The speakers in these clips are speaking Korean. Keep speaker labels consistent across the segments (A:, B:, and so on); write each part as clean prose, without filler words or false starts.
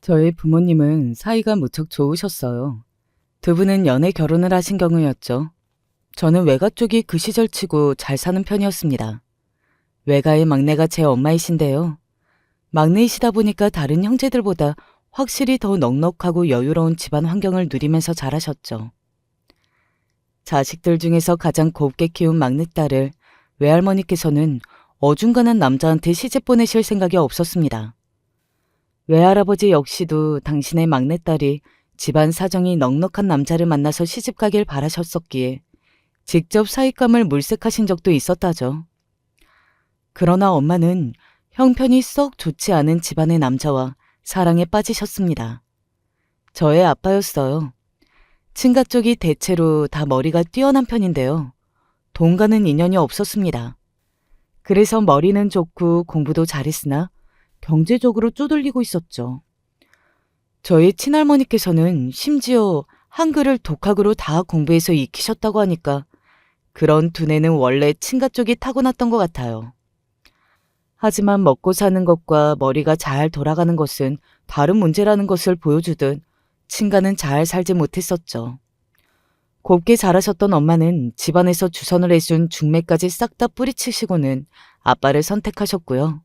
A: 저희 부모님은 사이가 무척 좋으셨어요. 두 분은 연애 결혼을 하신 경우였죠. 저는 외가 쪽이 그 시절치고 잘 사는 편이었습니다. 외가의 막내가 제 엄마이신데요. 막내이시다 보니까 다른 형제들보다 확실히 더 넉넉하고 여유로운 집안 환경을 누리면서 자라셨죠. 자식들 중에서 가장 곱게 키운 막내딸을 외할머니께서는 어중간한 남자한테 시집 보내실 생각이 없었습니다. 외할아버지 역시도 당신의 막내딸이 집안 사정이 넉넉한 남자를 만나서 시집가길 바라셨었기에 직접 사윗감을 물색하신 적도 있었다죠. 그러나 엄마는 형편이 썩 좋지 않은 집안의 남자와 사랑에 빠지셨습니다. 저의 아빠였어요. 친가 쪽이 대체로 다 머리가 뛰어난 편인데요. 돈과는 인연이 없었습니다. 그래서 머리는 좋고 공부도 잘했으나 경제적으로 쪼들리고 있었죠. 저희 친할머니께서는 심지어 한글을 독학으로 다 공부해서 익히셨다고 하니까 그런 두뇌는 원래 친가 쪽이 타고났던 것 같아요. 하지만 먹고 사는 것과 머리가 잘 돌아가는 것은 다른 문제라는 것을 보여주듯 친가는 잘 살지 못했었죠. 곱게 자라셨던 엄마는 집안에서 주선을 해준 중매까지 싹 다 뿌리치시고는 아빠를 선택하셨고요.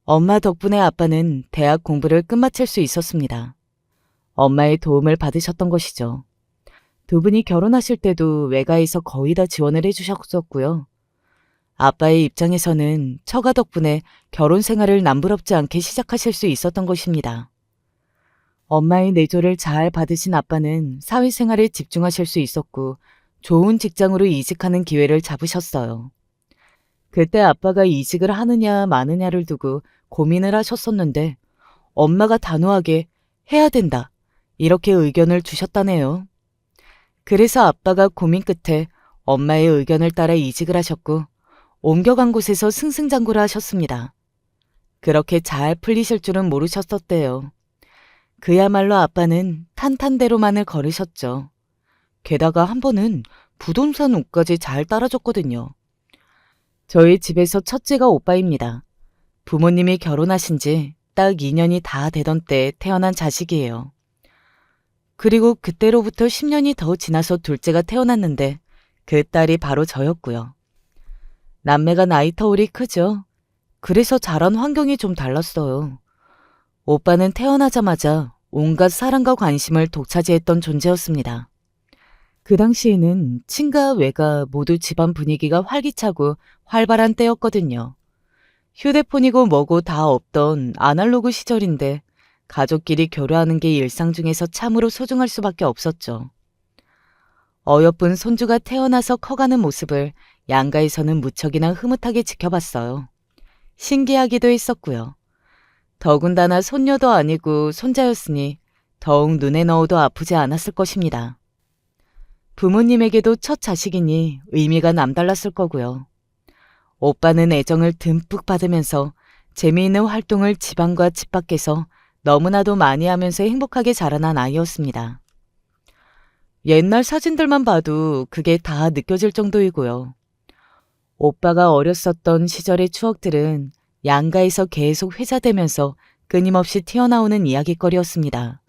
A: 엄마 덕분에 아빠는 대학 공부를 끝마칠 수 있었습니다. 엄마의 도움을 받으셨던 것이죠. 두 분이 결혼하실 때도 외가에서 거의 다 지원을 해주셨었고요. 아빠의 입장에서는 처가 덕분에 결혼 생활을 남부럽지 않게 시작하실 수 있었던 것입니다. 엄마의 내조를 잘 받으신 아빠는 사회생활에 집중하실 수 있었고 좋은 직장으로 이직하는 기회를 잡으셨어요. 그때 아빠가 이직을 하느냐 마느냐를 두고 고민을 하셨었는데 엄마가 단호하게 해야 된다 이렇게 의견을 주셨다네요. 그래서 아빠가 고민 끝에 엄마의 의견을 따라 이직을 하셨고 옮겨간 곳에서 승승장구를 하셨습니다. 그렇게 잘 풀리실 줄은 모르셨었대요. 그야말로 아빠는 탄탄대로만을 걸으셨죠. 게다가 한 번은 부동산 옷까지 잘 따라줬거든요. 저희 집에서 첫째가 오빠입니다. 부모님이 결혼하신 지 딱 2년이 다 되던 때 태어난 자식이에요. 그리고 그때로부터 10년이 더 지나서 둘째가 태어났는데 그 딸이 바로 저였고요. 남매가 나이 터울이 크죠. 그래서 자란 환경이 좀 달랐어요. 오빠는 태어나자마자 온갖 사랑과 관심을 독차지했던 존재였습니다. 그 당시에는 친가 외가 모두 집안 분위기가 활기차고 활발한 때였거든요. 휴대폰이고 뭐고 다 없던 아날로그 시절인데 가족끼리 교류하는 게 일상 중에서 참으로 소중할 수밖에 없었죠. 어여쁜 손주가 태어나서 커가는 모습을 양가에서는 무척이나 흐뭇하게 지켜봤어요. 신기하기도 했었고요. 더군다나 손녀도 아니고 손자였으니 더욱 눈에 넣어도 아프지 않았을 것입니다. 부모님에게도 첫 자식이니 의미가 남달랐을 거고요. 오빠는 애정을 듬뿍 받으면서 재미있는 활동을 집안과 집 밖에서 너무나도 많이 하면서 행복하게 자라난 아이였습니다. 옛날 사진들만 봐도 그게 다 느껴질 정도이고요. 오빠가 어렸었던 시절의 추억들은 양가에서 계속 회자되면서 끊임없이 튀어나오는 이야깃거리였습니다.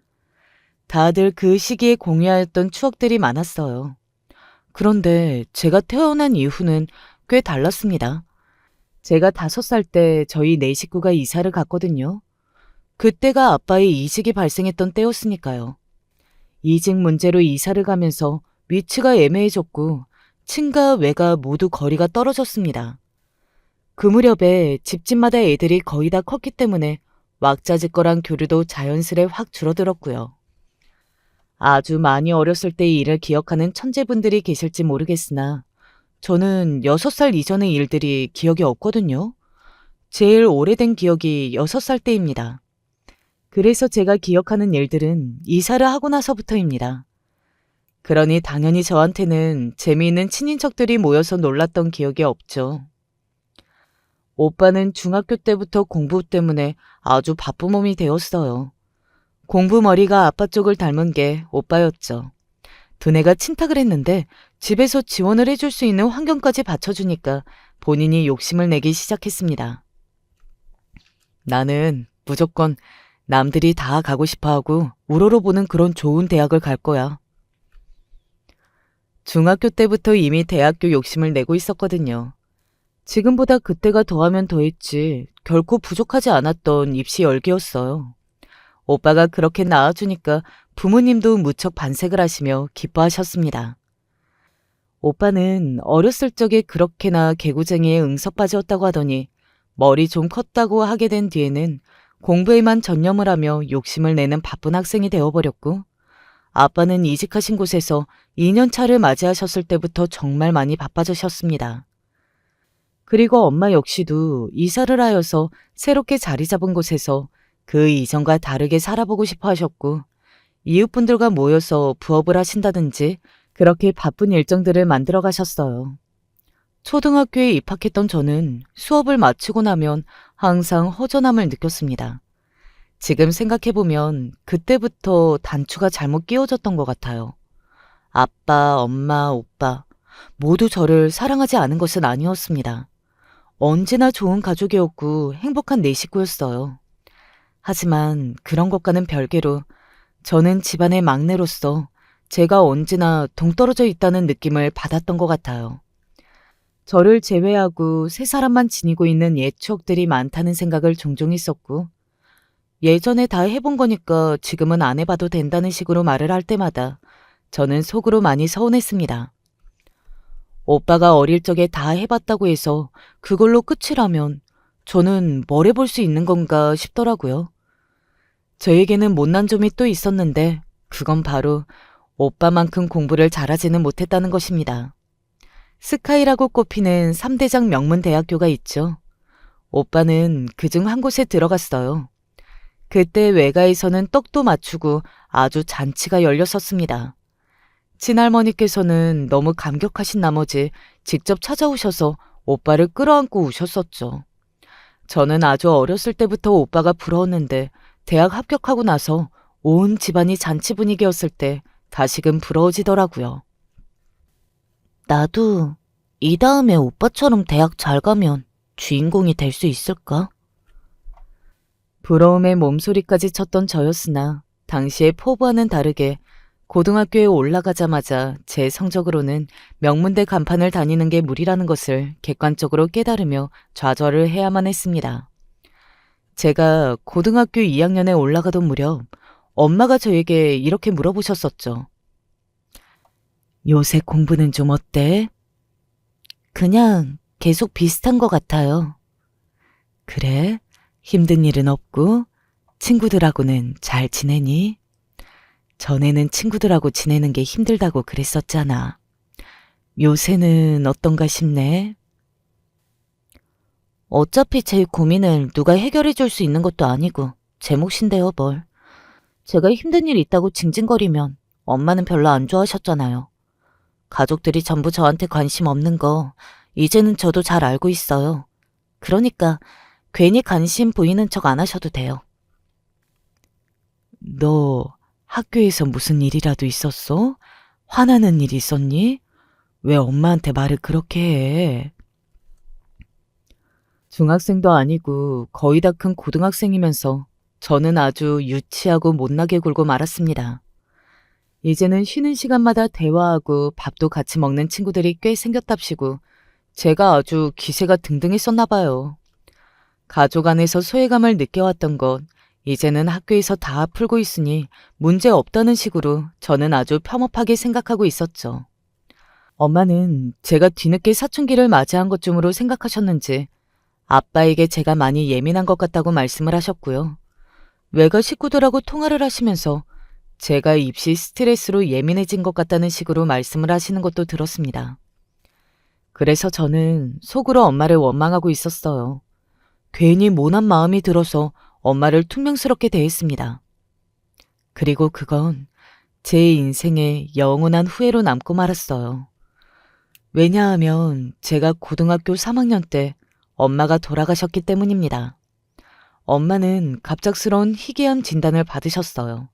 A: 다들 그 시기에 공유하였던 추억들이 많았어요. 그런데 제가 태어난 이후는 꽤 달랐습니다. 제가 5살 때 저희 네 식구가 이사를 갔거든요. 그때가 아빠의 이직이 발생했던 때였으니까요. 이직 문제로 이사를 가면서 위치가 애매해졌고 친가 외가 모두 거리가 떨어졌습니다. 그 무렵에 집집마다 애들이 거의 다 컸기 때문에 왁자지껄한 교류도 자연스레 확 줄어들었고요. 아주 많이 어렸을 때의 일을 기억하는 천재분들이 계실지 모르겠으나 저는 6살 이전의 일들이 기억이 없거든요. 제일 오래된 기억이 6살 때입니다. 그래서 제가 기억하는 일들은 이사를 하고 나서부터입니다. 그러니 당연히 저한테는 재미있는 친인척들이 모여서 놀랐던 기억이 없죠. 오빠는 중학교 때부터 공부 때문에 아주 바쁜 몸이 되었어요. 공부머리가 아빠 쪽을 닮은 게 오빠였죠. 두뇌가 친탁을 했는데 집에서 지원을 해줄 수 있는 환경까지 받쳐주니까 본인이 욕심을 내기 시작했습니다. 나는 무조건 남들이 다 가고 싶어하고 우러러보는 그런 좋은 대학을 갈 거야. 중학교 때부터 이미 대학교 욕심을 내고 있었거든요. 지금보다 그때가 더하면 더했지 결코 부족하지 않았던 입시 열기였어요. 오빠가 그렇게 낳아주니까 부모님도 무척 반색을 하시며 기뻐하셨습니다. 오빠는 어렸을 적에 그렇게나 개구쟁이에 응석 빠졌다고 하더니 머리 좀 컸다고 하게 된 뒤에는 공부에만 전념을 하며 욕심을 내는 바쁜 학생이 되어버렸고, 아빠는 이직하신 곳에서 2년 차를 맞이하셨을 때부터 정말 많이 바빠지셨습니다. 그리고 엄마 역시도 이사를 하여서 새롭게 자리 잡은 곳에서 그 이전과 다르게 살아보고 싶어 하셨고, 이웃분들과 모여서 부업을 하신다든지 그렇게 바쁜 일정들을 만들어 가셨어요. 초등학교에 입학했던 저는 수업을 마치고 나면 항상 허전함을 느꼈습니다. 지금 생각해보면 그때부터 단추가 잘못 끼워졌던 것 같아요. 아빠, 엄마, 오빠 모두 저를 사랑하지 않은 것은 아니었습니다. 언제나 좋은 가족이었고 행복한 네 식구였어요. 하지만 그런 것과는 별개로 저는 집안의 막내로서 제가 언제나 동떨어져 있다는 느낌을 받았던 것 같아요. 저를 제외하고 세 사람만 지니고 있는 옛 추억들이 많다는 생각을 종종 했었고, 예전에 다 해본 거니까 지금은 안 해봐도 된다는 식으로 말을 할 때마다 저는 속으로 많이 서운했습니다. 오빠가 어릴 적에 다 해봤다고 해서 그걸로 끝이라면 저는 뭘 해볼 수 있는 건가 싶더라고요. 저에게는 못난 점이 또 있었는데 그건 바로 오빠만큼 공부를 잘하지는 못했다는 것입니다. 스카이라고 꼽히는 3대장 명문 대학교가 있죠. 오빠는 그중 한 곳에 들어갔어요. 그때 외가에서는 떡도 맞추고 아주 잔치가 열렸었습니다. 친할머니께서는 너무 감격하신 나머지 직접 찾아오셔서 오빠를 끌어안고 우셨었죠. 저는 아주 어렸을 때부터 오빠가 부러웠는데 대학 합격하고 나서 온 집안이 잔치 분위기였을 때 다시금 부러워지더라고요. 나도 이 다음에 오빠처럼 대학 잘 가면 주인공이 될 수 있을까? 부러움에 몸소리까지 쳤던 저였으나 당시의 포부와는 다르게 고등학교에 올라가자마자 제 성적으로는 명문대 간판을 다니는 게 무리라는 것을 객관적으로 깨달으며 좌절을 해야만 했습니다. 제가 고등학교 2학년에 올라가던 무렵 엄마가 저에게 이렇게 물어보셨었죠. 요새 공부는 좀 어때? 그냥 계속 비슷한 것 같아요. 그래? 힘든 일은 없고 친구들하고는 잘 지내니? 전에는 친구들하고 지내는 게 힘들다고 그랬었잖아. 요새는 어떤가 싶네. 어차피 제 고민을 누가 해결해 줄 수 있는 것도 아니고 제 몫인데요, 뭘. 제가 힘든 일 있다고 징징거리면 엄마는 별로 안 좋아하셨잖아요. 가족들이 전부 저한테 관심 없는 거 이제는 저도 잘 알고 있어요. 그러니까 괜히 관심 보이는 척 안 하셔도 돼요. 너 학교에서 무슨 일이라도 있었어? 화나는 일 있었니? 왜 엄마한테 말을 그렇게 해? 중학생도 아니고 거의 다 큰 고등학생이면서 저는 아주 유치하고 못나게 굴고 말았습니다. 이제는 쉬는 시간마다 대화하고 밥도 같이 먹는 친구들이 꽤 생겼답시고 제가 아주 기세가 등등했었나 봐요. 가족 안에서 소외감을 느껴왔던 것, 이제는 학교에서 다 풀고 있으니 문제 없다는 식으로 저는 아주 폄업하게 생각하고 있었죠. 엄마는 제가 뒤늦게 사춘기를 맞이한 것쯤으로 생각하셨는지 아빠에게 제가 많이 예민한 것 같다고 말씀을 하셨고요. 외가 식구들하고 통화를 하시면서 제가 입시 스트레스로 예민해진 것 같다는 식으로 말씀을 하시는 것도 들었습니다. 그래서 저는 속으로 엄마를 원망하고 있었어요. 괜히 모난 마음이 들어서 엄마를 퉁명스럽게 대했습니다. 그리고 그건 제 인생의 영원한 후회로 남고 말았어요. 왜냐하면 제가 고등학교 3학년 때 엄마가 돌아가셨기 때문입니다. 엄마는 갑작스러운 희귀암 진단을 받으셨어요.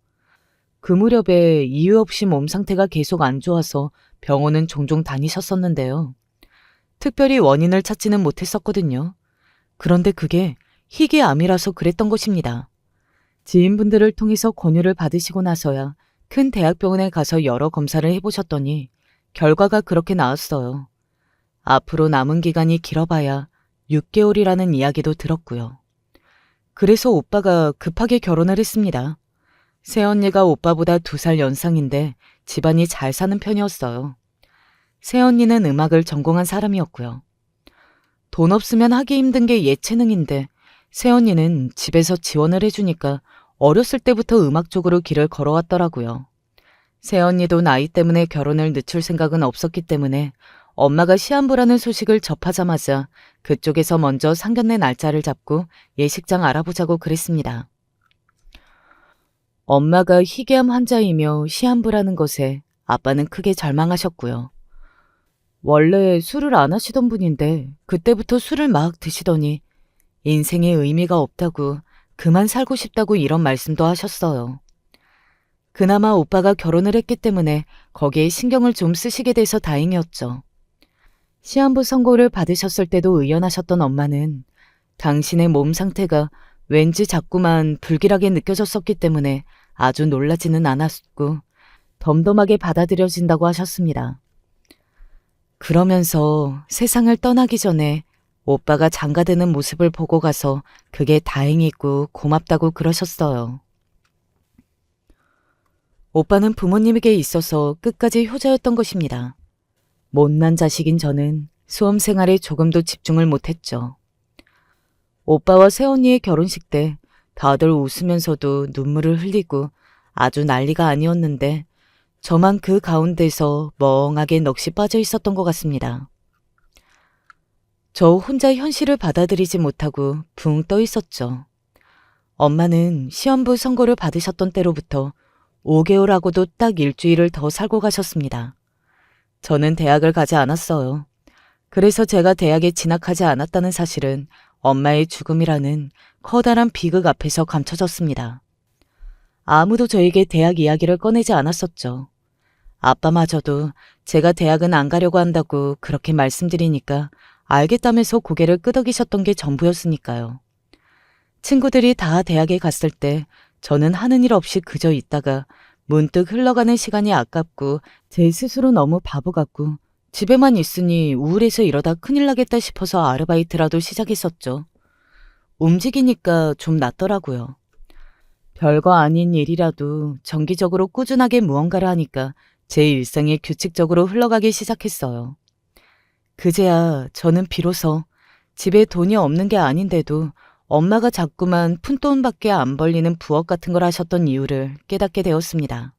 A: 그 무렵에 이유 없이 몸 상태가 계속 안 좋아서 병원은 종종 다니셨었는데요. 특별히 원인을 찾지는 못했었거든요. 그런데 그게 희귀암이라서 그랬던 것입니다. 지인분들을 통해서 권유를 받으시고 나서야 큰 대학병원에 가서 여러 검사를 해보셨더니 결과가 그렇게 나왔어요. 앞으로 남은 기간이 길어봐야 6개월이라는 이야기도 들었고요. 그래서 오빠가 급하게 결혼을 했습니다. 새언니가 오빠보다 2살 연상인데 집안이 잘 사는 편이었어요. 새언니는 음악을 전공한 사람이었고요. 돈 없으면 하기 힘든 게 예체능인데 새언니는 집에서 지원을 해주니까 어렸을 때부터 음악 쪽으로 길을 걸어왔더라고요. 새언니도 나이 때문에 결혼을 늦출 생각은 없었기 때문에 엄마가 시한부라는 소식을 접하자마자 그쪽에서 먼저 상견례 날짜를 잡고 예식장 알아보자고 그랬습니다. 엄마가 희귀암 환자이며 시한부라는 것에 아빠는 크게 절망하셨고요. 원래 술을 안 하시던 분인데 그때부터 술을 막 드시더니 인생에 의미가 없다고 그만 살고 싶다고 이런 말씀도 하셨어요. 그나마 오빠가 결혼을 했기 때문에 거기에 신경을 좀 쓰시게 돼서 다행이었죠. 시한부 선고를 받으셨을 때도 의연하셨던 엄마는 당신의 몸 상태가 왠지 자꾸만 불길하게 느껴졌었기 때문에 아주 놀라지는 않았고 덤덤하게 받아들여진다고 하셨습니다. 그러면서 세상을 떠나기 전에 오빠가 장가드는 모습을 보고 가서 그게 다행이고 고맙다고 그러셨어요. 오빠는 부모님에게 있어서 끝까지 효자였던 것입니다. 못난 자식인 저는 수험 생활에 조금도 집중을 못했죠. 오빠와 새언니의 결혼식 때 다들 웃으면서도 눈물을 흘리고 아주 난리가 아니었는데 저만 그 가운데서 멍하게 넋이 빠져 있었던 것 같습니다. 저 혼자 현실을 받아들이지 못하고 붕 떠 있었죠. 엄마는 시험부 선고를 받으셨던 때로부터 5개월하고도 딱 일주일을 더 살고 가셨습니다. 저는 대학을 가지 않았어요. 그래서 제가 대학에 진학하지 않았다는 사실은 엄마의 죽음이라는 커다란 비극 앞에서 감춰졌습니다. 아무도 저에게 대학 이야기를 꺼내지 않았었죠. 아빠마저도 제가 대학은 안 가려고 한다고 그렇게 말씀드리니까 알겠다면서 고개를 끄덕이셨던 게 전부였으니까요. 친구들이 다 대학에 갔을 때 저는 하는 일 없이 그저 있다가 문득 흘러가는 시간이 아깝고 제 스스로 너무 바보 같고 집에만 있으니 우울해서 이러다 큰일 나겠다 싶어서 아르바이트라도 시작했었죠. 움직이니까 좀 낫더라고요. 별거 아닌 일이라도 정기적으로 꾸준하게 무언가를 하니까 제 일상이 규칙적으로 흘러가기 시작했어요. 그제야 저는 비로소 집에 돈이 없는 게 아닌데도 엄마가 자꾸만 푼돈밖에 안 벌리는 부업 같은 걸 하셨던 이유를 깨닫게 되었습니다.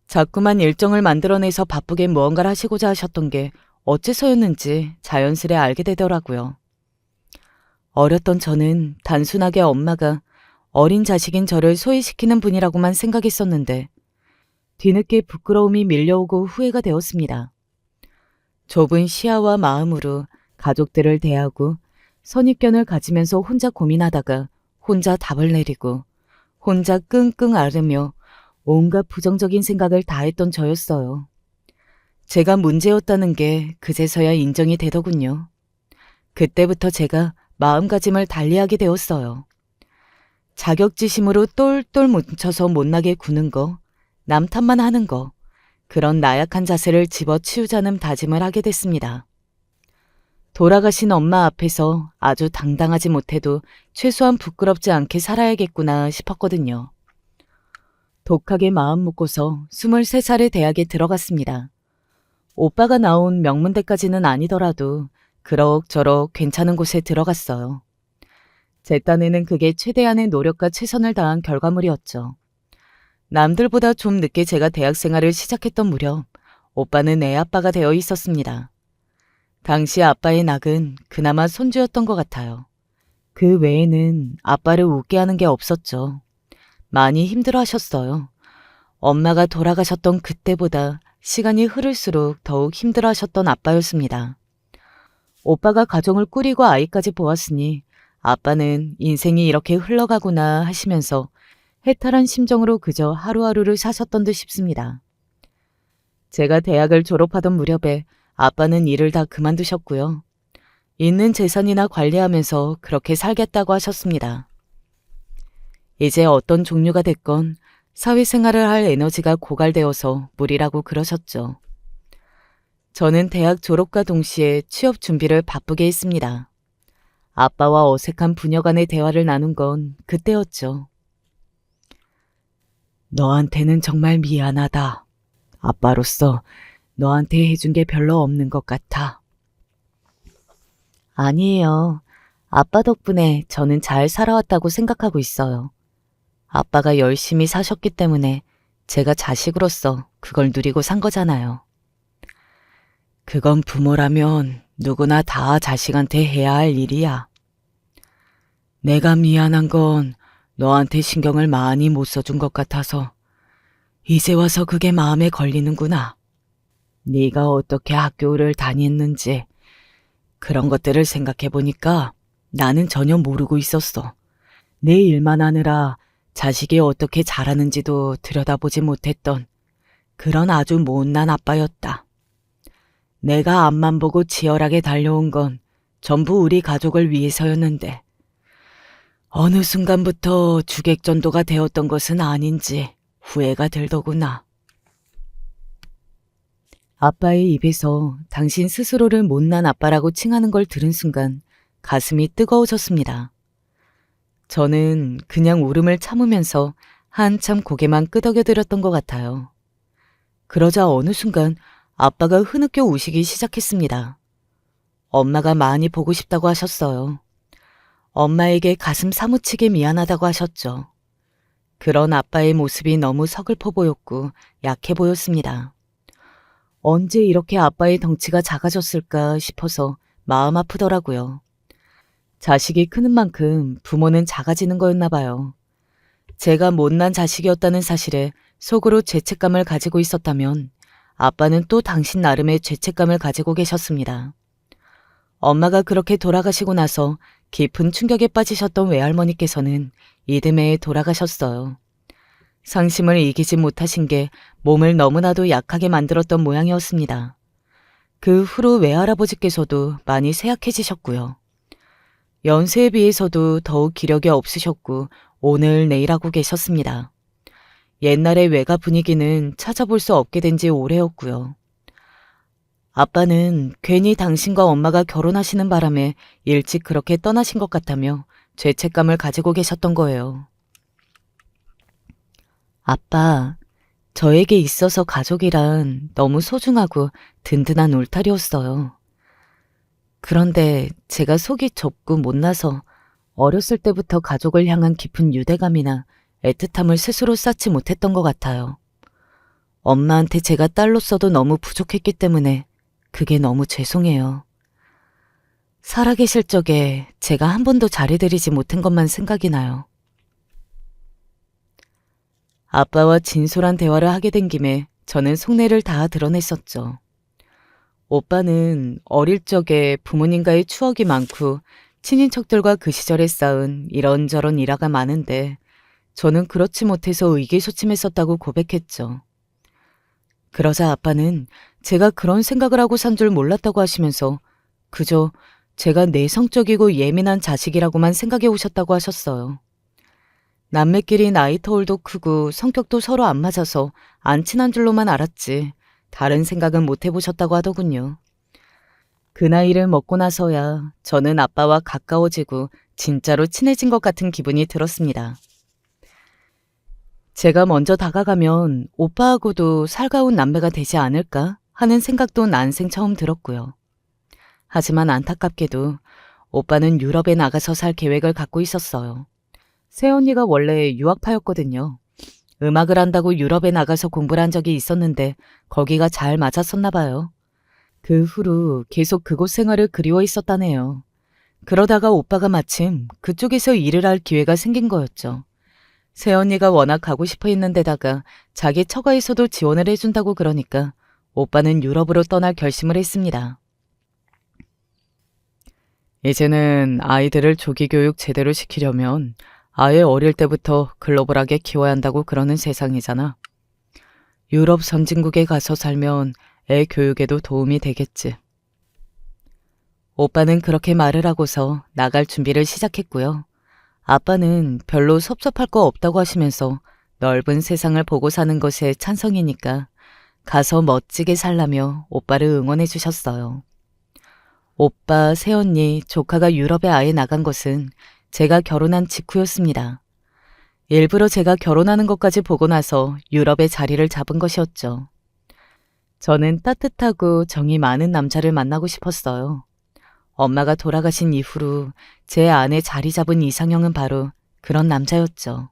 A: 자꾸만 일정을 만들어내서 바쁘게 무언가를 하시고자 하셨던 게 어째서였는지 자연스레 알게 되더라고요. 어렸던 저는 단순하게 엄마가 어린 자식인 저를 소외시키는 분이라고만 생각했었는데 뒤늦게 부끄러움이 밀려오고 후회가 되었습니다. 좁은 시야와 마음으로 가족들을 대하고 선입견을 가지면서 혼자 고민하다가 혼자 답을 내리고 혼자 끙끙 앓으며 온갖 부정적인 생각을 다 했던 저였어요. 제가 문제였다는 게 그제서야 인정이 되더군요. 그때부터 제가 마음가짐을 달리하게 되었어요. 자격지심으로 똘똘 뭉쳐서 못나게 구는 거, 남 탓만 하는 거, 그런 나약한 자세를 집어치우자는 다짐을 하게 됐습니다. 돌아가신 엄마 앞에서 아주 당당하지 못해도 최소한 부끄럽지 않게 살아야겠구나 싶었거든요. 독하게 마음 먹고서 23살에 대학에 들어갔습니다. 오빠가 나온 명문대까지는 아니더라도 그럭저럭 괜찮은 곳에 들어갔어요. 제 딴에는 그게 최대한의 노력과 최선을 다한 결과물이었죠. 남들보다 좀 늦게 제가 대학 생활을 시작했던 무렵 오빠는 애 아빠가 되어 있었습니다. 당시 아빠의 낙은 그나마 손주였던 것 같아요. 그 외에는 아빠를 웃게 하는 게 없었죠. 많이 힘들어하셨어요. 엄마가 돌아가셨던 그때보다 시간이 흐를수록 더욱 힘들어하셨던 아빠였습니다. 오빠가 가정을 꾸리고 아이까지 보았으니 아빠는 인생이 이렇게 흘러가구나 하시면서 해탈한 심정으로 그저 하루하루를 사셨던 듯 싶습니다. 제가 대학을 졸업하던 무렵에 아빠는 일을 다 그만두셨고요. 있는 재산이나 관리하면서 그렇게 살겠다고 하셨습니다. 이제 어떤 종류가 됐건 사회생활을 할 에너지가 고갈되어서 무리라고 그러셨죠. 저는 대학 졸업과 동시에 취업 준비를 바쁘게 했습니다. 아빠와 어색한 부녀 간의 대화를 나눈 건 그때였죠. 너한테는 정말 미안하다. 아빠로서 너한테 해준 게 별로 없는 것 같아. 아니에요. 아빠 덕분에 저는 잘 살아왔다고 생각하고 있어요. 아빠가 열심히 사셨기 때문에 제가 자식으로서 그걸 누리고 산 거잖아요. 그건 부모라면 누구나 다 자식한테 해야 할 일이야. 내가 미안한 건 너한테 신경을 많이 못 써준 것 같아서 이제 와서 그게 마음에 걸리는구나. 네가 어떻게 학교를 다녔는지 그런 것들을 생각해 보니까 나는 전혀 모르고 있었어. 내 일만 하느라 자식이 어떻게 자라는지도 들여다보지 못했던 그런 아주 못난 아빠였다. 내가 앞만 보고 치열하게 달려온 건 전부 우리 가족을 위해서였는데 어느 순간부터 주객전도가 되었던 것은 아닌지 후회가 들더구나. 아빠의 입에서 당신 스스로를 못난 아빠라고 칭하는 걸 들은 순간 가슴이 뜨거워졌습니다. 저는 그냥 울음을 참으면서 한참 고개만 끄덕여드렸던 것 같아요. 그러자 어느 순간 아빠가 흐느껴 우시기 시작했습니다. 엄마가 많이 보고 싶다고 하셨어요. 엄마에게 가슴 사무치게 미안하다고 하셨죠. 그런 아빠의 모습이 너무 서글퍼 보였고 약해 보였습니다. 언제 이렇게 아빠의 덩치가 작아졌을까 싶어서 마음 아프더라고요. 자식이 크는 만큼 부모는 작아지는 거였나 봐요. 제가 못난 자식이었다는 사실에 속으로 죄책감을 가지고 있었다면 아빠는 또 당신 나름의 죄책감을 가지고 계셨습니다. 엄마가 그렇게 돌아가시고 나서 깊은 충격에 빠지셨던 외할머니께서는 이듬해에 돌아가셨어요. 상심을 이기지 못하신 게 몸을 너무나도 약하게 만들었던 모양이었습니다. 그 후로 외할아버지께서도 많이 쇠약해지셨고요. 연세에 비해서도 더욱 기력이 없으셨고 오늘 내일 하고 계셨습니다. 옛날의 외가 분위기는 찾아볼 수 없게 된 지 오래였고요. 아빠는 괜히 당신과 엄마가 결혼하시는 바람에 일찍 그렇게 떠나신 것 같다며 죄책감을 가지고 계셨던 거예요. 아빠, 저에게 있어서 가족이란 너무 소중하고 든든한 울타리였어요. 그런데 제가 속이 좁고 못나서 어렸을 때부터 가족을 향한 깊은 유대감이나 애틋함을 스스로 쌓지 못했던 것 같아요. 엄마한테 제가 딸로서도 너무 부족했기 때문에 그게 너무 죄송해요. 살아계실 적에 제가 한 번도 잘해드리지 못한 것만 생각이 나요. 아빠와 진솔한 대화를 하게 된 김에 저는 속내를 다 드러냈었죠. 오빠는 어릴 적에 부모님과의 추억이 많고 친인척들과 그 시절에 쌓은 이런저런 일화가 많은데 저는 그렇지 못해서 의기소침했었다고 고백했죠. 그러자 아빠는 제가 그런 생각을 하고 산 줄 몰랐다고 하시면서 그저 제가 내성적이고 예민한 자식이라고만 생각해 오셨다고 하셨어요. 남매끼리 나이 터울도 크고 성격도 서로 안 맞아서 안 친한 줄로만 알았지 다른 생각은 못 해보셨다고 하더군요. 그 나이를 먹고 나서야 저는 아빠와 가까워지고 진짜로 친해진 것 같은 기분이 들었습니다. 제가 먼저 다가가면 오빠하고도 살가운 남매가 되지 않을까 하는 생각도 난생 처음 들었고요. 하지만 안타깝게도 오빠는 유럽에 나가서 살 계획을 갖고 있었어요. 새언니가 원래 유학파였거든요. 음악을 한다고 유럽에 나가서 공부를 한 적이 있었는데 거기가 잘 맞았었나 봐요. 그 후로 계속 그곳 생활을 그리워 있었다네요. 그러다가 오빠가 마침 그쪽에서 일을 할 기회가 생긴 거였죠. 새언니가 워낙 가고 싶어 했는데다가 자기 처가에서도 지원을 해준다고 그러니까 오빠는 유럽으로 떠날 결심을 했습니다. 이제는 아이들을 조기 교육 제대로 시키려면 아예 어릴 때부터 글로벌하게 키워야 한다고 그러는 세상이잖아. 유럽 선진국에 가서 살면 애 교육에도 도움이 되겠지. 오빠는 그렇게 말을 하고서 나갈 준비를 시작했고요. 아빠는 별로 섭섭할 거 없다고 하시면서 넓은 세상을 보고 사는 것에 찬성이니까 가서 멋지게 살라며 오빠를 응원해 주셨어요. 오빠, 새언니, 조카가 유럽에 아예 나간 것은 제가 결혼한 직후였습니다. 일부러 제가 결혼하는 것까지 보고 나서 유럽에 자리를 잡은 것이었죠. 저는 따뜻하고 정이 많은 남자를 만나고 싶었어요. 엄마가 돌아가신 이후로 제 안에 자리 잡은 이상형은 바로 그런 남자였죠.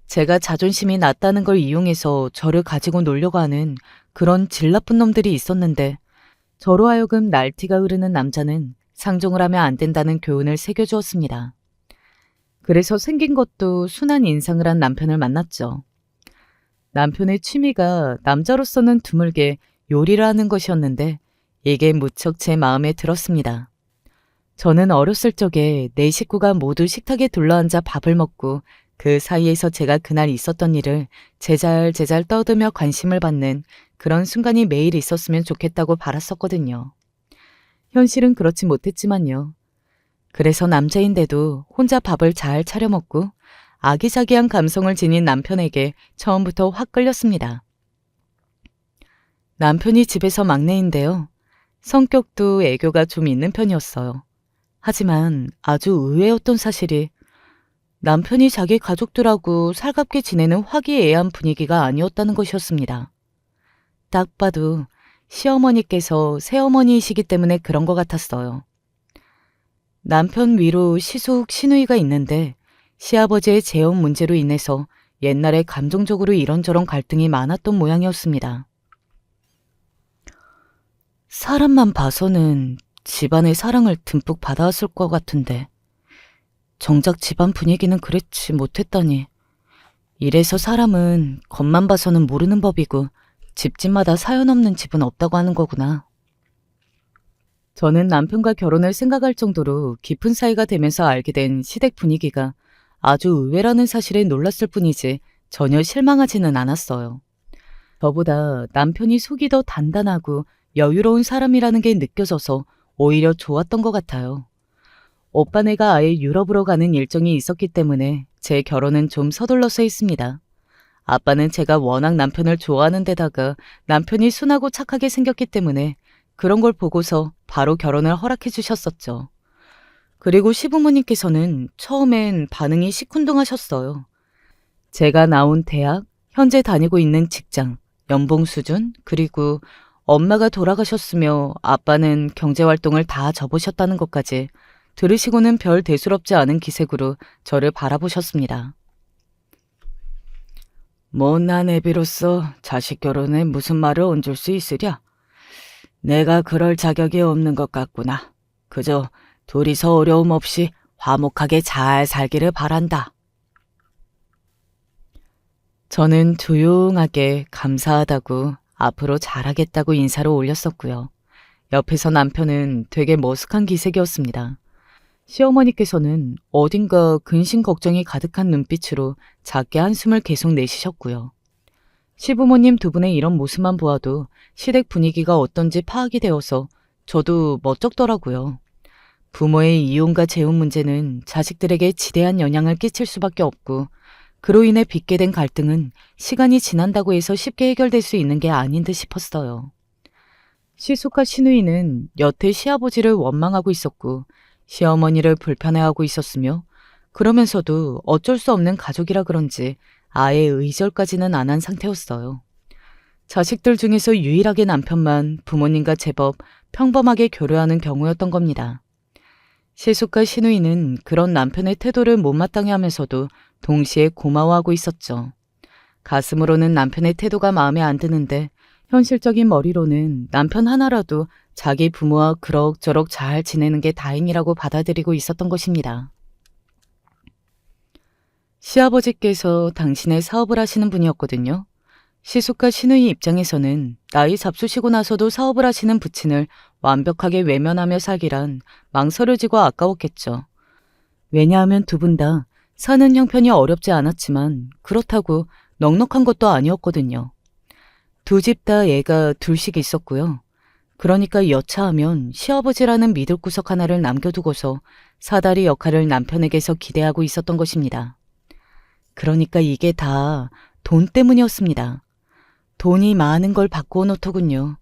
A: 제가 자존심이 낮다는 걸 이용해서 저를 가지고 놀려고 하는 그런 질 나쁜 놈들이 있었는데 저로 하여금 날티가 흐르는 남자는 상종을 하면 안 된다는 교훈을 새겨주었습니다. 그래서 생긴 것도 순한 인상을 한 남편을 만났죠. 남편의 취미가 남자로서는 드물게 요리를 하는 것이었는데 이게 무척 제 마음에 들었습니다. 저는 어렸을 적에 네 식구가 모두 식탁에 둘러앉아 밥을 먹고 그 사이에서 제가 그날 있었던 일을 제잘제잘 떠들며 관심을 받는 그런 순간이 매일 있었으면 좋겠다고 바랐었거든요. 현실은 그렇지 못했지만요. 그래서 남자인데도 혼자 밥을 잘 차려 먹고 아기자기한 감성을 지닌 남편에게 처음부터 확 끌렸습니다. 남편이 집에서 막내인데요. 성격도 애교가 좀 있는 편이었어요. 하지만 아주 의외였던 사실이 남편이 자기 가족들하고 살갑게 지내는 화기애애한 분위기가 아니었다는 것이었습니다. 딱 봐도 시어머니께서 새어머니이시기 때문에 그런 것 같았어요. 남편 위로 시숙 시누이가 있는데 시아버지의 재혼 문제로 인해서 옛날에 감정적으로 이런저런 갈등이 많았던 모양이었습니다. 사람만 봐서는 집안의 사랑을 듬뿍 받아왔을 것 같은데 정작 집안 분위기는 그렇지 못했다니. 이래서 사람은 겉만 봐서는 모르는 법이고 집집마다 사연 없는 집은 없다고 하는 거구나. 저는 남편과 결혼을 생각할 정도로 깊은 사이가 되면서 알게 된 시댁 분위기가 아주 의외라는 사실에 놀랐을 뿐이지 전혀 실망하지는 않았어요. 저보다 남편이 속이 더 단단하고 여유로운 사람이라는 게 느껴져서 오히려 좋았던 것 같아요. 오빠네가 아예 유럽으로 가는 일정이 있었기 때문에 제 결혼은 좀 서둘러서 했습니다. 아빠는 제가 워낙 남편을 좋아하는 데다가 남편이 순하고 착하게 생겼기 때문에 그런 걸 보고서 바로 결혼을 허락해 주셨었죠. 그리고 시부모님께서는 처음엔 반응이 시큰둥하셨어요. 제가 나온 대학, 현재 다니고 있는 직장, 연봉 수준, 그리고 엄마가 돌아가셨으며 아빠는 경제활동을 다 접으셨다는 것까지 들으시고는 별 대수롭지 않은 기색으로 저를 바라보셨습니다. 못난 애비로서 자식 결혼에 무슨 말을 얹을 수 있으랴? 내가 그럴 자격이 없는 것 같구나. 그저 둘이서 어려움 없이 화목하게 잘 살기를 바란다. 저는 조용하게 감사하다고 앞으로 잘하겠다고 인사를 올렸었고요. 옆에서 남편은 되게 머쓱한 기색이었습니다. 시어머니께서는 어딘가 근심 걱정이 가득한 눈빛으로 작게 한숨을 계속 내쉬셨고요. 시부모님 두 분의 이런 모습만 보아도 시댁 분위기가 어떤지 파악이 되어서 저도 멋쩍더라고요. 부모의 이혼과 재혼 문제는 자식들에게 지대한 영향을 끼칠 수밖에 없고 그로 인해 빚게 된 갈등은 시간이 지난다고 해서 쉽게 해결될 수 있는 게 아닌 듯 싶었어요. 시숙과 시누이는 여태 시아버지를 원망하고 있었고 시어머니를 불편해하고 있었으며 그러면서도 어쩔 수 없는 가족이라 그런지 아예 의절까지는 안 한 상태였어요. 자식들 중에서 유일하게 남편만 부모님과 제법 평범하게 교류하는 경우였던 겁니다. 시숙과 시누이는 그런 남편의 태도를 못마땅해 하면서도 동시에 고마워하고 있었죠. 가슴으로는 남편의 태도가 마음에 안 드는데 현실적인 머리로는 남편 하나라도 자기 부모와 그럭저럭 잘 지내는 게 다행이라고 받아들이고 있었던 것입니다. 시아버지께서 당신의 사업을 하시는 분이었거든요. 시숙과 시누이 입장에서는 나이 잡수시고 나서도 사업을 하시는 부친을 완벽하게 외면하며 살기란 망설여지고 아까웠겠죠. 왜냐하면 두 분 다 사는 형편이 어렵지 않았지만 그렇다고 넉넉한 것도 아니었거든요. 두 집 다 애가 둘씩 있었고요. 그러니까 여차하면 시아버지라는 미들구석 하나를 남겨두고서 사다리 역할을 남편에게서 기대하고 있었던 것입니다. 그러니까 이게 다 돈 때문이었습니다. 돈이 많은 걸 바꾸어 놓더군요.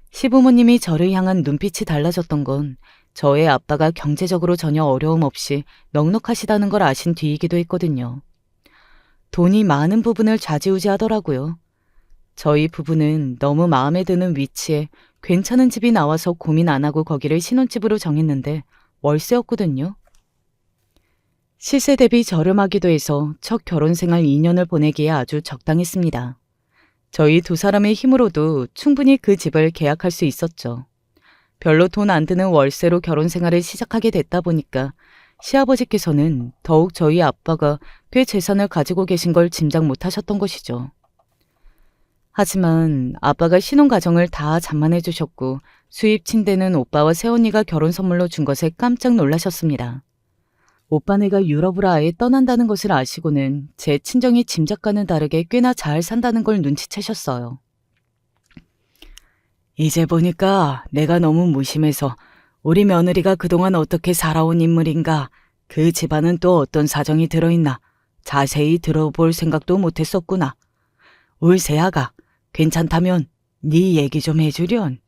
A: 시부모님이 저를 향한 눈빛이 달라졌던 건 저의 아빠가 경제적으로 전혀 어려움 없이 넉넉하시다는 걸 아신 뒤이기도 했거든요. 돈이 많은 부분을 좌지우지하더라고요. 저희 부부는 너무 마음에 드는 위치에 괜찮은 집이 나와서 고민 안 하고 거기를 신혼집으로 정했는데 월세였거든요. 시세 대비 저렴하기도 해서 첫 결혼 생활 2년을 보내기에 아주 적당했습니다. 저희 두 사람의 힘으로도 충분히 그 집을 계약할 수 있었죠. 별로 돈 안 드는 월세로 결혼 생활을 시작하게 됐다 보니까 시아버지께서는 더욱 저희 아빠가 꽤 재산을 가지고 계신 걸 짐작 못하셨던 것이죠. 하지만 아빠가 신혼가정을 다 장만해 주셨고 수입 침대는 오빠와 새언니가 결혼 선물로 준 것에 깜짝 놀라셨습니다. 오빠네가 유럽으로 아예 떠난다는 것을 아시고는 제 친정이 짐작과는 다르게 꽤나 잘 산다는 걸 눈치채셨어요. 이제 보니까 내가 너무 무심해서 우리 며느리가 그동안 어떻게 살아온 인물인가, 그 집안은 또 어떤 사정이 들어있나 자세히 들어볼 생각도 못했었구나. 울세아가 괜찮다면 네 얘기 좀 해주련.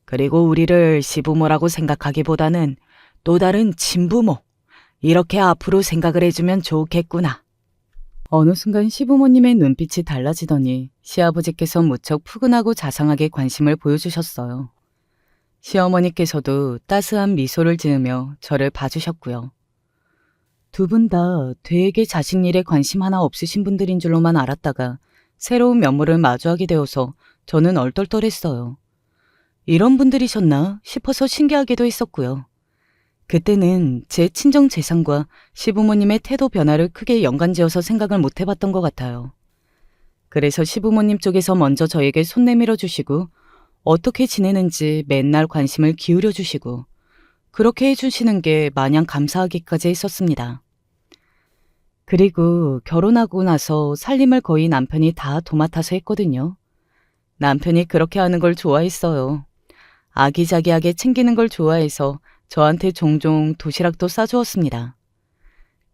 A: 그리고 우리를 시부모라고 생각하기보다는 또 다른 친부모, 이렇게 앞으로 생각을 해주면 좋겠구나. 어느 순간 시부모님의 눈빛이 달라지더니 시아버지께서 무척 푸근하고 자상하게 관심을 보여주셨어요. 시어머니께서도 따스한 미소를 지으며 저를 봐주셨고요. 두 분 다 되게 자식 일에 관심 하나 없으신 분들인 줄로만 알았다가 새로운 면모를 마주하게 되어서 저는 얼떨떨했어요. 이런 분들이셨나 싶어서 신기하기도 했었고요. 그때는 제 친정 재산과 시부모님의 태도 변화를 크게 연관지어서 생각을 못 해봤던 것 같아요. 그래서 시부모님 쪽에서 먼저 저에게 손 내밀어 주시고 어떻게 지내는지 맨날 관심을 기울여 주시고 그렇게 해주시는 게 마냥 감사하기까지 했었습니다. 그리고 결혼하고 나서 살림을 거의 남편이 다 도맡아서 했거든요. 남편이 그렇게 하는 걸 좋아했어요. 아기자기하게 챙기는 걸 좋아해서 저한테 종종 도시락도 싸주었습니다.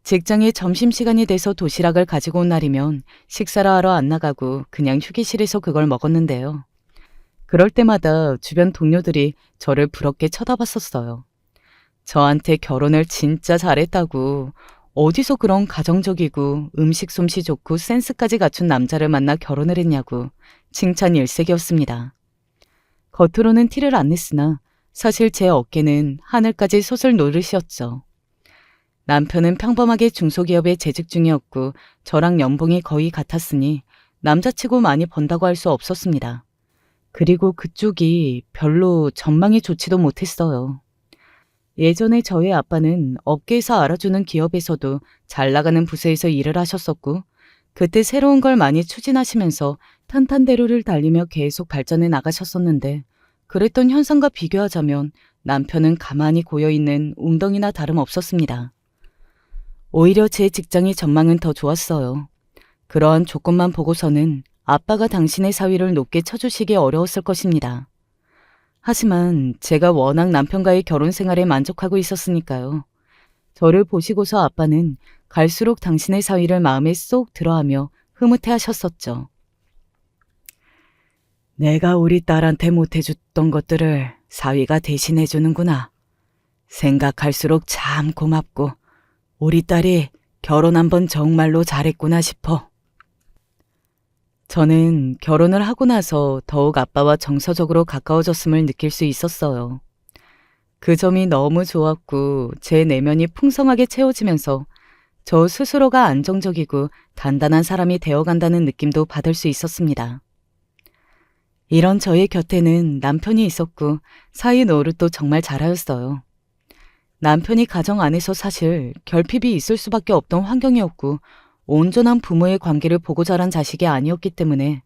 A: 직장에 점심시간이 돼서 도시락을 가지고 온 날이면 식사를 하러 안 나가고 그냥 휴게실에서 그걸 먹었는데요. 그럴 때마다 주변 동료들이 저를 부럽게 쳐다봤었어요. 저한테 결혼을 진짜 잘했다고, 어디서 그런 가정적이고 음식 솜씨 좋고 센스까지 갖춘 남자를 만나 결혼을 했냐고 칭찬 일색이었습니다. 겉으로는 티를 안 냈으나 사실 제 어깨는 하늘까지 솟을 노릇이었죠. 남편은 평범하게 중소기업에 재직 중이었고 저랑 연봉이 거의 같았으니 남자치고 많이 번다고 할 수 없었습니다. 그리고 그쪽이 별로 전망이 좋지도 못했어요. 예전에 저희 아빠는 업계에서 알아주는 기업에서도 잘 나가는 부서에서 일을 하셨었고 그때 새로운 걸 많이 추진하시면서 탄탄대로를 달리며 계속 발전해 나가셨었는데 그랬던 현상과 비교하자면 남편은 가만히 고여있는 웅덩이나 다름없었습니다. 오히려 제 직장의 전망은 더 좋았어요. 그러한 조건만 보고서는 아빠가 당신의 사위를 높게 쳐주시기 어려웠을 것입니다. 하지만 제가 워낙 남편과의 결혼 생활에 만족하고 있었으니까요. 저를 보시고서 아빠는 갈수록 당신의 사위를 마음에 쏙 들어하며 흐뭇해하셨었죠. 내가 우리 딸한테 못해줬던 것들을 사위가 대신해주는구나. 생각할수록 참 고맙고 우리 딸이 결혼 한번 정말로 잘했구나 싶어. 저는 결혼을 하고 나서 더욱 아빠와 정서적으로 가까워졌음을 느낄 수 있었어요. 그 점이 너무 좋았고 제 내면이 풍성하게 채워지면서 저 스스로가 안정적이고 단단한 사람이 되어간다는 느낌도 받을 수 있었습니다. 이런 저의 곁에는 남편이 있었고 사위 노릇도 정말 잘하였어요. 남편이 가정 안에서 사실 결핍이 있을 수밖에 없던 환경이었고 온전한 부모의 관계를 보고 자란 자식이 아니었기 때문에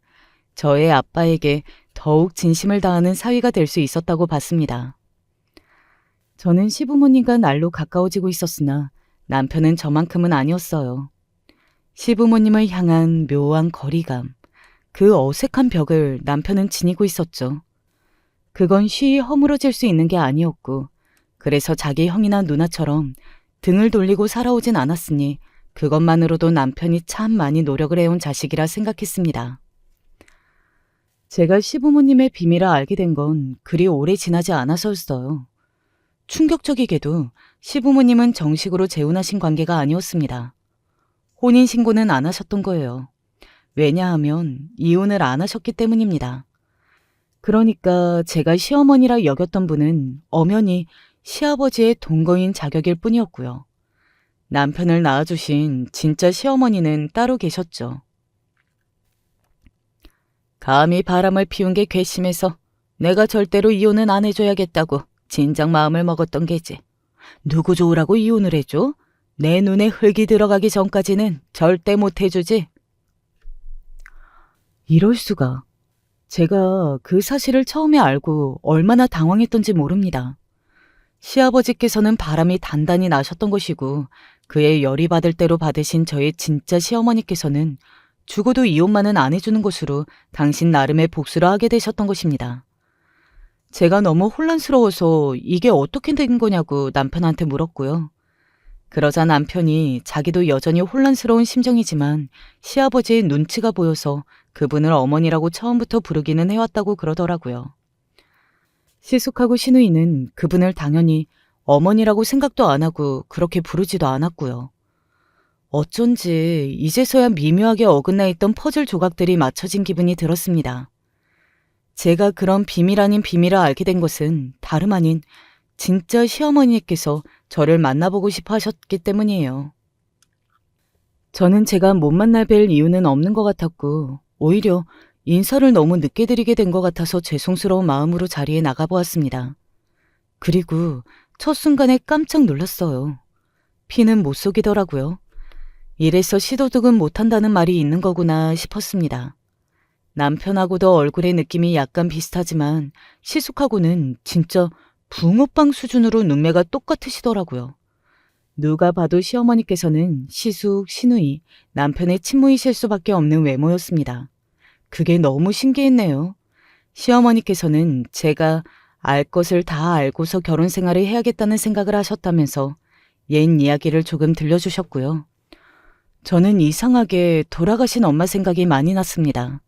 A: 저의 아빠에게 더욱 진심을 다하는 사위가 될 수 있었다고 봤습니다. 저는 시부모님과 날로 가까워지고 있었으나 남편은 저만큼은 아니었어요. 시부모님을 향한 묘한 거리감, 그 어색한 벽을 남편은 지니고 있었죠. 그건 쉬이 허물어질 수 있는 게 아니었고, 그래서 자기 형이나 누나처럼 등을 돌리고 살아오진 않았으니 그것만으로도 남편이 참 많이 노력을 해온 자식이라 생각했습니다. 제가 시부모님의 비밀을 알게 된 건 그리 오래 지나지 않아서였어요. 충격적이게도 시부모님은 정식으로 재혼하신 관계가 아니었습니다. 혼인신고는 안 하셨던 거예요. 왜냐하면 이혼을 안 하셨기 때문입니다. 그러니까 제가 시어머니라 여겼던 분은 엄연히 시아버지의 동거인 자격일 뿐이었고요. 남편을 낳아주신 진짜 시어머니는 따로 계셨죠. 감히 바람을 피운 게 괘씸해서 내가 절대로 이혼은 안 해줘야겠다고 진작 마음을 먹었던 게지. 누구 좋으라고 이혼을 해줘? 내 눈에 흙이 들어가기 전까지는 절대 못 해주지. 이럴 수가. 제가 그 사실을 처음에 알고 얼마나 당황했던지 모릅니다. 시아버지께서는 바람이 단단히 나셨던 것이고 그의 열이 받을 대로 받으신 저의 진짜 시어머니께서는 죽어도 이혼만은 안 해주는 것으로 당신 나름의 복수를 하게 되셨던 것입니다. 제가 너무 혼란스러워서 이게 어떻게 된 거냐고 남편한테 물었고요. 그러자 남편이 자기도 여전히 혼란스러운 심정이지만 시아버지의 눈치가 보여서 그분을 어머니라고 처음부터 부르기는 해왔다고 그러더라고요. 시숙하고 시누이는 그분을 당연히 어머니라고 생각도 안 하고 그렇게 부르지도 않았고요. 어쩐지 이제서야 미묘하게 어긋나 있던 퍼즐 조각들이 맞춰진 기분이 들었습니다. 제가 그런 비밀 아닌 비밀을 알게 된 것은 다름 아닌 진짜 시어머니께서 저를 만나보고 싶어 하셨기 때문이에요. 저는 제가 못 만나 뵐 이유는 없는 것 같았고 오히려 인사를 너무 늦게 드리게 된 것 같아서 죄송스러운 마음으로 자리에 나가보았습니다. 그리고 첫 순간에 깜짝 놀랐어요. 피는 못 속이더라고요. 이래서 시도득은 못한다는 말이 있는 거구나 싶었습니다. 남편하고도 얼굴의 느낌이 약간 비슷하지만 시숙하고는 진짜 붕어빵 수준으로 눈매가 똑같으시더라고요. 누가 봐도 시어머니께서는 시숙, 시누이, 남편의 친모이실 수밖에 없는 외모였습니다. 그게 너무 신기했네요. 시어머니께서는 제가 알 것을 다 알고서 결혼 생활을 해야겠다는 생각을 하셨다면서 옛 이야기를 조금 들려주셨고요. 저는 이상하게 돌아가신 엄마 생각이 많이 났습니다.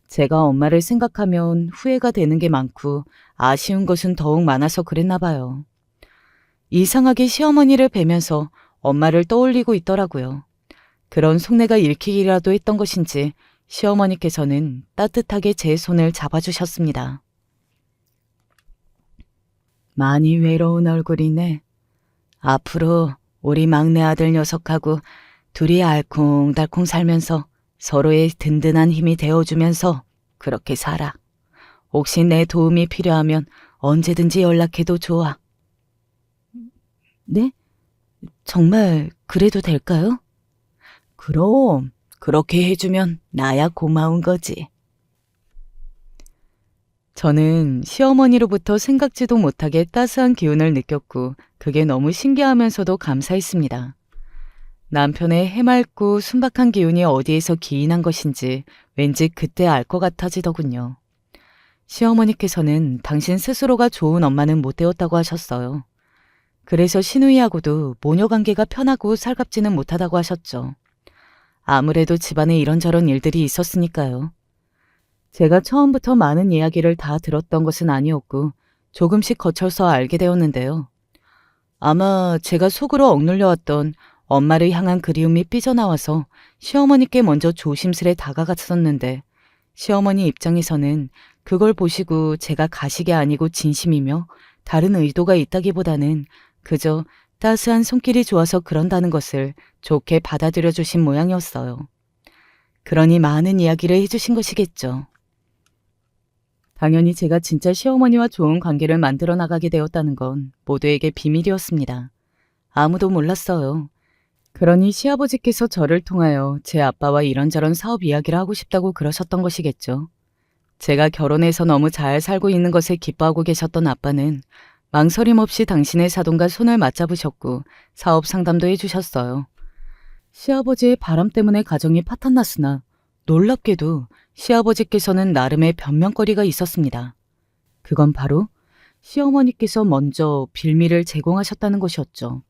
A: 제가 엄마를 생각하면 후회가 되는 게 많고 아쉬운 것은 더욱 많아서 그랬나 봐요. 이상하게 시어머니를 뵈면서 엄마를 떠올리고 있더라고요. 그런 속내가 읽히기라도 했던 것인지 시어머니께서는 따뜻하게 제 손을 잡아주셨습니다. 많이 외로운 얼굴이네. 앞으로 우리 막내 아들 녀석하고 둘이 알콩달콩 살면서 서로의 든든한 힘이 되어주면서 그렇게 살아. 혹시 내 도움이 필요하면 언제든지 연락해도 좋아. 네? 정말 그래도 될까요? 그럼 그렇게 해주면 나야 고마운 거지. 저는 시어머니로부터 생각지도 못하게 따스한 기운을 느꼈고 그게 너무 신기하면서도 감사했습니다. 남편의 해맑고 순박한 기운이 어디에서 기인한 것인지 왠지 그때 알 것 같아지더군요. 시어머니께서는 당신 스스로가 좋은 엄마는 못 되었다고 하셨어요. 그래서 시누이하고도 모녀 관계가 편하고 살갑지는 못하다고 하셨죠. 아무래도 집안에 이런저런 일들이 있었으니까요. 제가 처음부터 많은 이야기를 다 들었던 것은 아니었고 조금씩 거쳐서 알게 되었는데요. 아마 제가 속으로 억눌려왔던 엄마를 향한 그리움이 삐져나와서 시어머니께 먼저 조심스레 다가갔었는데 시어머니 입장에서는 그걸 보시고 제가 가식이 아니고 진심이며 다른 의도가 있다기보다는 그저 따스한 손길이 좋아서 그런다는 것을 좋게 받아들여 주신 모양이었어요. 그러니 많은 이야기를 해주신 것이겠죠. 당연히 제가 진짜 시어머니와 좋은 관계를 만들어 나가게 되었다는 건 모두에게 비밀이었습니다. 아무도 몰랐어요. 그러니 시아버지께서 저를 통하여 제 아빠와 이런저런 사업 이야기를 하고 싶다고 그러셨던 것이겠죠. 제가 결혼해서 너무 잘 살고 있는 것에 기뻐하고 계셨던 아빠는 망설임 없이 당신의 사돈과 손을 맞잡으셨고 사업 상담도 해주셨어요. 시아버지의 바람 때문에 가정이 파탄났으나 놀랍게도 시아버지께서는 나름의 변명거리가 있었습니다. 그건 바로 시어머니께서 먼저 빌미를 제공하셨다는 것이었죠.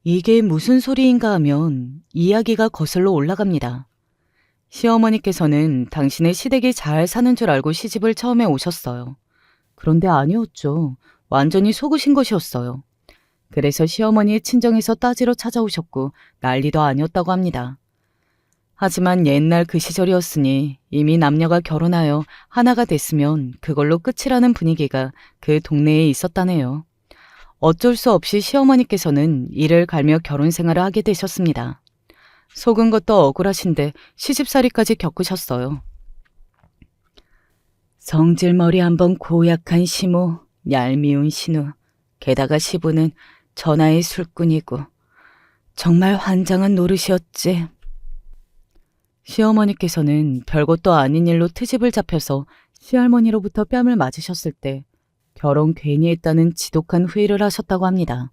A: 이게 무슨 소리인가 하면 이야기가 거슬러 올라갑니다. 시어머니께서는 당신의 시댁이 잘 사는 줄 알고 시집을 처음에 오셨어요. 그런데 아니었죠. 완전히 속으신 것이었어요. 그래서 시어머니의 친정에서 따지러 찾아오셨고 난리도 아니었다고 합니다. 하지만 옛날 그 시절이었으니 이미 남녀가 결혼하여 하나가 됐으면 그걸로 끝이라는 분위기가 그 동네에 있었다네요. 어쩔 수 없이 시어머니께서는 이를 갈며 결혼 생활을 하게 되셨습니다. 속은 것도 억울하신데 시집살이까지 겪으셨어요. 성질머리 한번 고약한 시모, 얄미운 신우, 게다가 시부는 전하의 술꾼이고 정말 환장한 노릇이었지. 시어머니께서는 별것도 아닌 일로 트집을 잡혀서 시할머니로부터 뺨을 맞으셨을 때 결혼 괜히 했다는 지독한 후회를 하셨다고 합니다.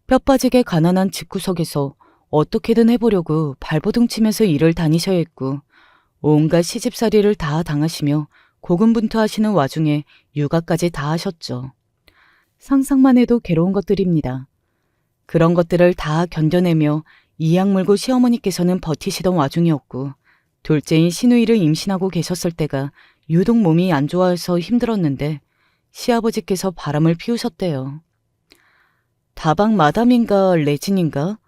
A: 뼈 빠지게 가난한 집구석에서 어떻게든 해보려고 발버둥 치면서 일을 다니셔야 했고 온갖 시집살이를 다 당하시며 고군분투하시는 와중에 육아까지 다 하셨죠. 상상만 해도 괴로운 것들입니다. 그런 것들을 다 견뎌내며 이악 물고 시어머니께서는 버티시던 와중이었고 둘째인 시누이를 임신하고 계셨을 때가 유독 몸이 안 좋아서 힘들었는데 시아버지께서 바람을 피우셨대요. 다방 마담인가 레진인가?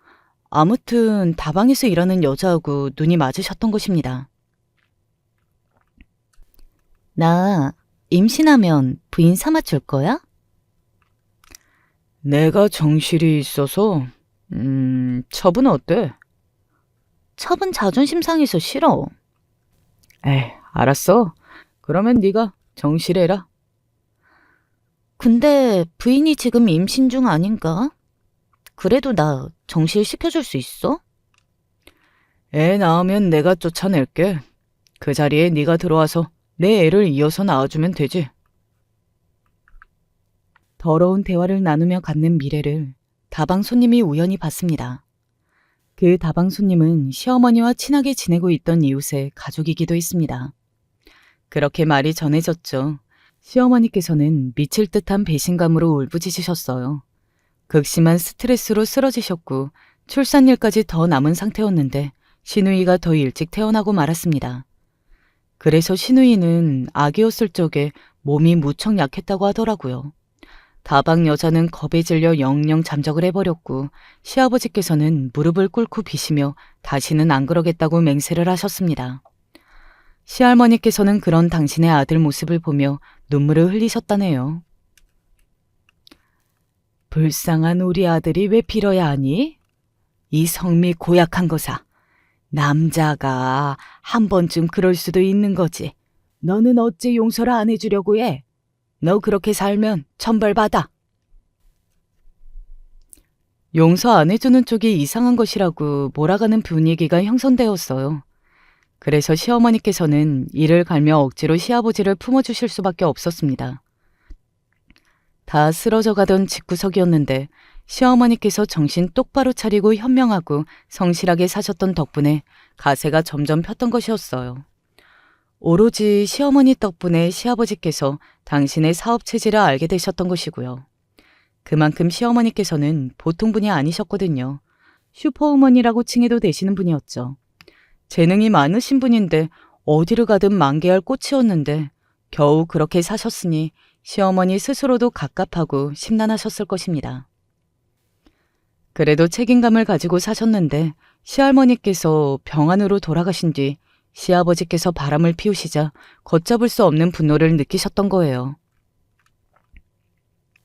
A: 아무튼 다방에서 일하는 여자하고 눈이 맞으셨던 것입니다. 나 임신하면 부인 삼아줄 거야? 내가 정실이 있어서 첩은 어때? 첩은 자존심 상해서 싫어. 에이, 알았어. 그러면 네가 정실해라. 근데 부인이 지금 임신 중 아닌가? 그래도 나 정실 시켜줄 수 있어? 애 낳으면 내가 쫓아낼게. 그 자리에 네가 들어와서 내 애를 이어서 낳아주면 되지. 더러운 대화를 나누며 갖는 미래를 다방 손님이 우연히 봤습니다. 그 다방 손님은 시어머니와 친하게 지내고 있던 이웃의 가족이기도 했습니다. 그렇게 말이 전해졌죠. 시어머니께서는 미칠 듯한 배신감으로 울부짖으셨어요. 극심한 스트레스로 쓰러지셨고 출산일까지 더 남은 상태였는데 시누이가 더 일찍 태어나고 말았습니다. 그래서 시누이는 아기였을 적에 몸이 무척 약했다고 하더라고요. 다방 여자는 겁에 질려 영영 잠적을 해버렸고 시아버지께서는 무릎을 꿇고 비시며 다시는 안 그러겠다고 맹세를 하셨습니다. 시할머니께서는 그런 당신의 아들 모습을 보며 눈물을 흘리셨다네요. 불쌍한 우리 아들이 왜 빌어야 하니? 이 성미 고약한 거사. 남자가 한 번쯤 그럴 수도 있는 거지. 너는 어째 용서를 안 해주려고 해? 너 그렇게 살면 천벌받아. 용서 안 해주는 쪽이 이상한 것이라고 몰아가는 분위기가 형성되었어요. 그래서 시어머니께서는 이를 갈며 억지로 시아버지를 품어주실 수밖에 없었습니다. 다 쓰러져 가던 집구석이었는데 시어머니께서 정신 똑바로 차리고 현명하고 성실하게 사셨던 덕분에 가세가 점점 폈던 것이었어요. 오로지 시어머니 덕분에 시아버지께서 당신의 사업 체질을 알게 되셨던 것이고요. 그만큼 시어머니께서는 보통 분이 아니셨거든요. 슈퍼우먼이라고 칭해도 되시는 분이었죠. 재능이 많으신 분인데 어디를 가든 만개할 꽃이었는데 겨우 그렇게 사셨으니 시어머니 스스로도 갑갑하고 심란하셨을 것입니다. 그래도 책임감을 가지고 사셨는데 시할머니께서 병안으로 돌아가신 뒤 시아버지께서 바람을 피우시자 걷잡을 수 없는 분노를 느끼셨던 거예요.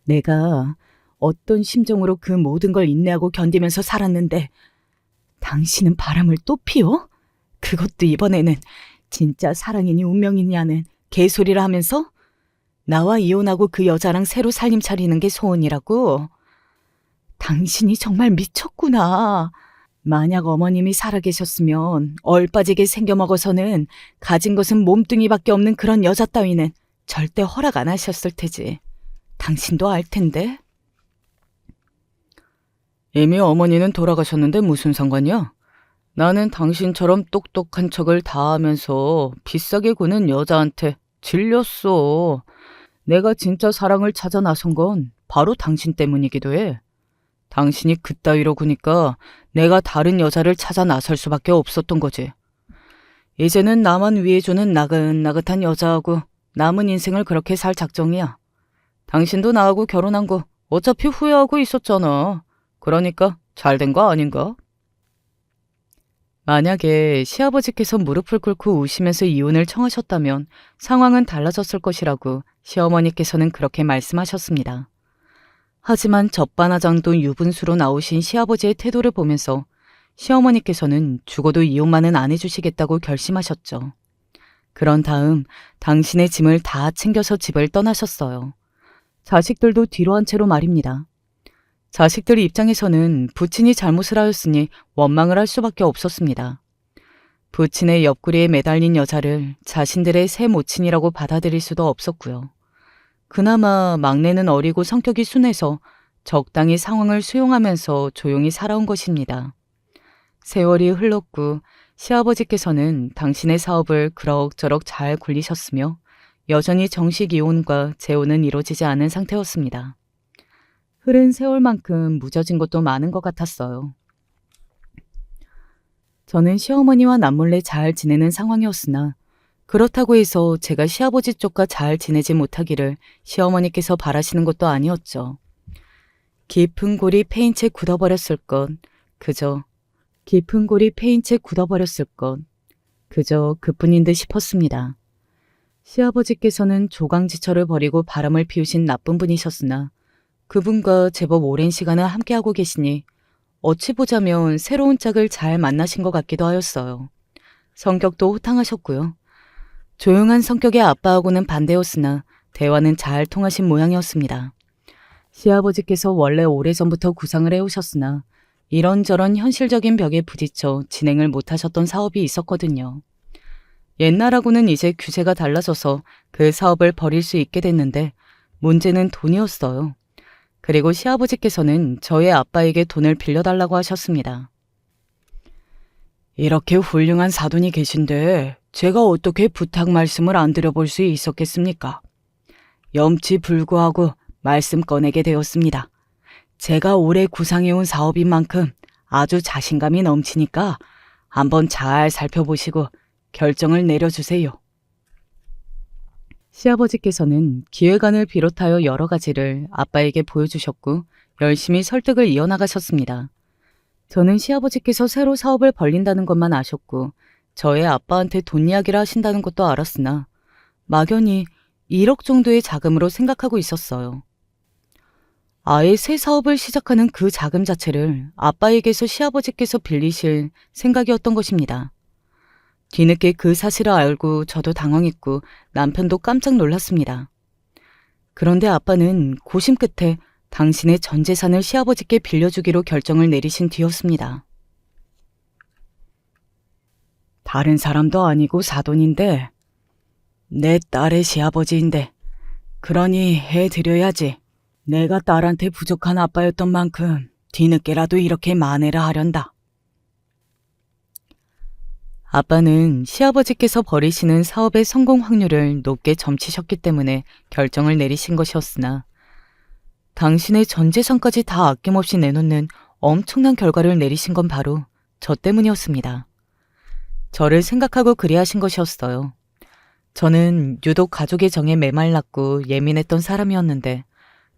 A: 내가 어떤 심정으로 그 모든 걸 인내하고 견디면서 살았는데 당신은 바람을 또 피워? 그것도 이번에는 진짜 사랑이니 운명이냐는 개소리를 하면서? 나와 이혼하고 그 여자랑 새로 살림 차리는 게 소원이라고? 당신이 정말 미쳤구나. 만약 어머님이 살아계셨으면 얼빠지게 생겨먹어서는 가진 것은 몸뚱이밖에 없는 그런 여자 따위는 절대 허락 안 하셨을 테지. 당신도 알 텐데. 이미 어머니는 돌아가셨는데 무슨 상관이야? 나는 당신처럼 똑똑한 척을 다 하면서 비싸게 구는 여자한테 질렸어. 내가 진짜 사랑을 찾아 나선 건 바로 당신 때문이기도 해. 당신이 그따위로 구니까 내가 다른 여자를 찾아 나설 수밖에 없었던 거지. 이제는 나만 위해주는 나긋나긋한 여자하고 남은 인생을 그렇게 살 작정이야. 당신도 나하고 결혼한 거 어차피 후회하고 있었잖아. 그러니까 잘 된 거 아닌가? 만약에 시아버지께서 무릎을 꿇고 우시면서 이혼을 청하셨다면 상황은 달라졌을 것이라고 시어머니께서는 그렇게 말씀하셨습니다. 하지만 적반하장도 유분수로 나오신 시아버지의 태도를 보면서 시어머니께서는 죽어도 이혼만은 안 해주시겠다고 결심하셨죠. 그런 다음 당신의 짐을 다 챙겨서 집을 떠나셨어요. 자식들도 뒤로 한 채로 말입니다. 자식들 입장에서는 부친이 잘못을 하였으니 원망을 할 수밖에 없었습니다. 부친의 옆구리에 매달린 여자를 자신들의 새 모친이라고 받아들일 수도 없었고요. 그나마 막내는 어리고 성격이 순해서 적당히 상황을 수용하면서 조용히 살아온 것입니다. 세월이 흘렀고 시아버지께서는 당신의 사업을 그럭저럭 잘 굴리셨으며 여전히 정식 이혼과 재혼은 이루어지지 않은 상태였습니다. 흐른 세월만큼 무뎌진 것도 많은 것 같았어요. 저는 시어머니와 남몰래 잘 지내는 상황이었으나 그렇다고 해서 제가 시아버지 쪽과 잘 지내지 못하기를 시어머니께서 바라시는 것도 아니었죠. 깊은 골이 패인 채 굳어버렸을 것, 깊은 골이 패인 채 굳어버렸을 것, 그저 그뿐인 듯 싶었습니다. 시아버지께서는 조강지처를 버리고 바람을 피우신 나쁜 분이셨으나 그분과 제법 오랜 시간을 함께하고 계시니 어찌 보자면 새로운 짝을 잘 만나신 것 같기도 하였어요. 성격도 호탕하셨고요. 조용한 성격의 아빠하고는 반대였으나 대화는 잘 통하신 모양이었습니다. 시아버지께서 원래 오래전부터 구상을 해오셨으나 이런저런 현실적인 벽에 부딪혀 진행을 못하셨던 사업이 있었거든요. 옛날하고는 이제 규제가 달라져서 그 사업을 벌일 수 있게 됐는데 문제는 돈이었어요. 그리고 시아버지께서는 저의 아빠에게 돈을 빌려달라고 하셨습니다. 이렇게 훌륭한 사돈이 계신데 제가 어떻게 부탁 말씀을 안 드려볼 수 있었겠습니까? 염치불구하고 말씀 꺼내게 되었습니다. 제가 오래 구상해온 사업인 만큼 아주 자신감이 넘치니까 한번 잘 살펴보시고 결정을 내려주세요. 시아버지께서는 기획안을 비롯하여 여러 가지를 아빠에게 보여주셨고 열심히 설득을 이어나가셨습니다. 저는 시아버지께서 새로 사업을 벌린다는 것만 아셨고 저의 아빠한테 돈 이야기를 하신다는 것도 알았으나 막연히 1억 정도의 자금으로 생각하고 있었어요. 아예 새 사업을 시작하는 그 자금 자체를 아빠에게서 시아버지께서 빌리실 생각이었던 것입니다. 뒤늦게 그 사실을 알고 저도 당황했고 남편도 깜짝 놀랐습니다. 그런데 아빠는 고심 끝에 당신의 전 재산을 시아버지께 빌려주기로 결정을 내리신 뒤였습니다. 다른 사람도 아니고 사돈인데 내 딸의 시아버지인데 그러니 해드려야지. 내가 딸한테 부족한 아빠였던 만큼 뒤늦게라도 이렇게 만회를 하련다. 아빠는 시아버지께서 벌이시는 사업의 성공 확률을 높게 점치셨기 때문에 결정을 내리신 것이었으나 당신의 전 재산까지 다 아낌없이 내놓는 엄청난 결과를 내리신 건 바로 저 때문이었습니다. 저를 생각하고 그리하신 것이었어요. 저는 유독 가족의 정에 메말랐고 예민했던 사람이었는데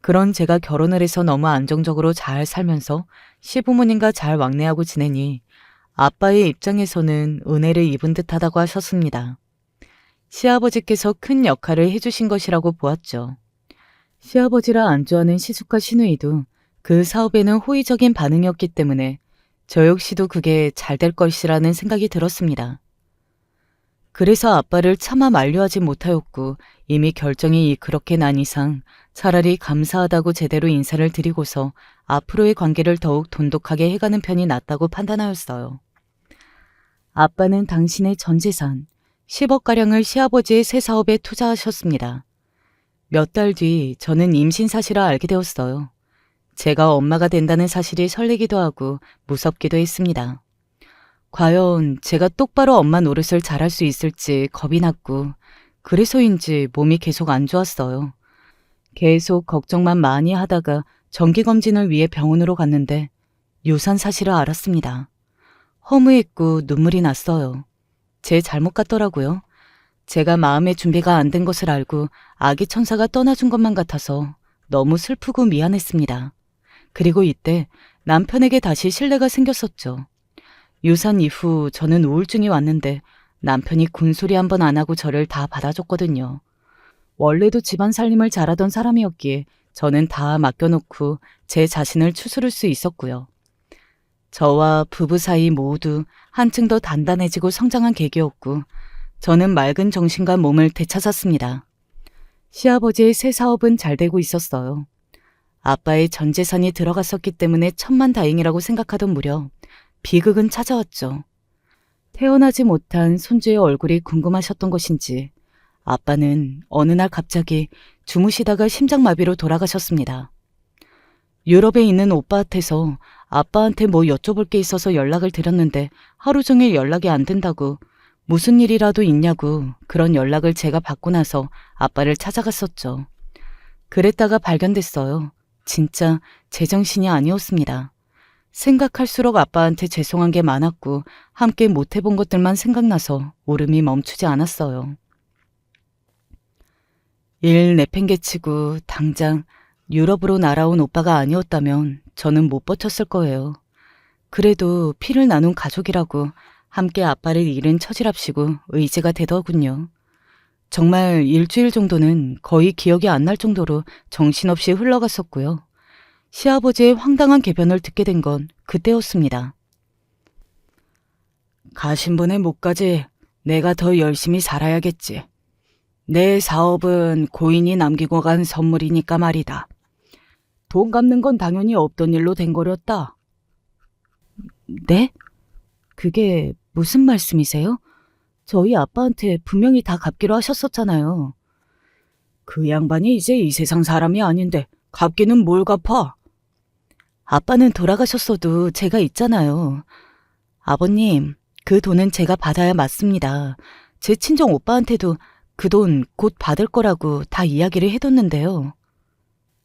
A: 그런 제가 결혼을 해서 너무 안정적으로 잘 살면서 시부모님과 잘 왕래하고 지내니 아빠의 입장에서는 은혜를 입은 듯하다고 하셨습니다. 시아버지께서 큰 역할을 해주신 것이라고 보았죠. 시아버지라 안주하는 시숙과 시누이도 그 사업에는 호의적인 반응이었기 때문에 저 역시도 그게 잘 될 것이라는 생각이 들었습니다. 그래서 아빠를 차마 만류하지 못하였고 이미 결정이 그렇게 난 이상 차라리 감사하다고 제대로 인사를 드리고서 앞으로의 관계를 더욱 돈독하게 해가는 편이 낫다고 판단하였어요. 아빠는 당신의 전 재산 10억가량을 시아버지의 새 사업에 투자하셨습니다. 몇 달 뒤 저는 임신 사실을 알게 되었어요. 제가 엄마가 된다는 사실이 설레기도 하고 무섭기도 했습니다. 과연 제가 똑바로 엄마 노릇을 잘할 수 있을지 겁이 났고 그래서인지 몸이 계속 안 좋았어요. 계속 걱정만 많이 하다가 정기검진을 위해 병원으로 갔는데 유산 사실을 알았습니다. 허무했고 눈물이 났어요. 제 잘못 같더라고요. 제가 마음의 준비가 안 된 것을 알고 아기 천사가 떠나준 것만 같아서 너무 슬프고 미안했습니다. 그리고 이때 남편에게 다시 신뢰가 생겼었죠. 유산 이후 저는 우울증이 왔는데 남편이 군소리 한 번 안 하고 저를 다 받아줬거든요. 원래도 집안 살림을 잘하던 사람이었기에 저는 다 맡겨놓고 제 자신을 추스를 수 있었고요. 저와 부부 사이 모두 한층 더 단단해지고 성장한 계기였고 저는 맑은 정신과 몸을 되찾았습니다. 시아버지의 새 사업은 잘 되고 있었어요. 아빠의 전 재산이 들어갔었기 때문에 천만다행이라고 생각하던 무렵 비극은 찾아왔죠. 태어나지 못한 손주의 얼굴이 궁금하셨던 것인지 아빠는 어느 날 갑자기 주무시다가 심장마비로 돌아가셨습니다. 유럽에 있는 오빠한테서 아빠한테 뭐 여쭤볼 게 있어서 연락을 드렸는데 하루 종일 연락이 안 된다고 무슨 일이라도 있냐고 그런 연락을 제가 받고 나서 아빠를 찾아갔었죠. 그랬다가 발견됐어요. 진짜 제정신이 아니었습니다. 생각할수록 아빠한테 죄송한 게 많았고 함께 못 해본 것들만 생각나서 울음이 멈추지 않았어요. 일 내팽개치고 당장 유럽으로 날아온 오빠가 아니었다면 저는 못 버텼을 거예요. 그래도 피를 나눈 가족이라고 함께 아빠를 잃은 처지랍시고 의지가 되더군요. 정말 일주일 정도는 거의 기억이 안 날 정도로 정신없이 흘러갔었고요. 시아버지의 황당한 개변을 듣게 된 건 그때였습니다. 가신 분의 몫까지 내가 더 열심히 살아야겠지. 내 사업은 고인이 남기고 간 선물이니까 말이다. 돈 갚는 건 당연히 없던 일로 된 거렸다. 네? 그게 무슨 말씀이세요? 저희 아빠한테 분명히 다 갚기로 하셨었잖아요. 그 양반이 이제 이 세상 사람이 아닌데 갚기는 뭘 갚아? 아빠는 돌아가셨어도 제가 있잖아요. 아버님, 그 돈은 제가 받아야 맞습니다. 제 친정 오빠한테도 그 돈 곧 받을 거라고 다 이야기를 해뒀는데요.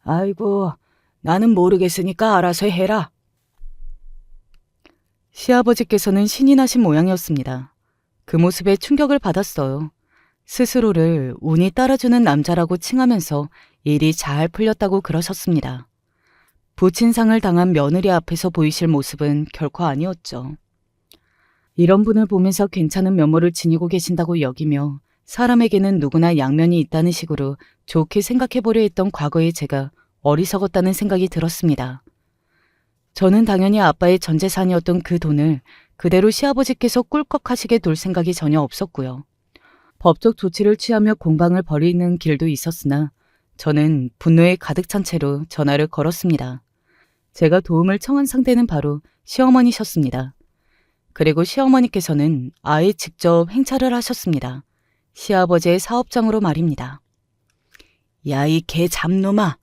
A: 아이고, 나는 모르겠으니까 알아서 해라. 시아버지께서는 신이 나신 모양이었습니다. 그 모습에 충격을 받았어요. 스스로를 운이 따라주는 남자라고 칭하면서 일이 잘 풀렸다고 그러셨습니다. 부친상을 당한 며느리 앞에서 보이실 모습은 결코 아니었죠. 이런 분을 보면서 괜찮은 면모를 지니고 계신다고 여기며 사람에게는 누구나 양면이 있다는 식으로 좋게 생각해보려 했던 과거의 제가 어리석었다는 생각이 들었습니다. 저는 당연히 아빠의 전 재산이었던 그 돈을 그대로 시아버지께서 꿀꺽하시게 둘 생각이 전혀 없었고요. 법적 조치를 취하며 공방을 벌이는 길도 있었으나 저는 분노에 가득 찬 채로 전화를 걸었습니다. 제가 도움을 청한 상대는 바로 시어머니셨습니다. 그리고 시어머니께서는 아예 직접 행차를 하셨습니다. 시아버지의 사업장으로 말입니다. 야, 이 개 잡놈아.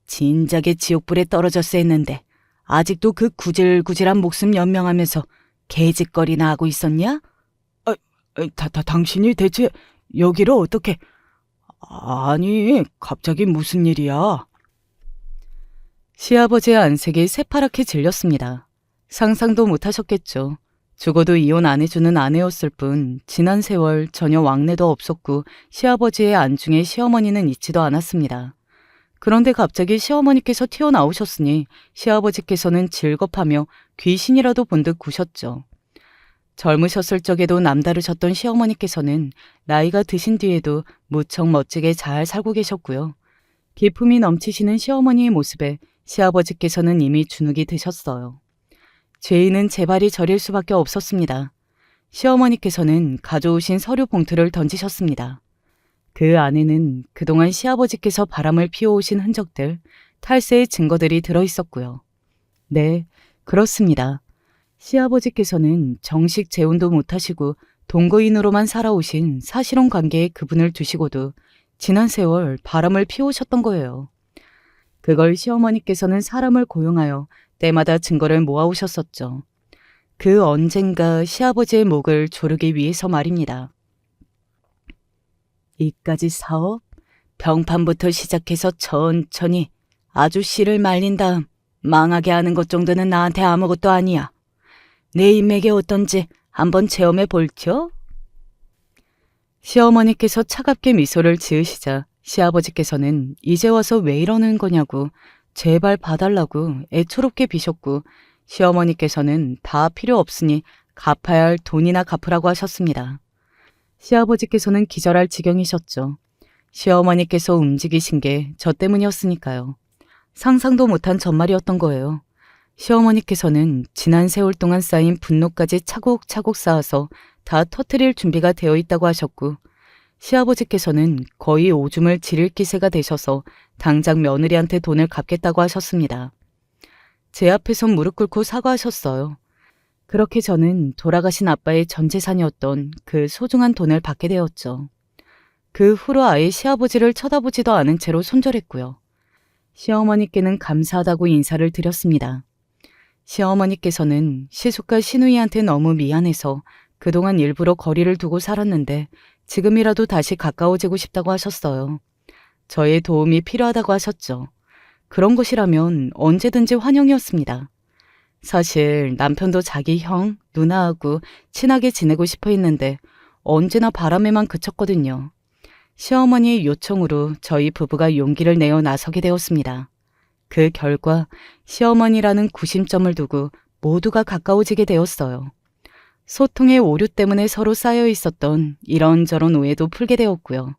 A: 진작에 지옥불에 떨어졌어 했는데 아직도 그 구질구질한 목숨 연명하면서 개짓거리나 하고 있었냐? 당신이 대체 여기를 어떻게... 아니, 갑자기 무슨 일이야? 시아버지의 안색이 새파랗게 질렸습니다. 상상도 못하셨겠죠. 죽어도 이혼 안 해주는 아내였을 뿐 지난 세월 전혀 왕래도 없었고 시아버지의 안중에 시어머니는 있지도 않았습니다. 그런데 갑자기 시어머니께서 튀어나오셨으니 시아버지께서는 질겁하며 귀신이라도 본 듯 구셨죠. 젊으셨을 적에도 남다르셨던 시어머니께서는 나이가 드신 뒤에도 무척 멋지게 잘 살고 계셨고요. 기품이 넘치시는 시어머니의 모습에 시아버지께서는 이미 주눅이 드셨어요. 죄인은 제발이 저릴 수밖에 없었습니다. 시어머니께서는 가져오신 서류 봉투를 던지셨습니다. 그 안에는 그동안 시아버지께서 바람을 피워오신 흔적들, 탈세의 증거들이 들어있었고요. 네, 그렇습니다. 시아버지께서는 정식 재혼도 못하시고 동거인으로만 살아오신 사실혼 관계에 그분을 두시고도 지난 세월 바람을 피우셨던 거예요. 그걸 시어머니께서는 사람을 고용하여 때마다 증거를 모아오셨었죠. 그 언젠가 시아버지의 목을 조르기 위해서 말입니다. 이까지 사업? 병판부터 시작해서 천천히 아주 씨를 말린 다음 망하게 하는 것 정도는 나한테 아무것도 아니야. 내 인맥이 어떤지 한번 체험해 볼텨? 시어머니께서 차갑게 미소를 지으시자 시아버지께서는 이제 와서 왜 이러는 거냐고 제발 봐달라고 애초롭게 비셨고 시어머니께서는 다 필요 없으니 갚아야 할 돈이나 갚으라고 하셨습니다. 시아버지께서는 기절할 지경이셨죠. 시어머니께서 움직이신 게 저 때문이었으니까요. 상상도 못한 전말이었던 거예요. 시어머니께서는 지난 세월 동안 쌓인 분노까지 차곡차곡 쌓아서 다 터뜨릴 준비가 되어 있다고 하셨고 시아버지께서는 거의 오줌을 지릴 기세가 되셔서 당장 며느리한테 돈을 갚겠다고 하셨습니다. 제 앞에서 무릎 꿇고 사과하셨어요. 그렇게 저는 돌아가신 아빠의 전 재산이었던 그 소중한 돈을 받게 되었죠. 그 후로 아예 시아버지를 쳐다보지도 않은 채로 손절했고요. 시어머니께는 감사하다고 인사를 드렸습니다. 시어머니께서는 시숙과 시누이한테 너무 미안해서 그동안 일부러 거리를 두고 살았는데 지금이라도 다시 가까워지고 싶다고 하셨어요. 저의 도움이 필요하다고 하셨죠. 그런 것이라면 언제든지 환영이었습니다. 사실 남편도 자기 형, 누나하고 친하게 지내고 싶어 했는데 언제나 바람에만 그쳤거든요. 시어머니의 요청으로 저희 부부가 용기를 내어 나서게 되었습니다. 그 결과 시어머니라는 구심점을 두고 모두가 가까워지게 되었어요. 소통의 오류 때문에 서로 쌓여 있었던 이런저런 오해도 풀게 되었고요.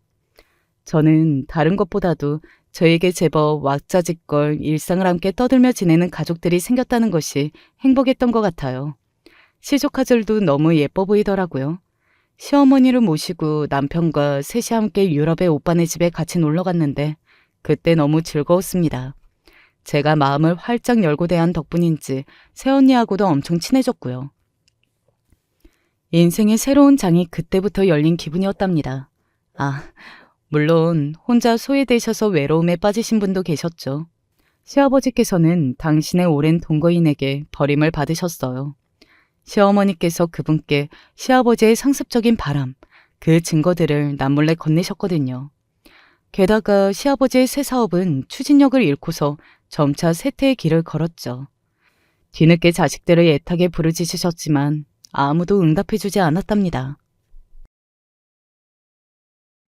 A: 저는 다른 것보다도 저에게 제법 왁자지껄 일상을 함께 떠들며 지내는 가족들이 생겼다는 것이 행복했던 것 같아요. 시조카들도 너무 예뻐 보이더라고요. 시어머니를 모시고 남편과 셋이 함께 유럽의 오빠네 집에 같이 놀러 갔는데 그때 너무 즐거웠습니다. 제가 마음을 활짝 열고 대한 덕분인지 새언니하고도 엄청 친해졌고요. 인생의 새로운 장이 그때부터 열린 기분이었답니다. 물론 혼자 소외되셔서 외로움에 빠지신 분도 계셨죠. 시아버지께서는 당신의 오랜 동거인에게 버림을 받으셨어요. 시어머니께서 그분께 시아버지의 상습적인 바람, 그 증거들을 남몰래 건네셨거든요. 게다가 시아버지의 새 사업은 추진력을 잃고서 점차 쇠퇴의 길을 걸었죠. 뒤늦게 자식들을 애타게 부르짖으셨지만 아무도 응답해주지 않았답니다.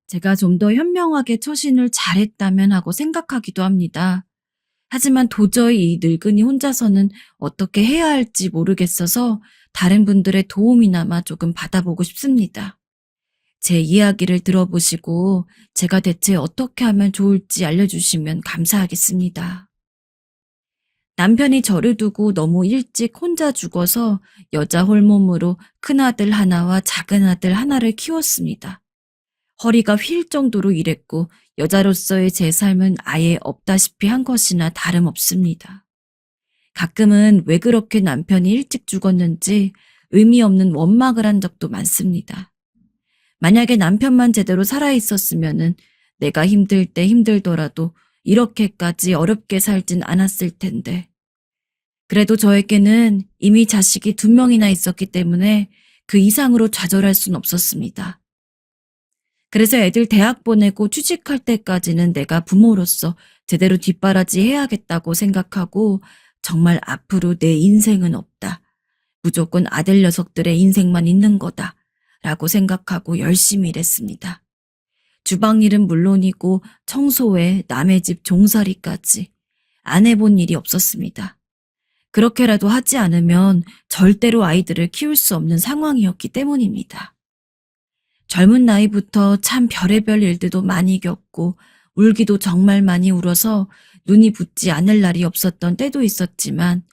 B: 제가 좀 더 현명하게 처신을 잘했다면 하고 생각하기도 합니다. 하지만 도저히 이 늙은이 혼자서는 어떻게 해야 할지 모르겠어서 다른 분들의 도움이나마 조금 받아보고 싶습니다. 제 이야기를 들어보시고 제가 대체 어떻게 하면 좋을지 알려주시면 감사하겠습니다. 남편이 저를 두고 너무 일찍 혼자 죽어서 여자 홀몸으로 큰아들 하나와 작은아들 하나를 키웠습니다. 허리가 휠 정도로 일했고 여자로서의 제 삶은 아예 없다시피 한 것이나 다름없습니다. 가끔은 왜 그렇게 남편이 일찍 죽었는지 의미 없는 원망을 한 적도 많습니다. 만약에 남편만 제대로 살아있었으면 내가 힘들 때 힘들더라도 이렇게까지 어렵게 살진 않았을 텐데. 그래도 저에게는 이미 자식이 2명이나 있었기 때문에 그 이상으로 좌절할 순 없었습니다. 그래서 애들 대학 보내고 취직할 때까지는 내가 부모로서 제대로 뒷바라지 해야겠다고 생각하고 정말 앞으로 내 인생은 없다. 무조건 아들 녀석들의 인생만 있는 거다. 라고 생각하고 열심히 일했습니다. 주방일은 물론이고 청소에 남의 집 종살이까지 안 해본 일이 없었습니다. 그렇게라도 하지 않으면 절대로 아이들을 키울 수 없는 상황이었기 때문입니다. 젊은 나이부터 참 별의별 일들도 많이 겪고 울기도 정말 많이 울어서 눈이 붓지 않을 날이 없었던 때도 있었지만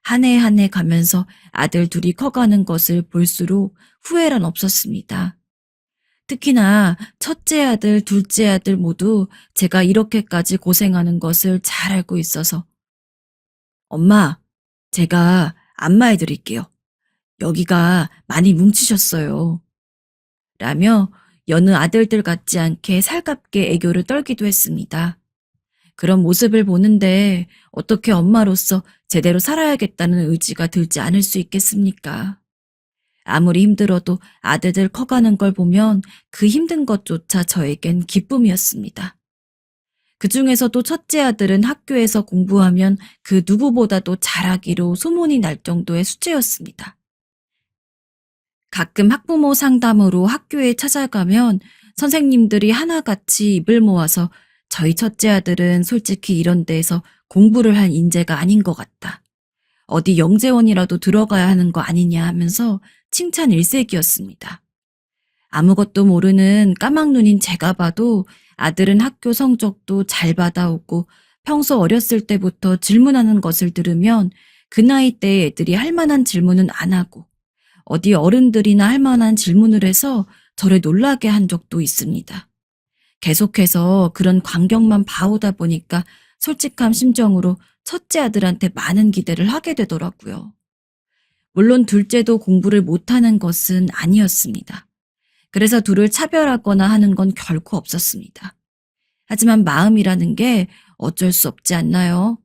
B: 한 해 한 해 가면서 아들 둘이 커가는 것을 볼수록 후회란 없었습니다. 특히나 첫째 아들, 둘째 아들 모두 제가 이렇게까지 고생하는 것을 잘 알고 있어서 엄마, 제가 안마해 드릴게요. 여기가 많이 뭉치셨어요. 라며 여느 아들들 같지 않게 살갑게 애교를 떨기도 했습니다. 그런 모습을 보는데 어떻게 엄마로서 제대로 살아야겠다는 의지가 들지 않을 수 있겠습니까? 아무리 힘들어도 아들들 커가는 걸 보면 그 힘든 것조차 저에겐 기쁨이었습니다. 그 중에서도 첫째 아들은 학교에서 공부하면 그 누구보다도 잘하기로 소문이 날 정도의 수재였습니다. 가끔 학부모 상담으로 학교에 찾아가면 선생님들이 하나같이 입을 모아서 저희 첫째 아들은 솔직히 이런 데에서 공부를 할 인재가 아닌 것 같다. 어디 영재원이라도 들어가야 하는 거 아니냐 하면서 칭찬 일색이었습니다. 아무것도 모르는 까막눈인 제가 봐도 아들은 학교 성적도 잘 받아오고 평소 어렸을 때부터 질문하는 것을 들으면 그 나이 때 애들이 할 만한 질문은 안 하고 어디 어른들이나 할 만한 질문을 해서 저를 놀라게 한 적도 있습니다. 계속해서 그런 광경만 봐오다 보니까 솔직한 심정으로 첫째 아들한테 많은 기대를 하게 되더라고요. 물론 둘째도 공부를 못하는 것은 아니었습니다. 그래서 둘을 차별하거나 하는 건 결코 없었습니다. 하지만 마음이라는 게 어쩔 수 없지 않나요?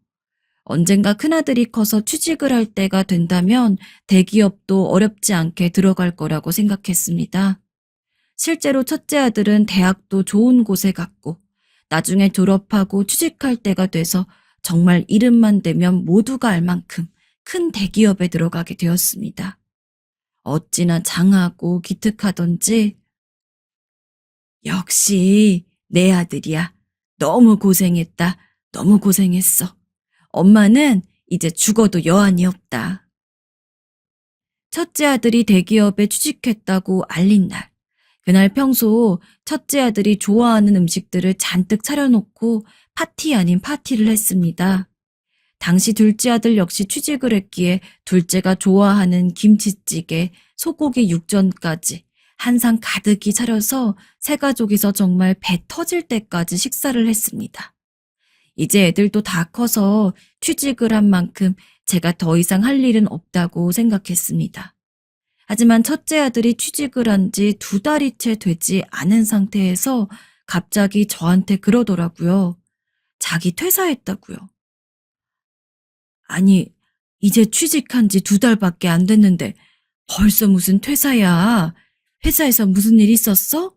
B: 언젠가 큰아들이 커서 취직을 할 때가 된다면 대기업도 어렵지 않게 들어갈 거라고 생각했습니다. 실제로 첫째 아들은 대학도 좋은 곳에 갔고 나중에 졸업하고 취직할 때가 돼서 정말 이름만 대면 모두가 알 만큼 큰 대기업에 들어가게 되었습니다. 어찌나 장하고 기특하던지 역시 내 아들이야. 너무 고생했다. 너무 고생했어. 엄마는 이제 죽어도 여한이 없다. 첫째 아들이 대기업에 취직했다고 알린 날. 그날 평소 첫째 아들이 좋아하는 음식들을 잔뜩 차려놓고 파티 아닌 파티를 했습니다. 당시 둘째 아들 역시 취직을 했기에 둘째가 좋아하는 김치찌개, 소고기 육전까지 한 상 가득히 차려서 세 가족이서 정말 배 터질 때까지 식사를 했습니다. 이제 애들도 다 커서 취직을 한 만큼 제가 더 이상 할 일은 없다고 생각했습니다. 하지만 첫째 아들이 취직을 한 지 2달이 채 되지 않은 상태에서 갑자기 저한테 그러더라고요. 자기 퇴사했다고요. 아니, 이제 취직한 지 2달밖에 안 됐는데 벌써 무슨 퇴사야? 회사에서 무슨 일 있었어?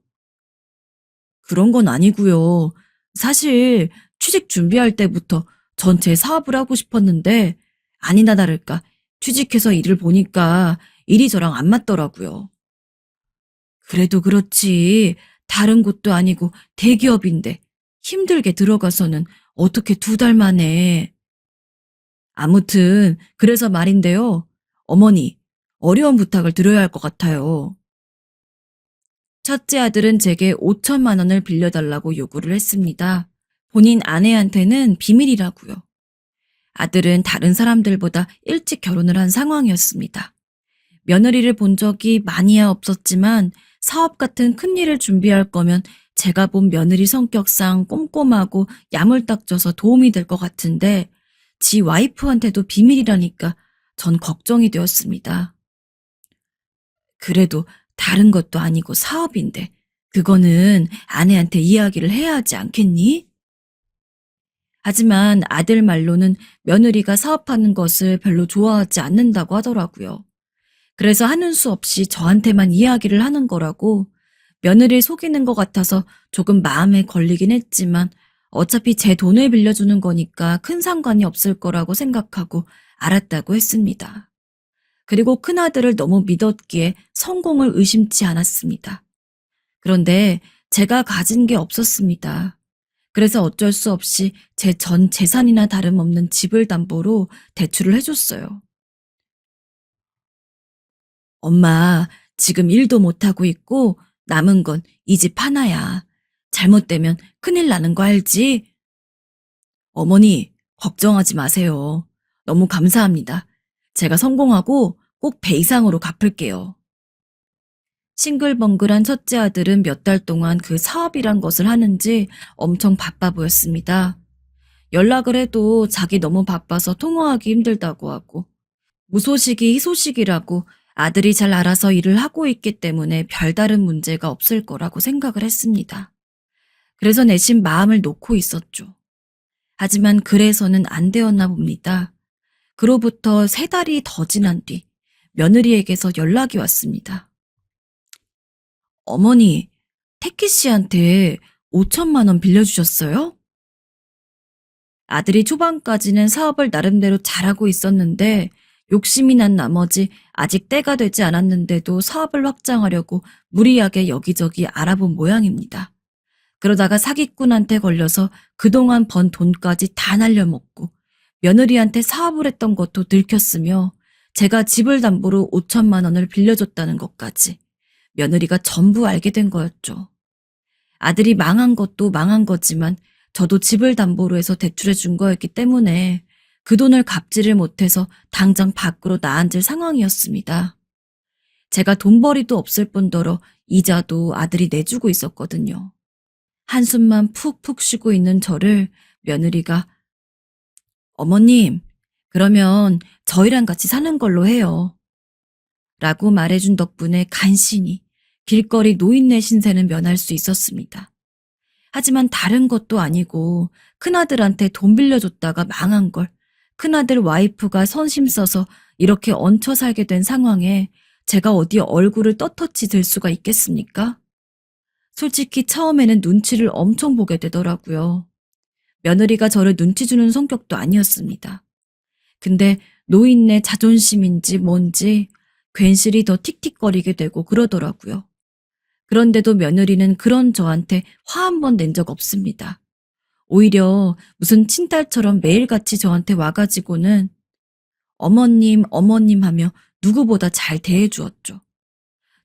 B: 그런 건 아니고요. 사실 취직 준비할 때부터 전 제 사업을 하고 싶었는데 아니나 다를까 취직해서 일을 보니까 일이 저랑 안 맞더라고요. 그래도 그렇지 다른 곳도 아니고 대기업인데 힘들게 들어가서는 어떻게 2달 만에. 아무튼 그래서 말인데요. 어머니, 어려운 부탁을 드려야 할 것 같아요. 첫째 아들은 제게 5천만 원을 빌려달라고 요구를 했습니다. 본인 아내한테는 비밀이라고요. 아들은 다른 사람들보다 일찍 결혼을 한 상황이었습니다. 며느리를 본 적이 많이야 없었지만 사업 같은 큰일을 준비할 거면 제가 본 며느리 성격상 꼼꼼하고 야물딱져서 도움이 될 것 같은데 지 와이프한테도 비밀이라니까 전 걱정이 되었습니다. 그래도 다른 것도 아니고 사업인데 그거는 아내한테 이야기를 해야 하지 않겠니? 하지만 아들 말로는 며느리가 사업하는 것을 별로 좋아하지 않는다고 하더라고요. 그래서 하는 수 없이 저한테만 이야기를 하는 거라고 며느리를 속이는 것 같아서 조금 마음에 걸리긴 했지만 어차피 제 돈을 빌려주는 거니까 큰 상관이 없을 거라고 생각하고 알았다고 했습니다. 그리고 큰아들을 너무 믿었기에 성공을 의심치 않았습니다. 그런데 제가 가진 게 없었습니다. 그래서 어쩔 수 없이 제 전 재산이나 다름없는 집을 담보로 대출을 해줬어요. 엄마, 지금 일도 못하고 있고 남은 건 이 집 하나야. 잘못되면 큰일 나는 거 알지? 어머니, 걱정하지 마세요. 너무 감사합니다. 제가 성공하고 꼭 배 이상으로 갚을게요. 싱글벙글한 첫째 아들은 몇 달 동안 그 사업이란 것을 하는지 엄청 바빠 보였습니다. 연락을 해도 자기 너무 바빠서 통화하기 힘들다고 하고 무소식이 희소식이라고 아들이 잘 알아서 일을 하고 있기 때문에 별다른 문제가 없을 거라고 생각을 했습니다. 그래서 내심 마음을 놓고 있었죠. 하지만 그래서는 안 되었나 봅니다. 그로부터 3달이 더 지난 뒤 며느리에게서 연락이 왔습니다. 어머니, 태키 씨한테 5천만 원 빌려주셨어요? 아들이 초반까지는 사업을 나름대로 잘하고 있었는데 욕심이 난 나머지 아직 때가 되지 않았는데도 사업을 확장하려고 무리하게 여기저기 알아본 모양입니다. 그러다가 사기꾼한테 걸려서 그동안 번 돈까지 다 날려먹고 며느리한테 사업을 했던 것도 들켰으며 제가 집을 담보로 5천만 원을 빌려줬다는 것까지 며느리가 전부 알게 된 거였죠. 아들이 망한 것도 망한 거지만 저도 집을 담보로 해서 대출해 준 거였기 때문에 그 돈을 갚지를 못해서 당장 밖으로 나앉을 상황이었습니다. 제가 돈벌이도 없을 뿐더러 이자도 아들이 내주고 있었거든요. 한숨만 푹푹 쉬고 있는 저를 며느리가 어머님, 그러면 저희랑 같이 사는 걸로 해요. 라고 말해준 덕분에 간신히 길거리 노인네 신세는 면할 수 있었습니다. 하지만 다른 것도 아니고 큰아들한테 돈 빌려줬다가 망한 걸 큰아들 와이프가 선심 써서 이렇게 얹혀 살게 된 상황에 제가 어디 얼굴을 떳떳이 들 수가 있겠습니까? 솔직히 처음에는 눈치를 엄청 보게 되더라고요. 며느리가 저를 눈치 주는 성격도 아니었습니다. 근데 노인네 자존심인지 뭔지 괜시리 더 틱틱거리게 되고 그러더라고요. 그런데도 며느리는 그런 저한테 화 한 번 낸 적 없습니다. 오히려 무슨 친딸처럼 매일같이 저한테 와가지고는 어머님, 어머님 하며 누구보다 잘 대해주었죠.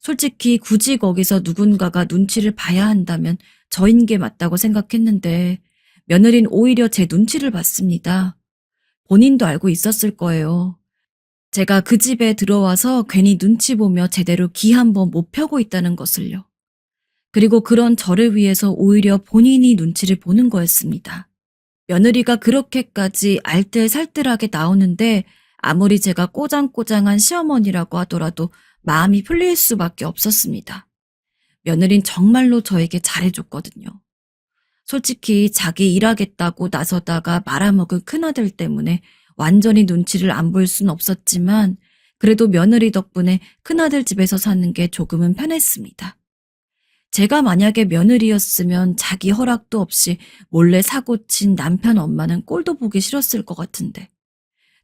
B: 솔직히 굳이 거기서 누군가가 눈치를 봐야 한다면 저인 게 맞다고 생각했는데 며느린 오히려 제 눈치를 봤습니다. 본인도 알고 있었을 거예요. 제가 그 집에 들어와서 괜히 눈치 보며 제대로 기 한 번 못 펴고 있다는 것을요. 그리고 그런 저를 위해서 오히려 본인이 눈치를 보는 거였습니다. 며느리가 그렇게까지 알뜰살뜰하게 나오는데 아무리 제가 꼬장꼬장한 시어머니라고 하더라도 마음이 풀릴 수밖에 없었습니다. 며느린 정말로 저에게 잘해줬거든요. 솔직히 자기 일하겠다고 나서다가 말아먹은 큰아들 때문에 완전히 눈치를 안 볼 순 없었지만 그래도 며느리 덕분에 큰아들 집에서 사는 게 조금은 편했습니다. 제가 만약에 며느리였으면 자기 허락도 없이 몰래 사고친 남편 엄마는 꼴도 보기 싫었을 것 같은데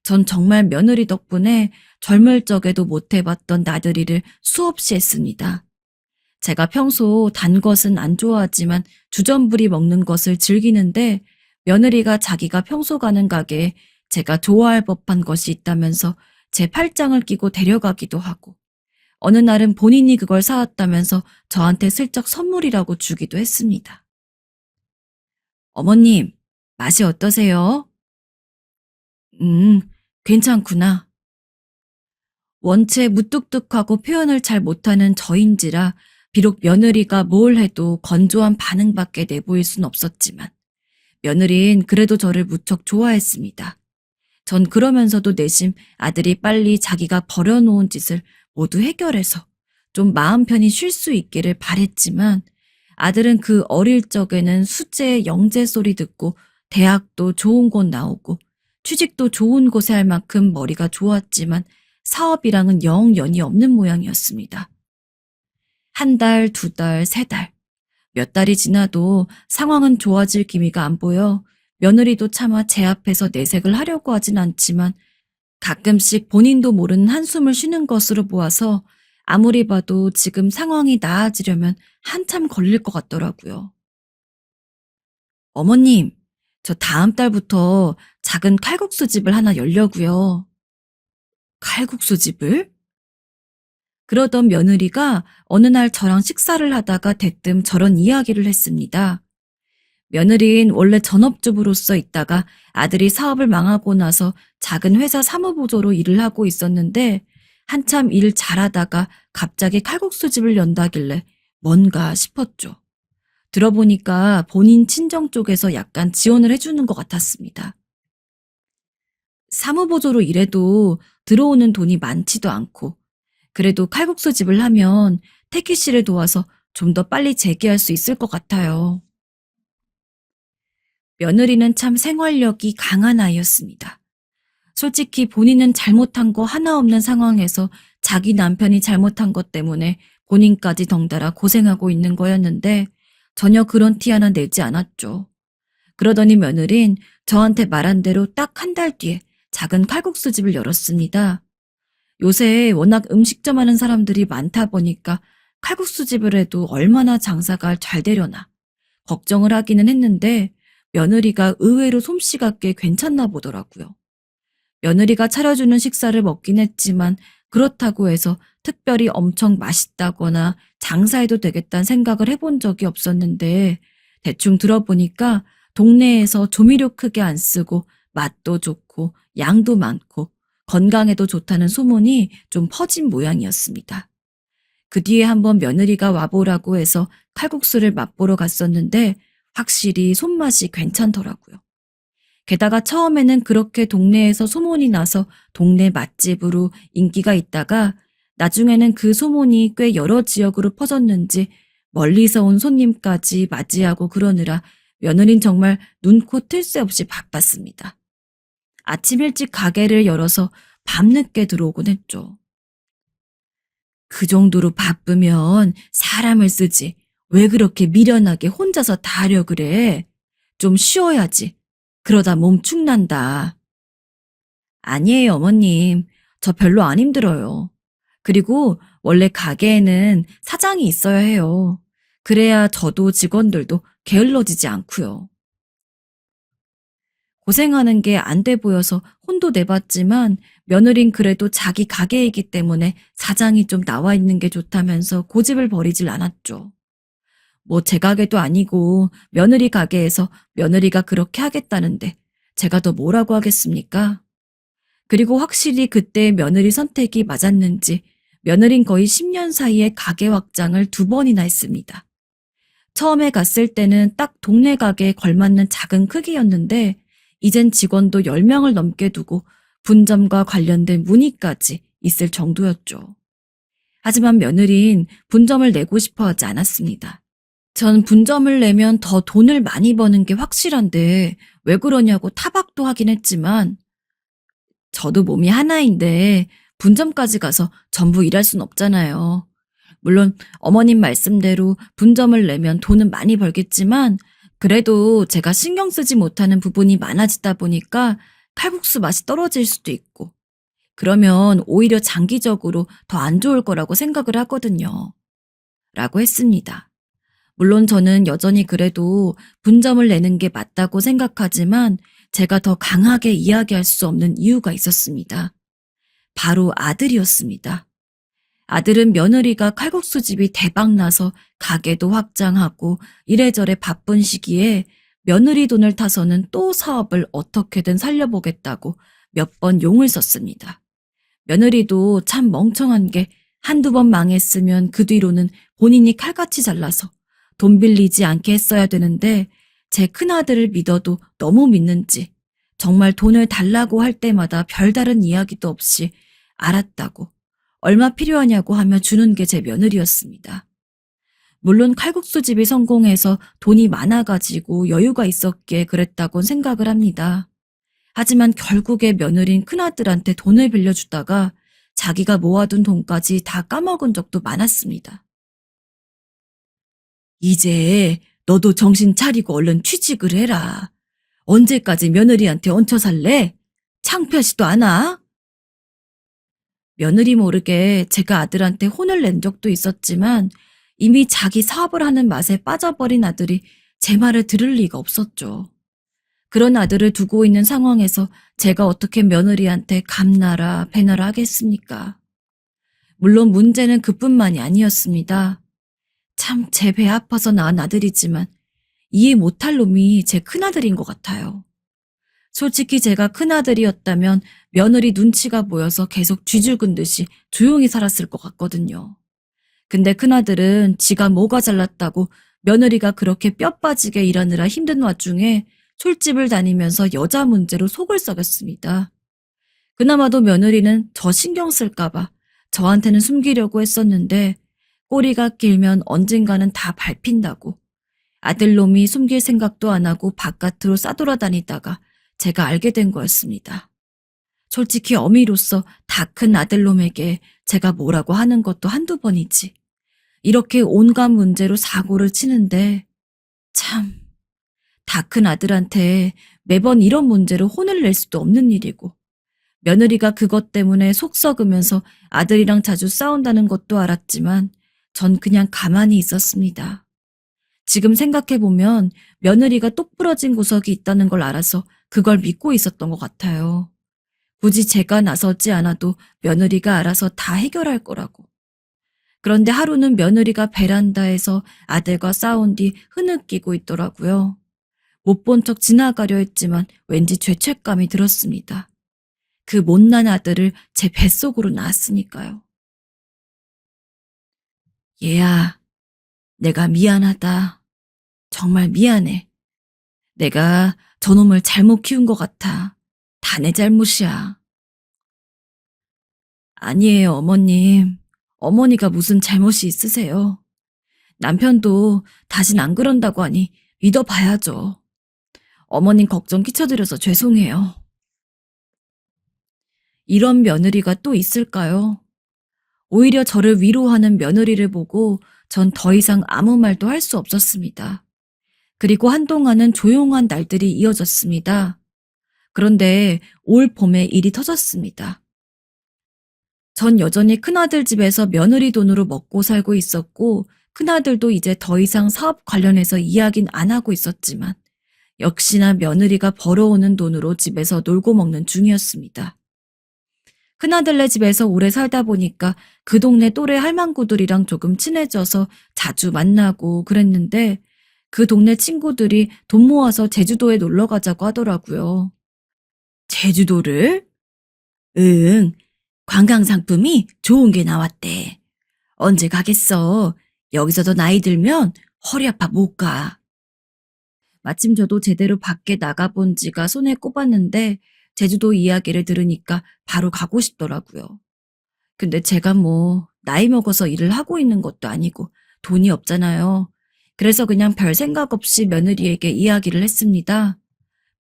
B: 전 정말 며느리 덕분에 젊을 적에도 못 해봤던 나들이를 수없이 했습니다. 제가 평소 단 것은 안 좋아하지만 주전부리 먹는 것을 즐기는데 며느리가 자기가 평소 가는 가게에 제가 좋아할 법한 것이 있다면서 제 팔짱을 끼고 데려가기도 하고 어느 날은 본인이 그걸 사왔다면서 저한테 슬쩍 선물이라고 주기도 했습니다. 어머님, 맛이 어떠세요? 괜찮구나. 원체 무뚝뚝하고 표현을 잘 못하는 저인지라 비록 며느리가 뭘 해도 건조한 반응밖에 내보일 순 없었지만 며느린 그래도 저를 무척 좋아했습니다. 전 그러면서도 내심 아들이 빨리 자기가 버려놓은 짓을 모두 해결해서 좀 마음 편히 쉴 수 있기를 바랬지만 아들은 그 어릴 적에는 수재 영재 소리 듣고 대학도 좋은 곳 나오고 취직도 좋은 곳에 할 만큼 머리가 좋았지만 사업이랑은 영 연이 없는 모양이었습니다. 한 달, 두 달, 세 달, 몇 달이 지나도 상황은 좋아질 기미가 안 보여 며느리도 차마 제 앞에서 내색을 하려고 하진 않지만 가끔씩 본인도 모르는 한숨을 쉬는 것으로 보아서 아무리 봐도 지금 상황이 나아지려면 한참 걸릴 것 같더라고요. 어머님, 저 다음 달부터 작은 칼국수 집을 하나 열려고요. 칼국수 집을? 그러던 며느리가 어느 날 저랑 식사를 하다가 대뜸 저런 이야기를 했습니다. 며느리는 원래 전업주부로서 있다가 아들이 사업을 망하고 나서 작은 회사 사무보조로 일을 하고 있었는데 한참 일 잘하다가 갑자기 칼국수집을 연다길래 뭔가 싶었죠. 들어보니까 본인 친정 쪽에서 약간 지원을 해주는 것 같았습니다. 사무보조로 일해도 들어오는 돈이 많지도 않고 그래도 칼국수집을 하면 태기 씨를 도와서 좀 더 빨리 재기할 수 있을 것 같아요. 며느리는 참 생활력이 강한 아이였습니다. 솔직히 본인은 잘못한 거 하나 없는 상황에서 자기 남편이 잘못한 것 때문에 본인까지 덩달아 고생하고 있는 거였는데 전혀 그런 티 하나 내지 않았죠. 그러더니 며느린 저한테 말한 대로 딱 한 달 뒤에 작은 칼국수집을 열었습니다. 요새 워낙 음식점 하는 사람들이 많다 보니까 칼국수집을 해도 얼마나 장사가 잘 되려나 걱정을 하기는 했는데 며느리가 의외로 솜씨가 꽤 괜찮나 보더라고요. 며느리가 차려주는 식사를 먹긴 했지만 그렇다고 해서 특별히 엄청 맛있다거나 장사해도 되겠다는 생각을 해본 적이 없었는데 대충 들어보니까 동네에서 조미료 크게 안 쓰고 맛도 좋고 양도 많고 건강에도 좋다는 소문이 좀 퍼진 모양이었습니다. 그 뒤에 한번 며느리가 와보라고 해서 칼국수를 맛보러 갔었는데 확실히 손맛이 괜찮더라고요. 게다가 처음에는 그렇게 동네에서 소문이 나서 동네 맛집으로 인기가 있다가 나중에는 그 소문이 꽤 여러 지역으로 퍼졌는지 멀리서 온 손님까지 맞이하고 그러느라 며느린 정말 눈코 뜰 새 없이 바빴습니다. 아침 일찍 가게를 열어서 밤늦게 들어오곤 했죠. 그 정도로 바쁘면 사람을 쓰지. 왜 그렇게 미련하게 혼자서 다 하려 그래? 좀 쉬어야지. 그러다 몸 축난다. 아니에요, 어머님. 저 별로 안 힘들어요. 그리고 원래 가게에는 사장이 있어야 해요. 그래야 저도 직원들도 게을러지지 않고요. 고생하는 게 안 돼 보여서 혼도 내봤지만 며느린 그래도 자기 가게이기 때문에 사장이 좀 나와 있는 게 좋다면서 고집을 버리질 않았죠. 뭐 제 가게도 아니고 며느리 가게에서 며느리가 그렇게 하겠다는데 제가 더 뭐라고 하겠습니까? 그리고 확실히 그때 며느리 선택이 맞았는지 며느린 거의 10년 사이에 가게 확장을 2번이나 했습니다. 처음에 갔을 때는 딱 동네 가게에 걸맞는 작은 크기였는데 이젠 직원도 10명을 넘게 두고 분점과 관련된 문의까지 있을 정도였죠. 하지만 며느린 분점을 내고 싶어 하지 않았습니다. 전 분점을 내면 더 돈을 많이 버는 게 확실한데 왜 그러냐고 타박도 하긴 했지만 저도 몸이 하나인데 분점까지 가서 전부 일할 순 없잖아요. 물론 어머님 말씀대로 분점을 내면 돈은 많이 벌겠지만 그래도 제가 신경 쓰지 못하는 부분이 많아지다 보니까 칼국수 맛이 떨어질 수도 있고 그러면 오히려 장기적으로 더 안 좋을 거라고 생각을 하거든요. 라고 했습니다. 물론 저는 여전히 그래도 분점을 내는 게 맞다고 생각하지만 제가 더 강하게 이야기할 수 없는 이유가 있었습니다. 바로 아들이었습니다. 아들은 며느리가 칼국수집이 대박나서 가게도 확장하고 이래저래 바쁜 시기에 며느리 돈을 타서는 또 사업을 어떻게든 살려보겠다고 몇 번 용을 썼습니다. 며느리도 참 멍청한 게 한두 번 망했으면 그 뒤로는 본인이 칼같이 잘라서 돈 빌리지 않게 했어야 되는데 제 큰아들을 믿어도 너무 믿는지 정말 돈을 달라고 할 때마다 별다른 이야기도 없이 알았다고 얼마 필요하냐고 하며 주는 게 제 며느리였습니다. 물론 칼국수집이 성공해서 돈이 많아가지고 여유가 있었기에 그랬다곤 생각을 합니다. 하지만 결국에 며느린 큰아들한테 돈을 빌려주다가 자기가 모아둔 돈까지 다 까먹은 적도 많았습니다. 이제 너도 정신 차리고 얼른 취직을 해라. 언제까지 며느리한테 얹혀 살래? 창피하지도 않아? 며느리 모르게 제가 아들한테 혼을 낸 적도 있었지만 이미 자기 사업을 하는 맛에 빠져버린 아들이 제 말을 들을 리가 없었죠. 그런 아들을 두고 있는 상황에서 제가 어떻게 며느리한테 감나라 배나라 하겠습니까? 물론 문제는 그뿐만이 아니었습니다. 참 제 배 아파서 낳은 아들이지만 이해 못할 놈이 제 큰아들인 것 같아요. 솔직히 제가 큰아들이었다면 며느리 눈치가 보여서 계속 쥐죽은 듯이 조용히 살았을 것 같거든요. 근데 큰아들은 지가 뭐가 잘났다고 며느리가 그렇게 뼈 빠지게 일하느라 힘든 와중에 술집을 다니면서 여자 문제로 속을 썩였습니다. 그나마도 며느리는 저 신경 쓸까봐 저한테는 숨기려고 했었는데 꼬리가 길면 언젠가는 다 밟힌다고 아들놈이 숨길 생각도 안 하고 바깥으로 싸돌아다니다가 제가 알게 된 거였습니다. 솔직히 어미로서 다 큰 아들놈에게 제가 뭐라고 하는 것도 한두 번이지. 이렇게 온갖 문제로 사고를 치는데 참 다 큰 아들한테 매번 이런 문제로 혼을 낼 수도 없는 일이고, 며느리가 그것 때문에 속 썩으면서 아들이랑 자주 싸운다는 것도 알았지만 전 그냥 가만히 있었습니다. 지금 생각해보면 며느리가 똑부러진 구석이 있다는 걸 알아서 그걸 믿고 있었던 것 같아요. 굳이 제가 나서지 않아도 며느리가 알아서 다 해결할 거라고. 그런데 하루는 며느리가 베란다에서 아들과 싸운 뒤 흐느끼고 있더라고요. 못 본 척 지나가려 했지만 왠지 죄책감이 들었습니다. 그 못난 아들을 제 뱃속으로 낳았으니까요. 얘야, 내가 미안하다. 정말 미안해. 내가 저놈을 잘못 키운 것 같아. 다 내 잘못이야. 아니에요, 어머님. 어머니가 무슨 잘못이 있으세요. 남편도 다신 안 그런다고 하니 믿어봐야죠. 어머님 걱정 끼쳐드려서 죄송해요. 이런 며느리가 또 있을까요? 오히려 저를 위로하는 며느리를 보고 전 더 이상 아무 말도 할 수 없었습니다. 그리고 한동안은 조용한 날들이 이어졌습니다. 그런데 올 봄에 일이 터졌습니다. 전 여전히 큰아들 집에서 며느리 돈으로 먹고 살고 있었고, 큰아들도 이제 더 이상 사업 관련해서 이야기는 안 하고 있었지만 역시나 며느리가 벌어오는 돈으로 집에서 놀고 먹는 중이었습니다. 큰아들네 집에서 오래 살다 보니까 그 동네 또래 할망구들이랑 조금 친해져서 자주 만나고 그랬는데, 그 동네 친구들이 돈 모아서 제주도에 놀러 가자고 하더라고요. 제주도를? 응, 관광 상품이 좋은 게 나왔대. 언제 가겠어? 여기서도 나이 들면 허리 아파 못 가. 마침 저도 제대로 밖에 나가본 지가 손에 꼽았는데 제주도 이야기를 들으니까 바로 가고 싶더라고요. 근데 제가 뭐 나이 먹어서 일을 하고 있는 것도 아니고 돈이 없잖아요. 그래서 그냥 별 생각 없이 며느리에게 이야기를 했습니다.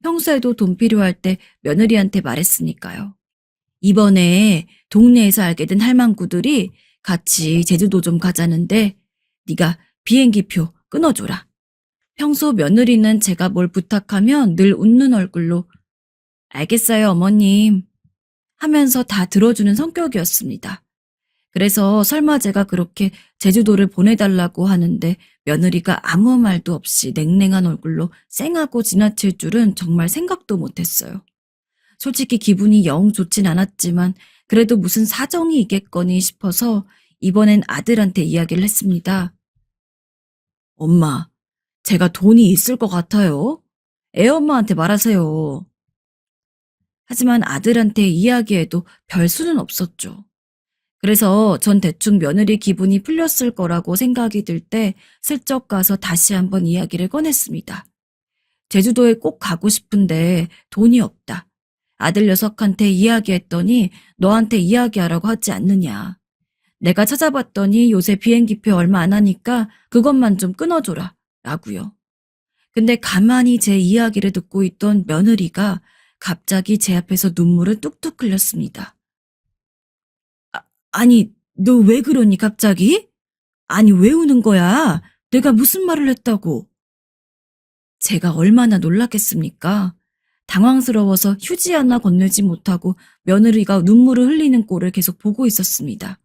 B: 평소에도 돈 필요할 때 며느리한테 말했으니까요. 이번에 동네에서 알게 된 할망구들이 같이 제주도 좀 가자는데 네가 비행기표 끊어줘라. 평소 며느리는 제가 뭘 부탁하면 늘 웃는 얼굴로 알겠어요, 어머님 하면서 다 들어주는 성격이었습니다. 그래서 설마 제가 그렇게 제주도를 보내달라고 하는데 며느리가 아무 말도 없이 냉랭한 얼굴로 쌩하고 지나칠 줄은 정말 생각도 못했어요. 솔직히 기분이 영 좋진 않았지만 그래도 무슨 사정이 있겠거니 싶어서 이번엔 아들한테 이야기를 했습니다. 엄마, 제가 돈이 있을 것 같아요. 애엄마한테 말하세요. 하지만 아들한테 이야기해도 별 수는 없었죠. 그래서 전 대충 며느리 기분이 풀렸을 거라고 생각이 들 때 슬쩍 가서 다시 한번 이야기를 꺼냈습니다. 제주도에 꼭 가고 싶은데 돈이 없다. 아들 녀석한테 이야기했더니 너한테 이야기하라고 하지 않느냐. 내가 찾아봤더니 요새 비행기표 얼마 안 하니까 그것만 좀 끊어줘라. 라고요. 근데 가만히 제 이야기를 듣고 있던 며느리가 갑자기 제 앞에서 눈물을 뚝뚝 흘렸습니다. 아니, 너 왜 그러니 갑자기? 아니, 왜 우는 거야? 내가 무슨 말을 했다고? 제가 얼마나 놀랐겠습니까? 당황스러워서 휴지 하나 건네지 못하고 며느리가 눈물을 흘리는 꼴을 계속 보고 있었습니다.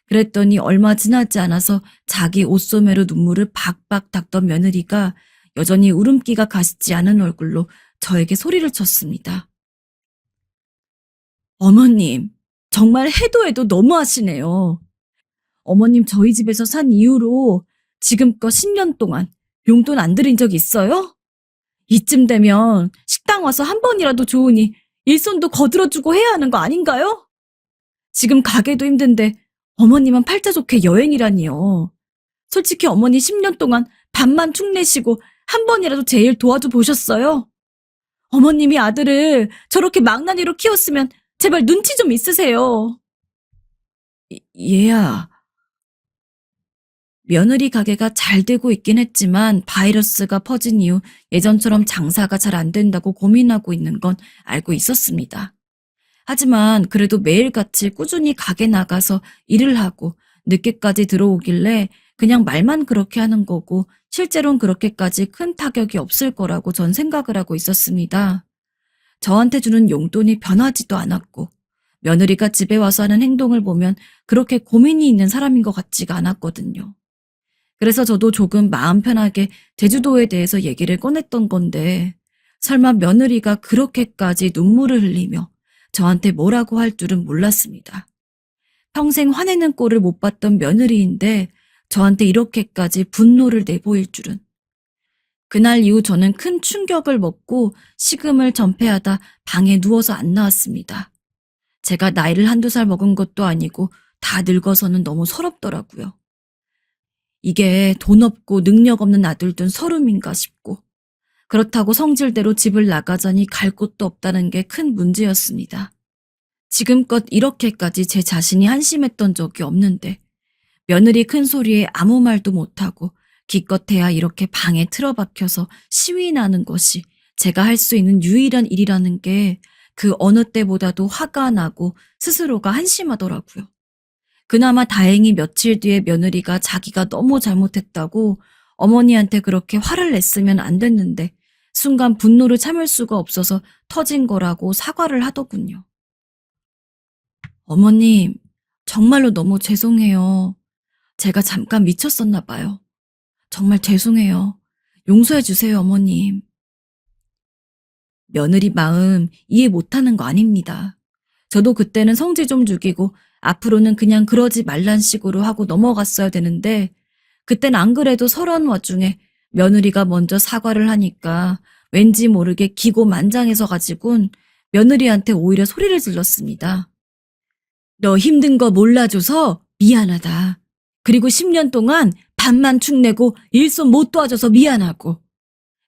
B: 그랬더니 얼마 지나지 않아서 자기 옷소매로 눈물을 박박 닦던 며느리가 여전히 울음기가 가시지 않은 얼굴로 저에게 소리를 쳤습니다. 어머님, 정말 해도 해도 너무하시네요. 어머님 저희 집에서 산 이후로 지금껏 10년 동안 용돈 안 드린 적 있어요? 이쯤 되면 식당 와서 한 번이라도 좋으니 일손도 거들어주고 해야 하는 거 아닌가요? 지금 가게도 힘든데 어머님은 팔자 좋게 여행이라니요. 솔직히 어머니 10년 동안 밥만 축 내시고 한 번이라도 제 일 도와줘 보셨어요? 어머님이 아들을 저렇게 망나니로 키웠으면 제발 눈치 좀 있으세요. 얘야. 며느리 가게가 잘 되고 있긴 했지만 바이러스가 퍼진 이후 예전처럼 장사가 잘 안 된다고 고민하고 있는 건 알고 있었습니다. 하지만 그래도 매일같이 꾸준히 가게 나가서 일을 하고 늦게까지 들어오길래 그냥 말만 그렇게 하는 거고 실제로는 그렇게까지 큰 타격이 없을 거라고 전 생각을 하고 있었습니다. 저한테 주는 용돈이 변하지도 않았고 며느리가 집에 와서 하는 행동을 보면 그렇게 고민이 있는 사람인 것 같지가 않았거든요. 그래서 저도 조금 마음 편하게 제주도에 대해서 얘기를 꺼냈던 건데 설마 며느리가 그렇게까지 눈물을 흘리며 저한테 뭐라고 할 줄은 몰랐습니다. 평생 화내는 꼴을 못 봤던 며느리인데 저한테 이렇게까지 분노를 내보일 줄은. 그날 이후 저는 큰 충격을 먹고 식음을 전폐하다 방에 누워서 안 나왔습니다. 제가 나이를 한두 살 먹은 것도 아니고 다 늙어서는 너무 서럽더라고요. 이게 돈 없고 능력 없는 아들 둔 서름인가 싶고 그렇다고 성질대로 집을 나가자니 갈 곳도 없다는 게 큰 문제였습니다. 지금껏 이렇게까지 제 자신이 한심했던 적이 없는데 며느리 큰 소리에 아무 말도 못하고 기껏해야 이렇게 방에 틀어박혀서 시위 나는 것이 제가 할 수 있는 유일한 일이라는 게 그 어느 때보다도 화가 나고 스스로가 한심하더라고요. 그나마 다행히 며칠 뒤에 며느리가 자기가 너무 잘못했다고 어머니한테 그렇게 화를 냈으면 안 됐는데 순간 분노를 참을 수가 없어서 터진 거라고 사과를 하더군요. 어머님, 정말로 너무 죄송해요. 제가 잠깐 미쳤었나 봐요. 정말 죄송해요. 용서해 주세요, 어머님. 며느리 마음 이해 못하는 거 아닙니다. 저도 그때는 성질 좀 죽이고 앞으로는 그냥 그러지 말란 식으로 하고 넘어갔어야 되는데 그땐 안 그래도 서러운 와중에 며느리가 먼저 사과를 하니까 왠지 모르게 기고만장해서 가지고는 며느리한테 오히려 소리를 질렀습니다. 너 힘든 거 몰라줘서 미안하다. 그리고 10년 동안 밥만 축내고 일손 못 도와줘서 미안하고.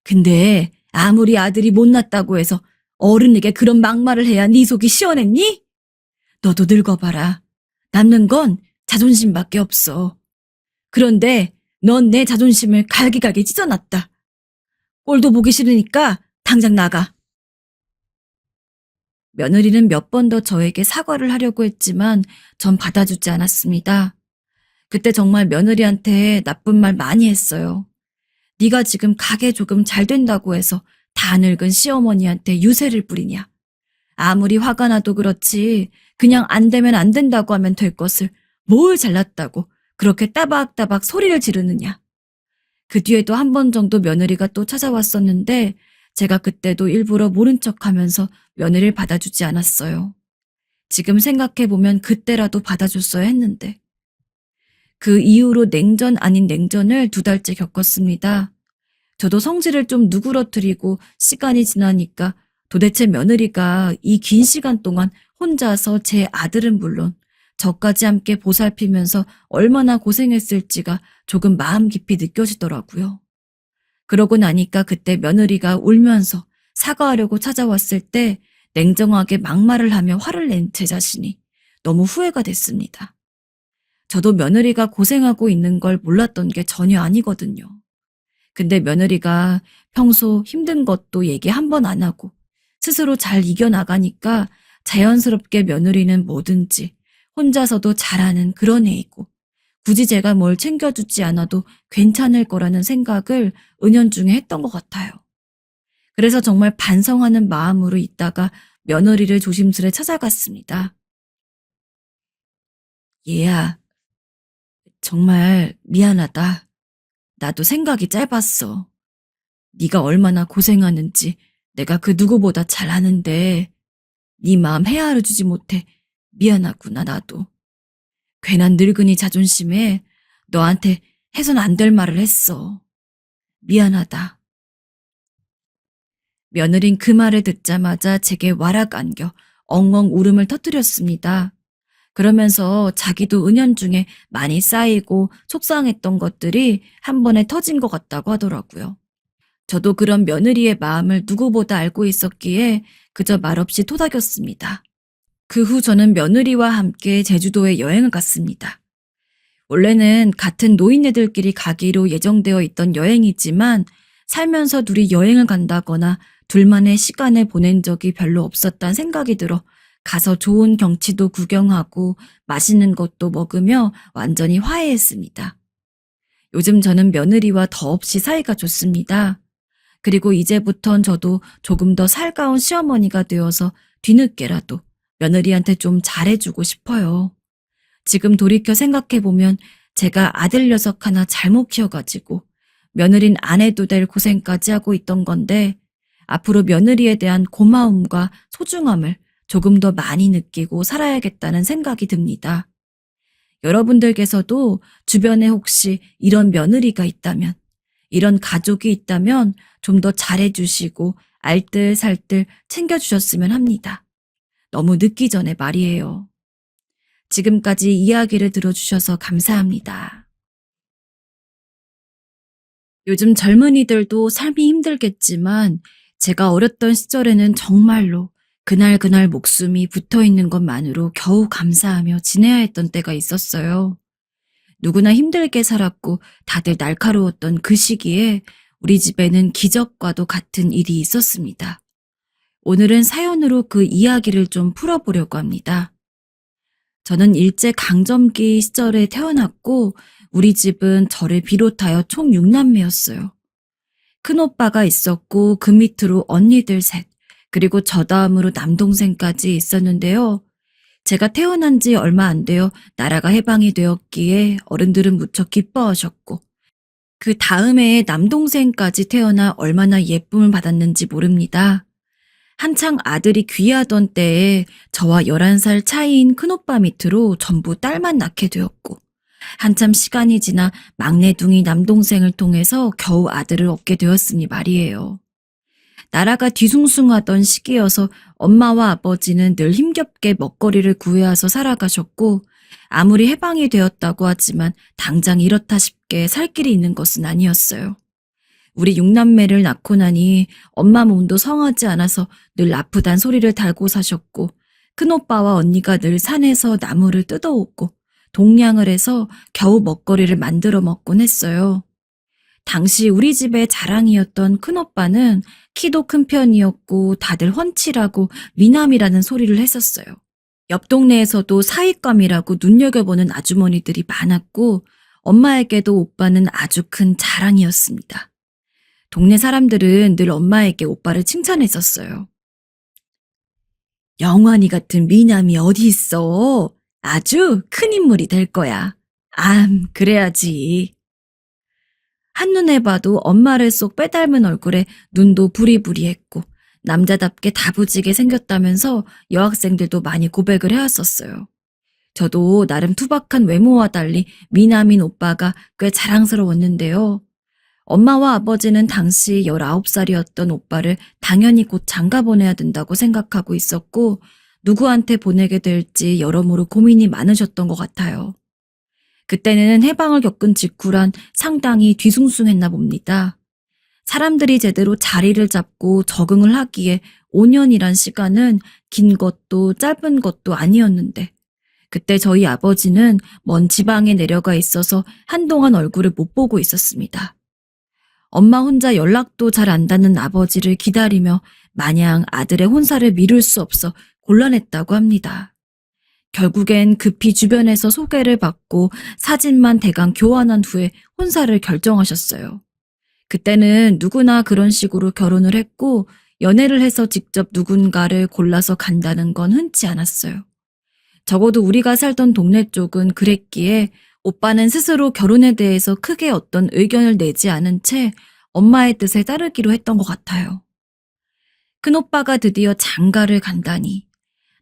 B: 근데 아무리 아들이 못났다고 해서 어른에게 그런 막말을 해야 네 속이 시원했니? 너도 늙어봐라. 남는 건 자존심밖에 없어. 그런데 넌 내 자존심을 갈기갈기 찢어놨다. 꼴도 보기 싫으니까 당장 나가. 며느리는 몇 번 더 저에게 사과를 하려고 했지만 전 받아주지 않았습니다. 그때 정말 며느리한테 나쁜 말 많이 했어요. 네가 지금 가게 조금 잘 된다고 해서 다 늙은 시어머니한테 유세를 뿌리냐. 아무리 화가 나도 그렇지 그냥 안 되면 안 된다고 하면 될 것을 뭘 잘났다고 그렇게 따박따박 소리를 지르느냐. 그 뒤에도 한 번 정도 며느리가 또 찾아왔었는데 제가 그때도 일부러 모른 척하면서 며느리를 받아주지 않았어요. 지금 생각해보면 그때라도 받아줬어야 했는데. 그 이후로 냉전 아닌 냉전을 2달째 겪었습니다. 저도 성질을 좀 누그러뜨리고 시간이 지나니까 도대체 며느리가 이 긴 시간 동안 혼자서 제 아들은 물론 저까지 함께 보살피면서 얼마나 고생했을지가 조금 마음 깊이 느껴지더라고요. 그러고 나니까 그때 며느리가 울면서 사과하려고 찾아왔을 때 냉정하게 막말을 하며 화를 낸 제 자신이 너무 후회가 됐습니다. 저도 며느리가 고생하고 있는 걸 몰랐던 게 전혀 아니거든요. 근데 며느리가 평소 힘든 것도 얘기 한 번 안 하고 스스로 잘 이겨나가니까 자연스럽게 며느리는 뭐든지 혼자서도 잘하는 그런 애이고 굳이 제가 뭘 챙겨주지 않아도 괜찮을 거라는 생각을 은연중에 했던 것 같아요. 그래서 정말 반성하는 마음으로 있다가 며느리를 조심스레 찾아갔습니다. 얘야, 정말 미안하다. 나도 생각이 짧았어. 네가 얼마나 고생하는지 내가 그 누구보다 잘 아는데 네 마음 헤아려 주지 못해 미안하구나 나도. 괜한 늙은이 자존심에 너한테 해선 안 될 말을 했어. 미안하다. 며느린 그 말을 듣자마자 제게 와락 안겨 엉엉 울음을 터뜨렸습니다. 그러면서 자기도 은연중에 많이 쌓이고 속상했던 것들이 한 번에 터진 것 같다고 하더라고요. 저도 그런 며느리의 마음을 누구보다 알고 있었기에 그저 말없이 토닥였습니다. 그 후 저는 며느리와 함께 제주도에 여행을 갔습니다. 원래는 같은 노인네들끼리 가기로 예정되어 있던 여행이지만 살면서 둘이 여행을 간다거나 둘만의 시간을 보낸 적이 별로 없었다는 생각이 들어 가서 좋은 경치도 구경하고 맛있는 것도 먹으며 완전히 화해했습니다. 요즘 저는 며느리와 더없이 사이가 좋습니다. 그리고 이제부턴 저도 조금 더 살가운 시어머니가 되어서 뒤늦게라도 며느리한테 좀 잘해주고 싶어요. 지금 돌이켜 생각해보면 제가 아들 녀석 하나 잘못 키워가지고 며느린 안 해도 될 고생까지 하고 있던 건데 앞으로 며느리에 대한 고마움과 소중함을 조금 더 많이 느끼고 살아야겠다는 생각이 듭니다. 여러분들께서도 주변에 혹시 이런 며느리가 있다면, 이런 가족이 있다면 좀 더 잘해주시고 알뜰살뜰 챙겨주셨으면 합니다. 너무 늦기 전에 말이에요. 지금까지 이야기를 들어주셔서 감사합니다. 요즘 젊은이들도 삶이 힘들겠지만 제가 어렸던 시절에는 정말로 그날 목숨이 붙어 있는 것만으로 겨우 감사하며 지내야 했던 때가 있었어요. 누구나 힘들게 살았고 다들 날카로웠던 그 시기에 우리 집에는 기적과도 같은 일이 있었습니다. 오늘은 사연으로 그 이야기를 좀 풀어보려고 합니다. 저는 일제강점기 시절에 태어났고 우리 집은 저를 비롯하여 총 6남매였어요. 큰오빠가 있었고 그 밑으로 언니들 셋, 그리고 저 다음으로 남동생까지 있었는데요. 제가 태어난 지 얼마 안 되어 나라가 해방이 되었기에 어른들은 무척 기뻐하셨고 그 다음 해에 남동생까지 태어나 얼마나 예쁨을 받았는지 모릅니다. 한창 아들이 귀하던 때에 저와 11살 차이인 큰오빠 밑으로 전부 딸만 낳게 되었고 한참 시간이 지나 막내둥이 남동생을 통해서 겨우 아들을 얻게 되었으니 말이에요. 나라가 뒤숭숭하던 시기여서 엄마와 아버지는 늘 힘겹게 먹거리를 구해와서 살아가셨고 아무리 해방이 되었다고 하지만 당장 이렇다 싶게 살 길이 있는 것은 아니었어요. 우리 6남매를 낳고 나니 엄마 몸도 성하지 않아서 늘 아프단 소리를 달고 사셨고 큰오빠와 언니가 늘 산에서 나무를 뜯어오고 동냥을 해서 겨우 먹거리를 만들어 먹곤 했어요. 당시 우리 집의 자랑이었던 큰오빠는 키도 큰 편이었고 다들 훤칠하고 미남이라는 소리를 했었어요. 옆 동네에서도 사윗감이라고 눈여겨보는 아주머니들이 많았고 엄마에게도 오빠는 아주 큰 자랑이었습니다. 동네 사람들은 늘 엄마에게 오빠를 칭찬했었어요. 영환이 같은 미남이 어디 있어? 아주 큰 인물이 될 거야. 그래야지. 한눈에 봐도 엄마를 쏙 빼닮은 얼굴에 눈도 부리부리했고 남자답게 다부지게 생겼다면서 여학생들도 많이 고백을 해왔었어요. 저도 나름 투박한 외모와 달리 미남인 오빠가 꽤 자랑스러웠는데요. 엄마와 아버지는 당시 19살이었던 오빠를 당연히 곧 장가 보내야 된다고 생각하고 있었고 누구한테 보내게 될지 여러모로 고민이 많으셨던 것 같아요. 그때는 해방을 겪은 직후란 상당히 뒤숭숭했나 봅니다. 사람들이 제대로 자리를 잡고 적응을 하기에 5년이란 시간은 긴 것도 짧은 것도 아니었는데 그때 저희 아버지는 먼 지방에 내려가 있어서 한동안 얼굴을 못 보고 있었습니다. 엄마 혼자 연락도 잘 안 닿는 아버지를 기다리며 마냥 아들의 혼사를 미룰 수 없어 곤란했다고 합니다. 결국엔 급히 주변에서 소개를 받고 사진만 대강 교환한 후에 혼사를 결정하셨어요. 그때는 누구나 그런 식으로 결혼을 했고 연애를 해서 직접 누군가를 골라서 간다는 건 흔치 않았어요. 적어도 우리가 살던 동네 쪽은 그랬기에 오빠는 스스로 결혼에 대해서 크게 어떤 의견을 내지 않은 채 엄마의 뜻에 따르기로 했던 것 같아요. 큰오빠가 드디어 장가를 간다니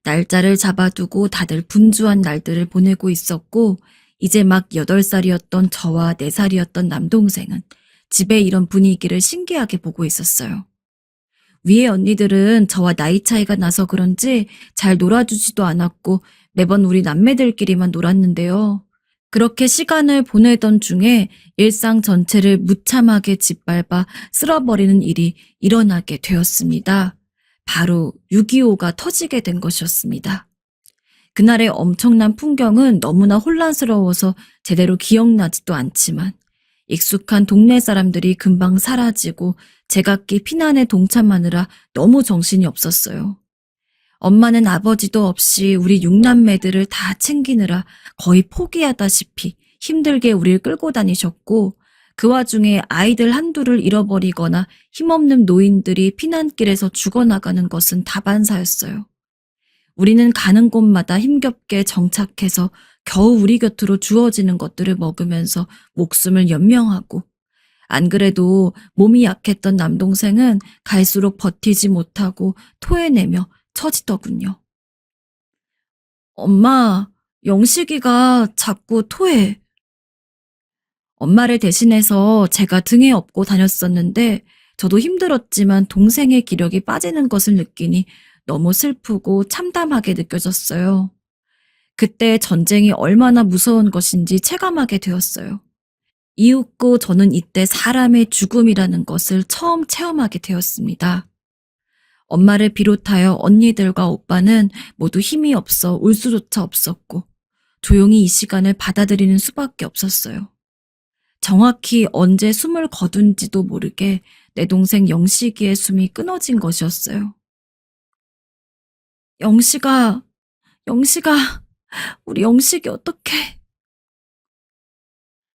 B: 날짜를 잡아두고 다들 분주한 날들을 보내고 있었고 이제 막 8살이었던 저와 4살이었던 남동생은 집에 이런 분위기를 신기하게 보고 있었어요. 위에 언니들은 저와 나이 차이가 나서 그런지 잘 놀아주지도 않았고 매번 우리 남매들끼리만 놀았는데요. 그렇게 시간을 보내던 중에 일상 전체를 무참하게 짓밟아 쓸어버리는 일이 일어나게 되었습니다. 바로 6.25가 터지게 된 것이었습니다. 그날의 엄청난 풍경은 너무나 혼란스러워서 제대로 기억나지도 않지만 익숙한 동네 사람들이 금방 사라지고 제각기 피난에 동참하느라 너무 정신이 없었어요. 엄마는 아버지도 없이 우리 6남매들을 다 챙기느라 거의 포기하다시피 힘들게 우리를 끌고 다니셨고 그 와중에 아이들 한둘을 잃어버리거나 힘없는 노인들이 피난길에서 죽어나가는 것은 다반사였어요. 우리는 가는 곳마다 힘겹게 정착해서 겨우 우리 곁으로 주어지는 것들을 먹으면서 목숨을 연명하고, 안 그래도 몸이 약했던 남동생은 갈수록 버티지 못하고 토해내며 처지더군요. 엄마, 영식이가 자꾸 토해. 엄마를 대신해서 제가 등에 업고 다녔었는데 저도 힘들었지만 동생의 기력이 빠지는 것을 느끼니 너무 슬프고 참담하게 느껴졌어요. 그때 전쟁이 얼마나 무서운 것인지 체감하게 되었어요. 이윽고 저는 이때 사람의 죽음이라는 것을 처음 체험하게 되었습니다. 엄마를 비롯하여 언니들과 오빠는 모두 힘이 없어 울 수조차 없었고 조용히 이 시간을 받아들이는 수밖에 없었어요. 정확히 언제 숨을 거둔지도 모르게 내 동생 영식이의 숨이 끊어진 것이었어요. 영식아, 우리 영식이 어떡해.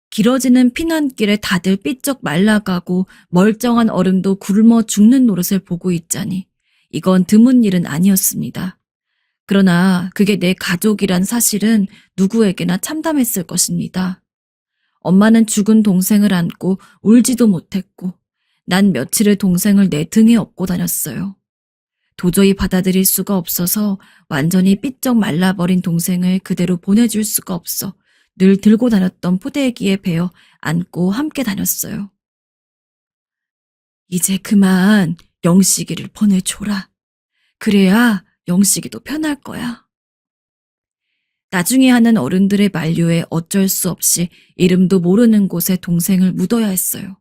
B: 길어지는 피난길에 다들 삐쩍 말라가고 멀쩡한 어른도 굶어 죽는 노릇을 보고 있자니 이건 드문 일은 아니었습니다. 그러나 그게 내 가족이란 사실은 누구에게나 참담했을 것입니다. 엄마는 죽은 동생을 안고 울지도 못했고 난 며칠을 동생을 내 등에 업고 다녔어요. 도저히 받아들일 수가 없어서 완전히 삐쩍 말라버린 동생을 그대로 보내줄 수가 없어 늘 들고 다녔던 포대기에 베어 안고 함께 다녔어요. 이제 그만 영식이를 보내줘라. 그래야 영식이도 편할 거야. 나중에 하는 어른들의 만류에 어쩔 수 없이 이름도 모르는 곳에 동생을 묻어야 했어요.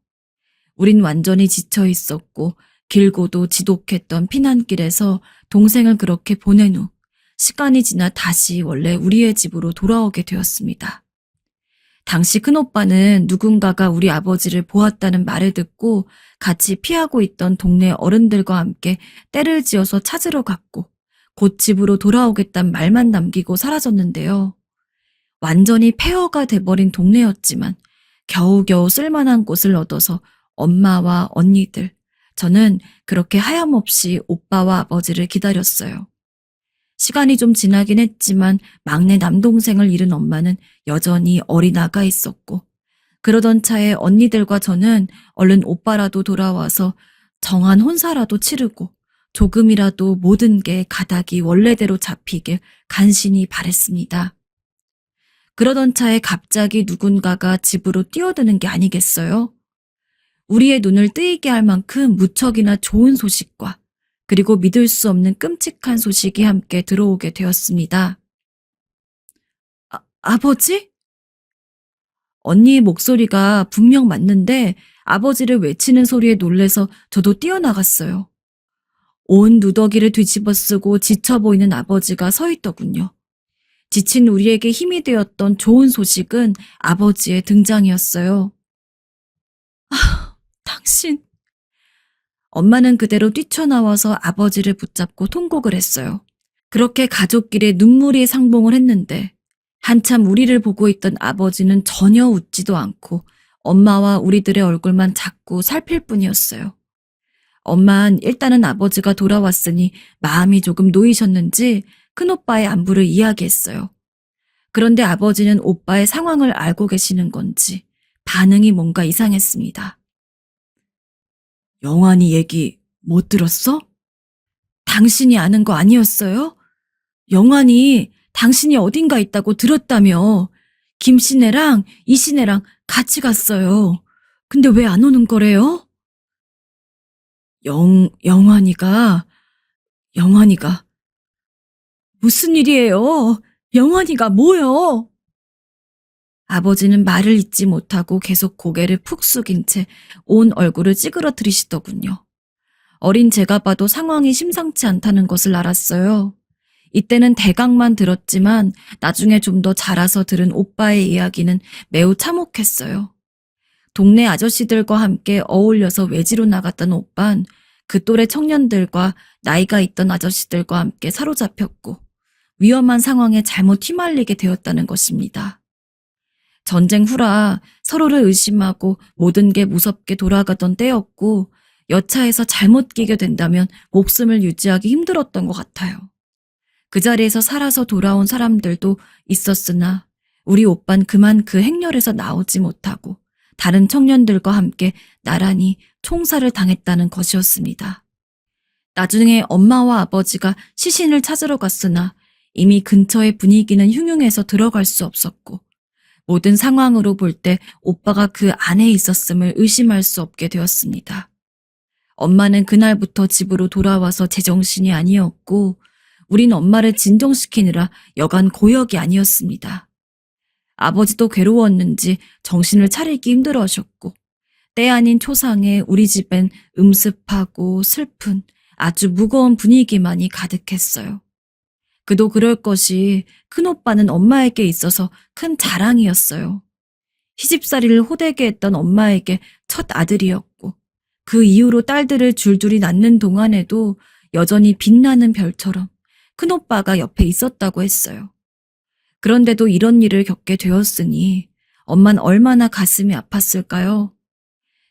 B: 우린 완전히 지쳐 있었고 길고도 지독했던 피난길에서 동생을 그렇게 보낸 후 시간이 지나 다시 원래 우리의 집으로 돌아오게 되었습니다. 당시 큰오빠는 누군가가 우리 아버지를 보았다는 말을 듣고 같이 피하고 있던 동네 어른들과 함께 떼를 지어서 찾으러 갔고 곧 집으로 돌아오겠다는 말만 남기고 사라졌는데요. 완전히 폐허가 돼버린 동네였지만 겨우겨우 쓸만한 곳을 얻어서 엄마와 언니들, 저는 그렇게 하염없이 오빠와 아버지를 기다렸어요. 시간이 좀 지나긴 했지만 막내 남동생을 잃은 엄마는 여전히 어리나가 있었고 그러던 차에 언니들과 저는 얼른 오빠라도 돌아와서 정한 혼사라도 치르고 조금이라도 모든 게 가닥이 원래대로 잡히길 간신히 바랬습니다. 그러던 차에 갑자기 누군가가 집으로 뛰어드는 게 아니겠어요? 우리의 눈을 뜨이게 할 만큼 무척이나 좋은 소식과 그리고 믿을 수 없는 끔찍한 소식이 함께 들어오게 되었습니다. 아버지? 언니의 목소리가 분명 맞는데 아버지를 외치는 소리에 놀래서 저도 뛰어나갔어요. 온 누더기를 뒤집어 쓰고 지쳐 보이는 아버지가 서 있더군요. 지친 우리에게 힘이 되었던 좋은 소식은 아버지의 등장이었어요. 당신. 엄마는 그대로 뛰쳐나와서 아버지를 붙잡고 통곡을 했어요. 그렇게 가족끼리 눈물이 상봉을 했는데 한참 우리를 보고 있던 아버지는 전혀 웃지도 않고 엄마와 우리들의 얼굴만 자꾸 살필 뿐이었어요. 엄만 일단은 아버지가 돌아왔으니 마음이 조금 놓이셨는지 큰오빠의 안부를 이야기했어요. 그런데 아버지는 오빠의 상황을 알고 계시는 건지 반응이 뭔가 이상했습니다. 영환이 얘기 못 들었어? 당신이 아는 거 아니었어요? 영환이 당신이 어딘가 있다고 들었다며. 김씨네랑 이씨네랑 같이 갔어요. 근데 왜 안 오는 거래요? 영환이가 무슨 일이에요? 영환이가 뭐요? 아버지는 말을 잇지 못하고 계속 고개를 푹 숙인 채 온 얼굴을 찌그러뜨리시더군요. 어린 제가 봐도 상황이 심상치 않다는 것을 알았어요. 이때는 대강만 들었지만 나중에 좀 더 자라서 들은 오빠의 이야기는 매우 참혹했어요. 동네 아저씨들과 함께 어울려서 외지로 나갔던 오빤 그 또래 청년들과 나이가 있던 아저씨들과 함께 사로잡혔고 위험한 상황에 잘못 휘말리게 되었다는 것입니다. 전쟁 후라 서로를 의심하고 모든 게 무섭게 돌아가던 때였고 여차해서 잘못 끼게 된다면 목숨을 유지하기 힘들었던 것 같아요. 그 자리에서 살아서 돌아온 사람들도 있었으나 우리 오빤 그만 그 행렬에서 나오지 못하고 다른 청년들과 함께 나란히 총살을 당했다는 것이었습니다. 나중에 엄마와 아버지가 시신을 찾으러 갔으나 이미 근처의 분위기는 흉흉해서 들어갈 수 없었고 모든 상황으로 볼 때 오빠가 그 안에 있었음을 의심할 수 없게 되었습니다. 엄마는 그날부터 집으로 돌아와서 제정신이 아니었고 우린 엄마를 진정시키느라 여간 고역이 아니었습니다. 아버지도 괴로웠는지 정신을 차리기 힘들어하셨고 때 아닌 초상에 우리 집엔 음습하고 슬픈 아주 무거운 분위기만이 가득했어요. 그도 그럴 것이 큰오빠는 엄마에게 있어서 큰 자랑이었어요. 시집살이를 호되게 했던 엄마에게 첫 아들이었고 그 이후로 딸들을 줄줄이 낳는 동안에도 여전히 빛나는 별처럼 큰오빠가 옆에 있었다고 했어요. 그런데도 이런 일을 겪게 되었으니 엄만 얼마나 가슴이 아팠을까요?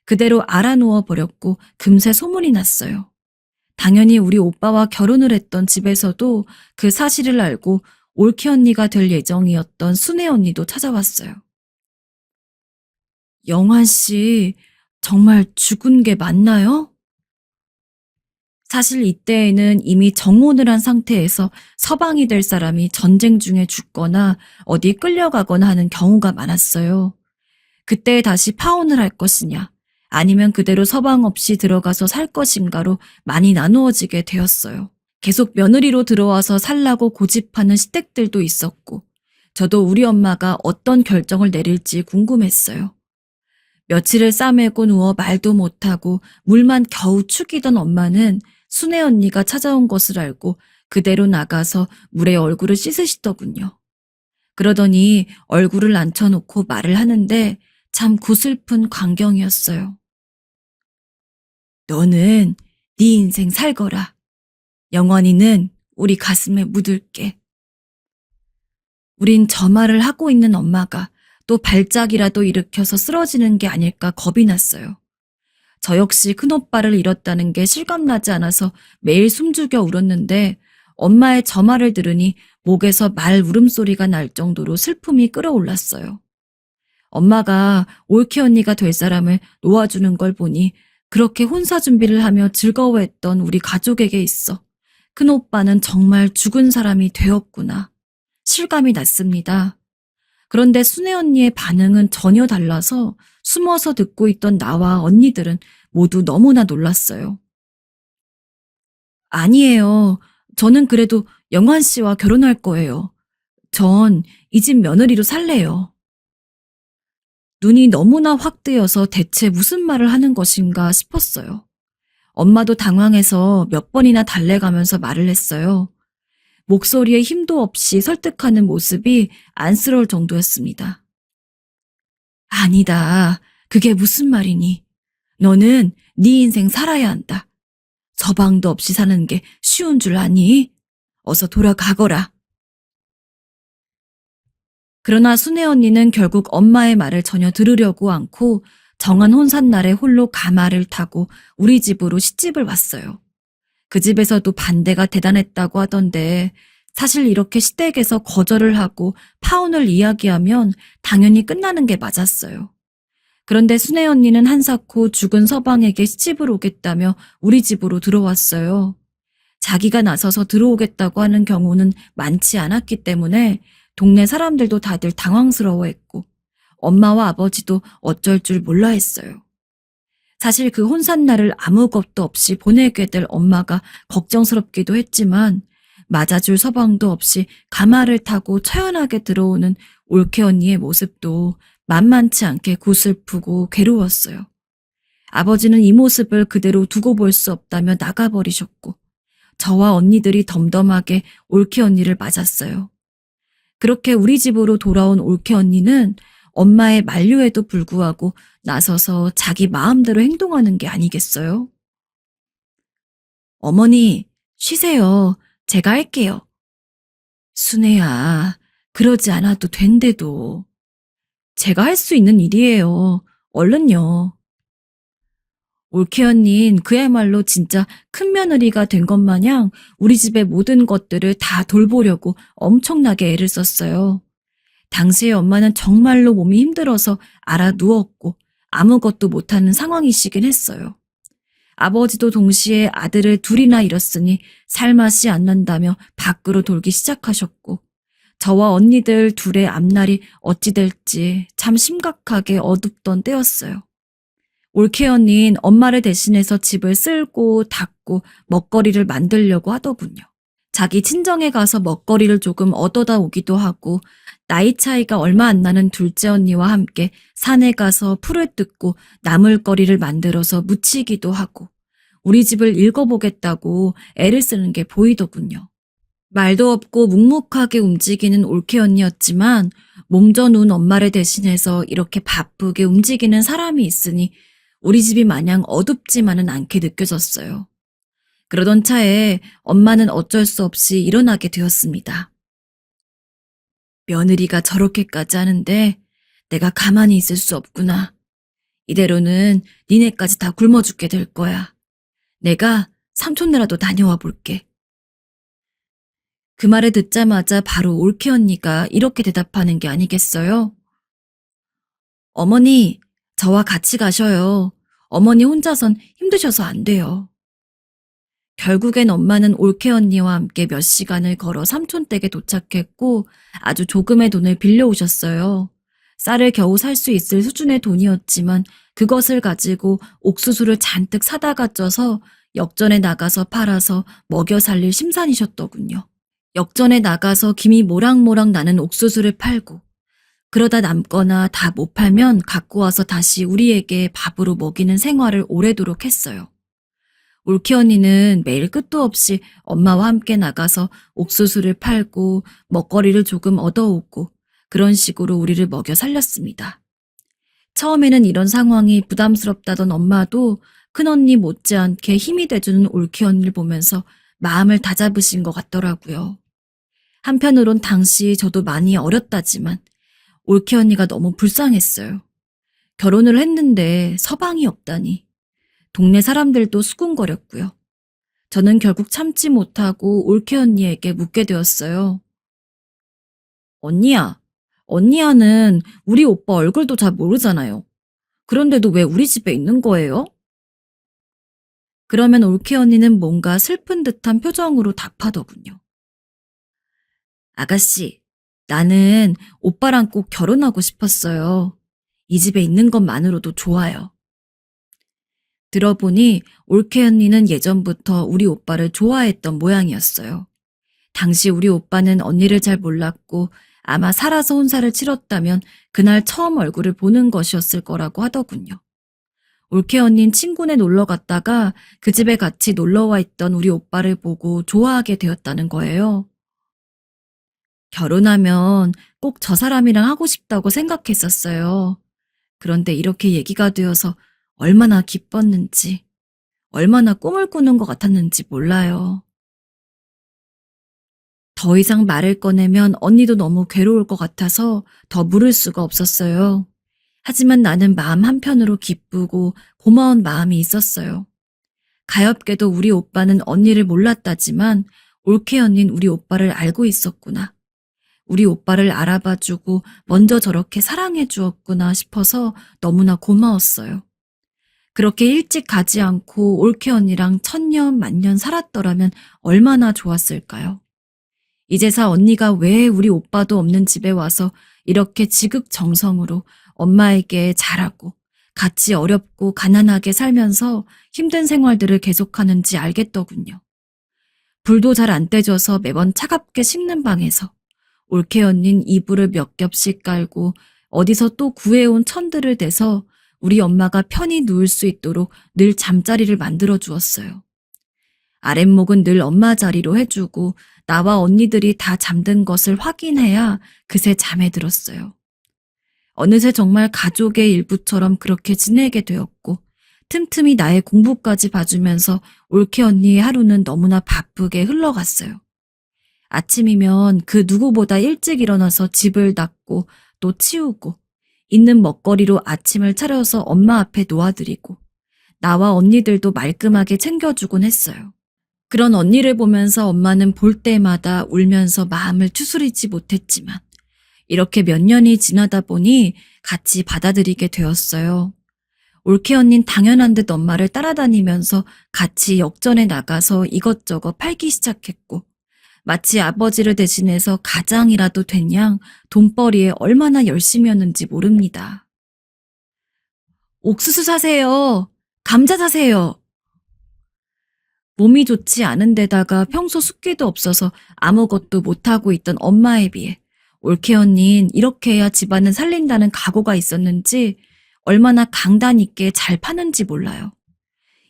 B: 그대로 알아누워 버렸고 금세 소문이 났어요. 당연히 우리 오빠와 결혼을 했던 집에서도 그 사실을 알고 올케 언니가 될 예정이었던 순애 언니도 찾아왔어요. 영환 씨, 정말 죽은 게 맞나요? 사실 이때에는 이미 정혼을 한 상태에서 서방이 될 사람이 전쟁 중에 죽거나 어디 끌려가거나 하는 경우가 많았어요. 그때 다시 파혼을 할 것이냐, 아니면 그대로 서방 없이 들어가서 살 것인가로 많이 나누어지게 되었어요. 계속 며느리로 들어와서 살라고 고집하는 시댁들도 있었고, 저도 우리 엄마가 어떤 결정을 내릴지 궁금했어요. 며칠을 싸매고 누워 말도 못하고 물만 겨우 축이던 엄마는 순애 언니가 찾아온 것을 알고 그대로 나가서 물에 얼굴을 씻으시더군요. 그러더니 얼굴을 앉혀놓고 말을 하는데 참 구슬픈 광경이었어요. 너는 네 인생 살거라. 영원히는 우리 가슴에 묻을게. 우린 저 말을 하고 있는 엄마가 또 발작이라도 일으켜서 쓰러지는 게 아닐까 겁이 났어요. 저 역시 큰오빠를 잃었다는 게 실감나지 않아서 매일 숨죽여 울었는데 엄마의 저 말을 들으니 목에서 말 울음소리가 날 정도로 슬픔이 끌어올랐어요. 엄마가 올케 언니가 될 사람을 놓아주는 걸 보니 그렇게 혼사 준비를 하며 즐거워했던 우리 가족에게 있어 큰오빠는 정말 죽은 사람이 되었구나. 실감이 났습니다. 그런데 순애 언니의 반응은 전혀 달라서 숨어서 듣고 있던 나와 언니들은 모두 너무나 놀랐어요. 아니에요. 저는 그래도 영환 씨와 결혼할 거예요. 전 이 집 며느리로 살래요. 눈이 너무나 확 뜨여서 대체 무슨 말을 하는 것인가 싶었어요. 엄마도 당황해서 몇 번이나 달래가면서 말을 했어요. 목소리에 힘도 없이 설득하는 모습이 안쓰러울 정도였습니다. 아니다. 그게 무슨 말이니? 너는 네 인생 살아야 한다. 서방도 없이 사는 게 쉬운 줄 아니? 어서 돌아가거라. 그러나 순애 언니는 결국 엄마의 말을 전혀 들으려고 않고 정한 혼산날에 홀로 가마를 타고 우리 집으로 시집을 왔어요. 그 집에서도 반대가 대단했다고 하던데 사실 이렇게 시댁에서 거절을 하고 파혼을 이야기하면 당연히 끝나는 게 맞았어요. 그런데 순애 언니는 한사코 죽은 서방에게 시집을 오겠다며 우리 집으로 들어왔어요. 자기가 나서서 들어오겠다고 하는 경우는 많지 않았기 때문에 동네 사람들도 다들 당황스러워했고 엄마와 아버지도 어쩔 줄 몰라 했어요. 사실 그 혼산날을 아무 겁도 없이 보내게 될 엄마가 걱정스럽기도 했지만 맞아줄 서방도 없이 가마를 타고 처연하게 들어오는 올케 언니의 모습도 만만치 않게 구슬프고 괴로웠어요. 아버지는 이 모습을 그대로 두고 볼 수 없다며 나가버리셨고 저와 언니들이 덤덤하게 올케 언니를 맞았어요. 그렇게 우리 집으로 돌아온 올케 언니는 엄마의 만류에도 불구하고 나서서 자기 마음대로 행동하는 게 아니겠어요? 어머니, 쉬세요. 제가 할게요. 순애야, 그러지 않아도 된대도. 제가 할 수 있는 일이에요. 얼른요. 올케 언닌 그야말로 진짜 큰 며느리가 된 것 마냥 우리 집의 모든 것들을 다 돌보려고 엄청나게 애를 썼어요. 당시에 엄마는 정말로 몸이 힘들어서 알아 누웠고 아무것도 못하는 상황이시긴 했어요. 아버지도 동시에 아들을 둘이나 잃었으니 살맛이 안 난다며 밖으로 돌기 시작하셨고 저와 언니들 둘의 앞날이 어찌 될지 참 심각하게 어둡던 때였어요. 올케 언니는 엄마를 대신해서 집을 쓸고 닦고 먹거리를 만들려고 하더군요. 자기 친정에 가서 먹거리를 조금 얻어다 오기도 하고 나이 차이가 얼마 안 나는 둘째 언니와 함께 산에 가서 풀을 뜯고 나물거리를 만들어서 무치기도 하고 우리 집을 읽어보겠다고 애를 쓰는 게 보이더군요. 말도 없고 묵묵하게 움직이는 올케 언니였지만 몸져놓은 엄마를 대신해서 이렇게 바쁘게 움직이는 사람이 있으니 우리 집이 마냥 어둡지만은 않게 느껴졌어요. 그러던 차에 엄마는 어쩔 수 없이 일어나게 되었습니다. 며느리가 저렇게까지 하는데 내가 가만히 있을 수 없구나. 이대로는 니네까지 다 굶어 죽게 될 거야. 내가 삼촌네라도 다녀와 볼게. 그 말을 듣자마자 바로 올케 언니가 이렇게 대답하는 게 아니겠어요? 어머니, 저와 같이 가셔요. 어머니 혼자선 힘드셔서 안 돼요. 결국엔 엄마는 올케 언니와 함께 몇 시간을 걸어 삼촌 댁에 도착했고 아주 조금의 돈을 빌려오셨어요. 쌀을 겨우 살 수 있을 수준의 돈이었지만 그것을 가지고 옥수수를 잔뜩 사다가 쪄서 역전에 나가서 팔아서 먹여 살릴 심산이셨더군요. 역전에 나가서 김이 모락모락 나는 옥수수를 팔고 그러다 남거나 다 못 팔면 갖고 와서 다시 우리에게 밥으로 먹이는 생활을 오래도록 했어요. 올케 언니는 매일 끝도 없이 엄마와 함께 나가서 옥수수를 팔고 먹거리를 조금 얻어오고 그런 식으로 우리를 먹여 살렸습니다. 처음에는 이런 상황이 부담스럽다던 엄마도 큰언니 못지않게 힘이 돼주는 올케 언니를 보면서 마음을 다잡으신 것 같더라고요. 한편으론 당시 저도 많이 어렸다지만 올케 언니가 너무 불쌍했어요. 결혼을 했는데 서방이 없다니. 동네 사람들도 수군거렸고요. 저는 결국 참지 못하고 올케 언니에게 묻게 되었어요. 언니야는 우리 오빠 얼굴도 잘 모르잖아요. 그런데도 왜 우리 집에 있는 거예요? 그러면 올케 언니는 뭔가 슬픈 듯한 표정으로 답하더군요. 아가씨, 나는 오빠랑 꼭 결혼하고 싶었어요. 이 집에 있는 것만으로도 좋아요. 들어보니 올케 언니는 예전부터 우리 오빠를 좋아했던 모양이었어요. 당시 우리 오빠는 언니를 잘 몰랐고 아마 살아서 혼사를 치렀다면 그날 처음 얼굴을 보는 것이었을 거라고 하더군요. 올케 언니는 친구네 놀러 갔다가 그 집에 같이 놀러와 있던 우리 오빠를 보고 좋아하게 되었다는 거예요. 결혼하면 꼭 저 사람이랑 하고 싶다고 생각했었어요. 그런데 이렇게 얘기가 되어서 얼마나 기뻤는지, 얼마나 꿈을 꾸는 것 같았는지 몰라요. 더 이상 말을 꺼내면 언니도 너무 괴로울 것 같아서 더 물을 수가 없었어요. 하지만 나는 마음 한편으로 기쁘고 고마운 마음이 있었어요. 가엾게도 우리 오빠는 언니를 몰랐다지만 올케 언니는 우리 오빠를 알고 있었구나. 우리 오빠를 알아봐주고 먼저 저렇게 사랑해 주었구나 싶어서 너무나 고마웠어요. 그렇게 일찍 가지 않고 올케 언니랑 천년 만년 살았더라면 얼마나 좋았을까요? 이제서 언니가 왜 우리 오빠도 없는 집에 와서 이렇게 지극정성으로 엄마에게 잘하고 같이 어렵고 가난하게 살면서 힘든 생활들을 계속하는지 알겠더군요. 불도 잘 안 떼져서 매번 차갑게 식는 방에서 올케 언닌 이불을 몇 겹씩 깔고 어디서 또 구해온 천들을 대서 우리 엄마가 편히 누울 수 있도록 늘 잠자리를 만들어 주었어요. 아랫목은 늘 엄마 자리로 해주고 나와 언니들이 다 잠든 것을 확인해야 그새 잠에 들었어요. 어느새 정말 가족의 일부처럼 그렇게 지내게 되었고 틈틈이 나의 공부까지 봐주면서 올케 언니의 하루는 너무나 바쁘게 흘러갔어요. 아침이면 그 누구보다 일찍 일어나서 집을 닦고 또 치우고 있는 먹거리로 아침을 차려서 엄마 앞에 놓아드리고 나와 언니들도 말끔하게 챙겨주곤 했어요. 그런 언니를 보면서 엄마는 볼 때마다 울면서 마음을 추스리지 못했지만 이렇게 몇 년이 지나다 보니 같이 받아들이게 되었어요. 올케 언닌 당연한 듯 엄마를 따라다니면서 같이 역전에 나가서 이것저것 팔기 시작했고 마치 아버지를 대신해서 가장이라도 된 양 돈벌이에 얼마나 열심이었는지 모릅니다. 옥수수 사세요. 감자 사세요. 몸이 좋지 않은 데다가 평소 숫기도 없어서 아무것도 못하고 있던 엄마에 비해 올케 언닌 이렇게 해야 집안은 살린다는 각오가 있었는지 얼마나 강단 있게 잘 파는지 몰라요.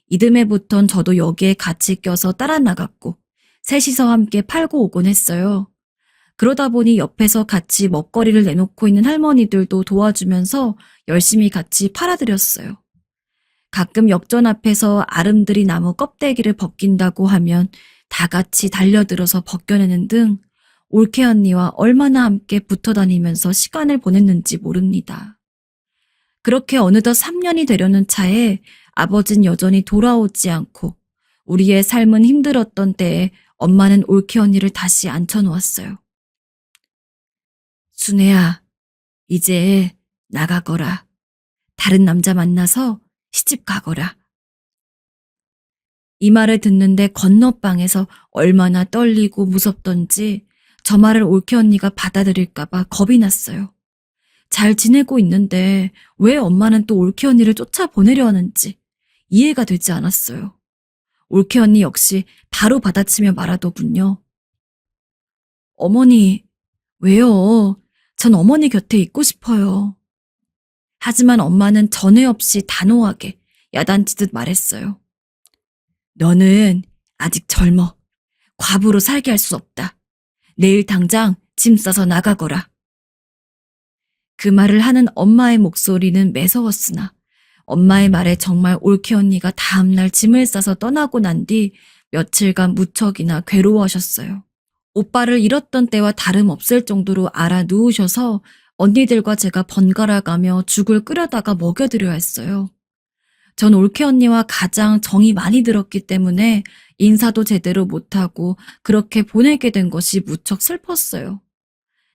B: 이듬해부턴 저도 여기에 같이 껴서 따라 나갔고 셋이서 함께 팔고 오곤 했어요. 그러다 보니 옆에서 같이 먹거리를 내놓고 있는 할머니들도 도와주면서 열심히 같이 팔아드렸어요. 가끔 역전 앞에서 아름드리 나무 껍데기를 벗긴다고 하면 다 같이 달려들어서 벗겨내는 등 올케 언니와 얼마나 함께 붙어 다니면서 시간을 보냈는지 모릅니다. 그렇게 어느덧 3년이 되려는 차에 아버진 여전히 돌아오지 않고 우리의 삶은 힘들었던 때에 엄마는 올케 언니를 다시 앉혀놓았어요. 순애야, 이제 나가거라. 다른 남자 만나서 시집 가거라. 이 말을 듣는데 건너방에서 얼마나 떨리고 무섭던지 저 말을 올케 언니가 받아들일까봐 겁이 났어요. 잘 지내고 있는데 왜 엄마는 또 올케 언니를 쫓아보내려 하는지 이해가 되지 않았어요. 올케 언니 역시 바로 받아치며 말하더군요. 어머니, 왜요? 전 어머니 곁에 있고 싶어요. 하지만 엄마는 전에 없이 단호하게 야단치듯 말했어요. 너는 아직 젊어. 과부로 살게 할 수 없다. 내일 당장 짐 싸서 나가거라. 그 말을 하는 엄마의 목소리는 매서웠으나 엄마의 말에 정말 올케 언니가 다음날 짐을 싸서 떠나고 난 뒤 며칠간 무척이나 괴로워하셨어요. 오빠를 잃었던 때와 다름없을 정도로 알아 누우셔서 언니들과 제가 번갈아 가며 죽을 끓여다가 먹여드려야 했어요. 전 올케 언니와 가장 정이 많이 들었기 때문에 인사도 제대로 못하고 그렇게 보내게 된 것이 무척 슬펐어요.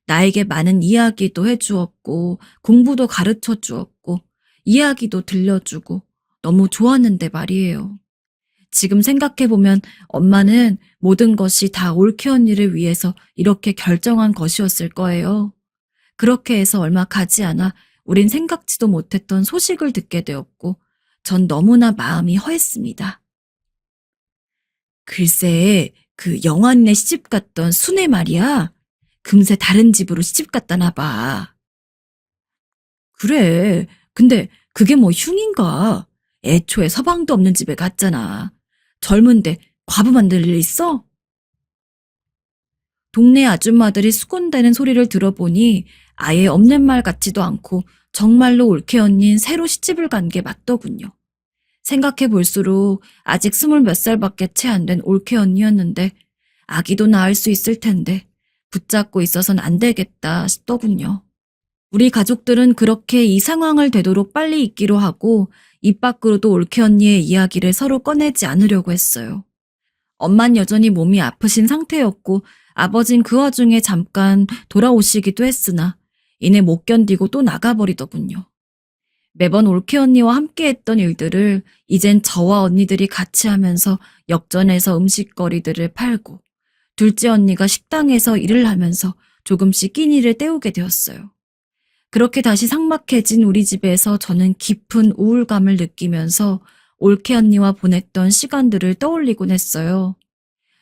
B: 나에게 많은 이야기도 해주었고 공부도 가르쳐 주었고 이야기도 들려주고 너무 좋았는데 말이에요. 지금 생각해보면 엄마는 모든 것이 다 올케 언니를 위해서 이렇게 결정한 것이었을 거예요. 그렇게 해서 얼마 가지 않아 우린 생각지도 못했던 소식을 듣게 되었고 전 너무나 마음이 허했습니다. 글쎄, 그 영환네 시집 갔던 순애 말이야. 금세 다른 집으로 시집 갔다나 봐. 그래, 근데 그게 뭐 흉인가? 애초에 서방도 없는 집에 갔잖아. 젊은데 과부 만들 일 있어? 동네 아줌마들이 수군대는 소리를 들어보니 아예 없는 말 같지도 않고 정말로 올케 언닌 새로 시집을 간 게 맞더군요. 생각해 볼수록 아직 20몇 살밖에 채 안 된 올케 언니였는데 아기도 낳을 수 있을 텐데 붙잡고 있어선 안 되겠다 싶더군요. 우리 가족들은 그렇게 이 상황을 되도록 빨리 잊기로 하고 입 밖으로도 올케 언니의 이야기를 서로 꺼내지 않으려고 했어요. 엄만 여전히 몸이 아프신 상태였고 아버진 그 와중에 잠깐 돌아오시기도 했으나 이내 못 견디고 또 나가버리더군요. 매번 올케 언니와 함께했던 일들을 이젠 저와 언니들이 같이 하면서 역전해서 음식거리들을 팔고 둘째 언니가 식당에서 일을 하면서 조금씩 끼니를 때우게 되었어요. 그렇게 다시 삭막해진 우리 집에서 저는 깊은 우울감을 느끼면서 올케 언니와 보냈던 시간들을 떠올리곤 했어요.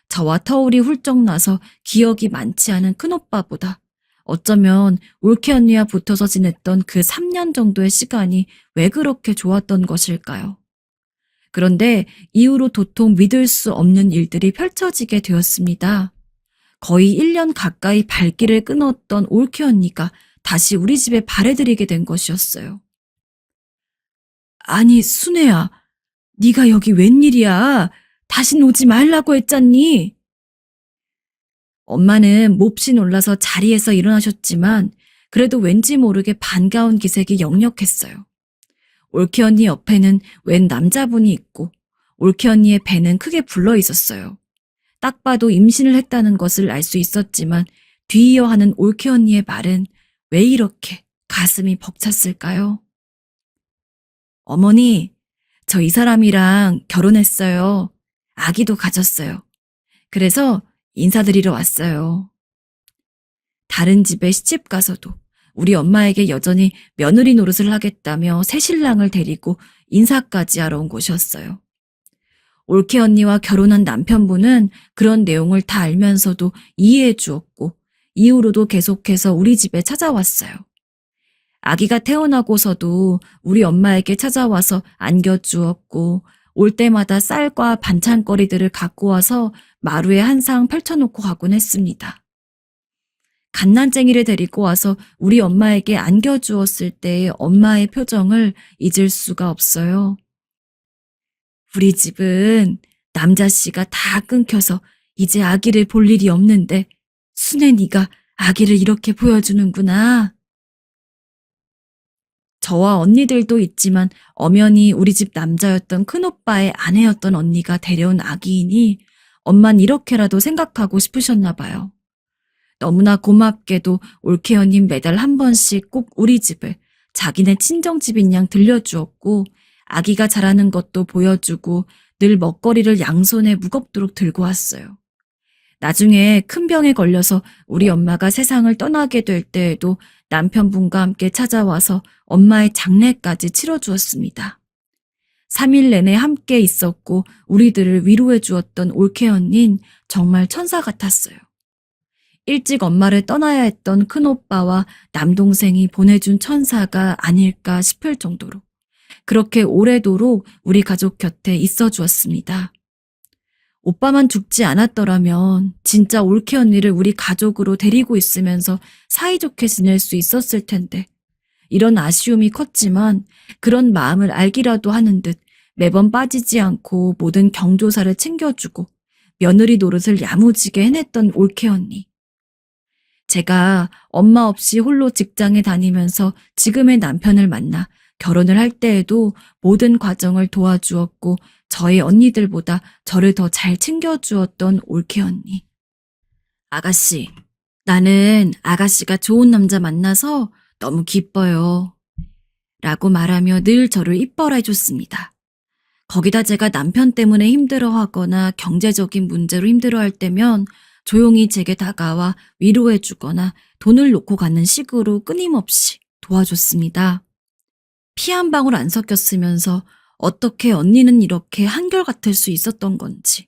B: 저와 터울이 훌쩍 나서 기억이 많지 않은 큰오빠보다 어쩌면 올케 언니와 붙어서 지냈던 그 3년 정도의 시간이 왜 그렇게 좋았던 것일까요? 그런데 이후로 도통 믿을 수 없는 일들이 펼쳐지게 되었습니다. 거의 1년 가까이 발길을 끊었던 올케 언니가 다시 우리 집에 발해들이게 된 것이었어요. 아니, 순애야, 네가 여기 웬일이야? 다신 오지 말라고 했잖니? 엄마는 몹시 놀라서 자리에서 일어나셨지만 그래도 왠지 모르게 반가운 기색이 역력했어요. 올케 언니 옆에는 웬 남자분이 있고 올케 언니의 배는 크게 불러 있었어요. 딱 봐도 임신을 했다는 것을 알 수 있었지만 뒤이어 하는 올케 언니의 말은 왜 이렇게 가슴이 벅찼을까요? 어머니, 저 이 사람이랑 결혼했어요. 아기도 가졌어요. 그래서 인사드리러 왔어요. 다른 집에 시집 가서도 우리 엄마에게 여전히 며느리 노릇을 하겠다며 새신랑을 데리고 인사까지 하러 온 곳이었어요. 올케 언니와 결혼한 남편분은 그런 내용을 다 알면서도 이해해 주었고 이후로도 계속해서 우리 집에 찾아왔어요. 아기가 태어나고서도 우리 엄마에게 찾아와서 안겨주었고 올 때마다 쌀과 반찬거리들을 갖고 와서 마루에 한 상 펼쳐놓고 가곤 했습니다. 갓난쟁이를 데리고 와서 우리 엄마에게 안겨주었을 때의 엄마의 표정을 잊을 수가 없어요. 우리 집은 남자씨가 다 끊겨서 이제 아기를 볼 일이 없는데 순애 네가 아기를 이렇게 보여주는구나. 저와 언니들도 있지만 엄연히 우리 집 남자였던 큰오빠의 아내였던 언니가 데려온 아기이니 엄만 이렇게라도 생각하고 싶으셨나 봐요. 너무나 고맙게도 올케 언님 매달 한 번씩 꼭 우리 집을 자기네 친정집인 양 들려주었고 아기가 자라는 것도 보여주고 늘 먹거리를 양손에 무겁도록 들고 왔어요. 나중에 큰 병에 걸려서 우리 엄마가 세상을 떠나게 될 때에도 남편분과 함께 찾아와서 엄마의 장례까지 치러주었습니다. 3일 내내 함께 있었고 우리들을 위로해 주었던 올케 언닌 정말 천사 같았어요. 일찍 엄마를 떠나야 했던 큰오빠와 남동생이 보내준 천사가 아닐까 싶을 정도로 그렇게 오래도록 우리 가족 곁에 있어 주었습니다. 오빠만 죽지 않았더라면 진짜 올케 언니를 우리 가족으로 데리고 있으면서 사이좋게 지낼 수 있었을 텐데 이런 아쉬움이 컸지만 그런 마음을 알기라도 하는 듯 매번 빠지지 않고 모든 경조사를 챙겨주고 며느리 노릇을 야무지게 해냈던 올케 언니. 제가 엄마 없이 홀로 직장에 다니면서 지금의 남편을 만나 결혼을 할 때에도 모든 과정을 도와주었고 저희 언니들보다 저를 더 잘 챙겨주었던 올케 언니. 아가씨, 나는 아가씨가 좋은 남자 만나서 너무 기뻐요. 라고 말하며 늘 저를 이뻐라 해줬습니다. 거기다 제가 남편 때문에 힘들어하거나 경제적인 문제로 힘들어할 때면 조용히 제게 다가와 위로해주거나 돈을 놓고 가는 식으로 끊임없이 도와줬습니다. 피 한 방울 안 섞였으면서 어떻게 언니는 이렇게 한결같을 수 있었던 건지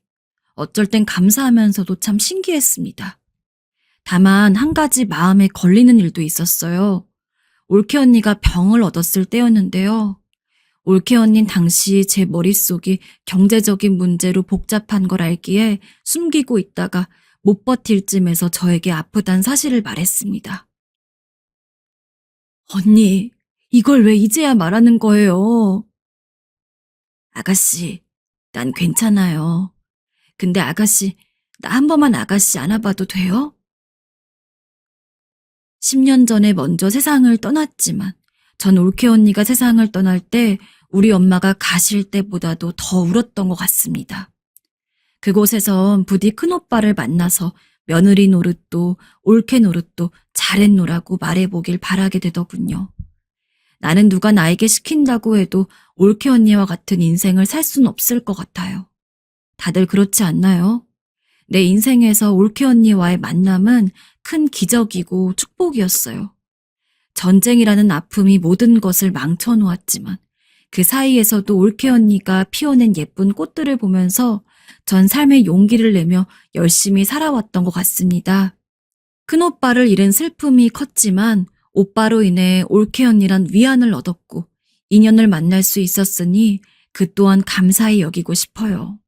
B: 어쩔 땐 감사하면서도 참 신기했습니다. 다만 한 가지 마음에 걸리는 일도 있었어요. 올케 언니가 병을 얻었을 때였는데요. 올케 언닌 당시 제 머릿속이 경제적인 문제로 복잡한 걸 알기에 숨기고 있다가 못 버틸 쯤에서 저에게 아프단 사실을 말했습니다. 언니, 이걸 왜 이제야 말하는 거예요? 아가씨, 난 괜찮아요. 근데 아가씨, 나 한 번만 아가씨 안아봐도 돼요? 10년 전에 먼저 세상을 떠났지만 전 올케 언니가 세상을 떠날 때 우리 엄마가 가실 때보다도 더 울었던 것 같습니다. 그곳에선 부디 큰오빠를 만나서 며느리 노릇도 올케 노릇도 잘했노라고 말해보길 바라게 되더군요. 나는 누가 나에게 시킨다고 해도 올케 언니와 같은 인생을 살 순 없을 것 같아요. 다들 그렇지 않나요? 내 인생에서 올케 언니와의 만남은 큰 기적이고 축복이었어요. 전쟁이라는 아픔이 모든 것을 망쳐놓았지만 그 사이에서도 올케 언니가 피워낸 예쁜 꽃들을 보면서 전 삶의 용기를 내며 열심히 살아왔던 것 같습니다. 큰오빠를 잃은 슬픔이 컸지만 오빠로 인해 올케 언니란 위안을 얻었고 인연을 만날 수 있었으니 그 또한 감사히 여기고 싶어요.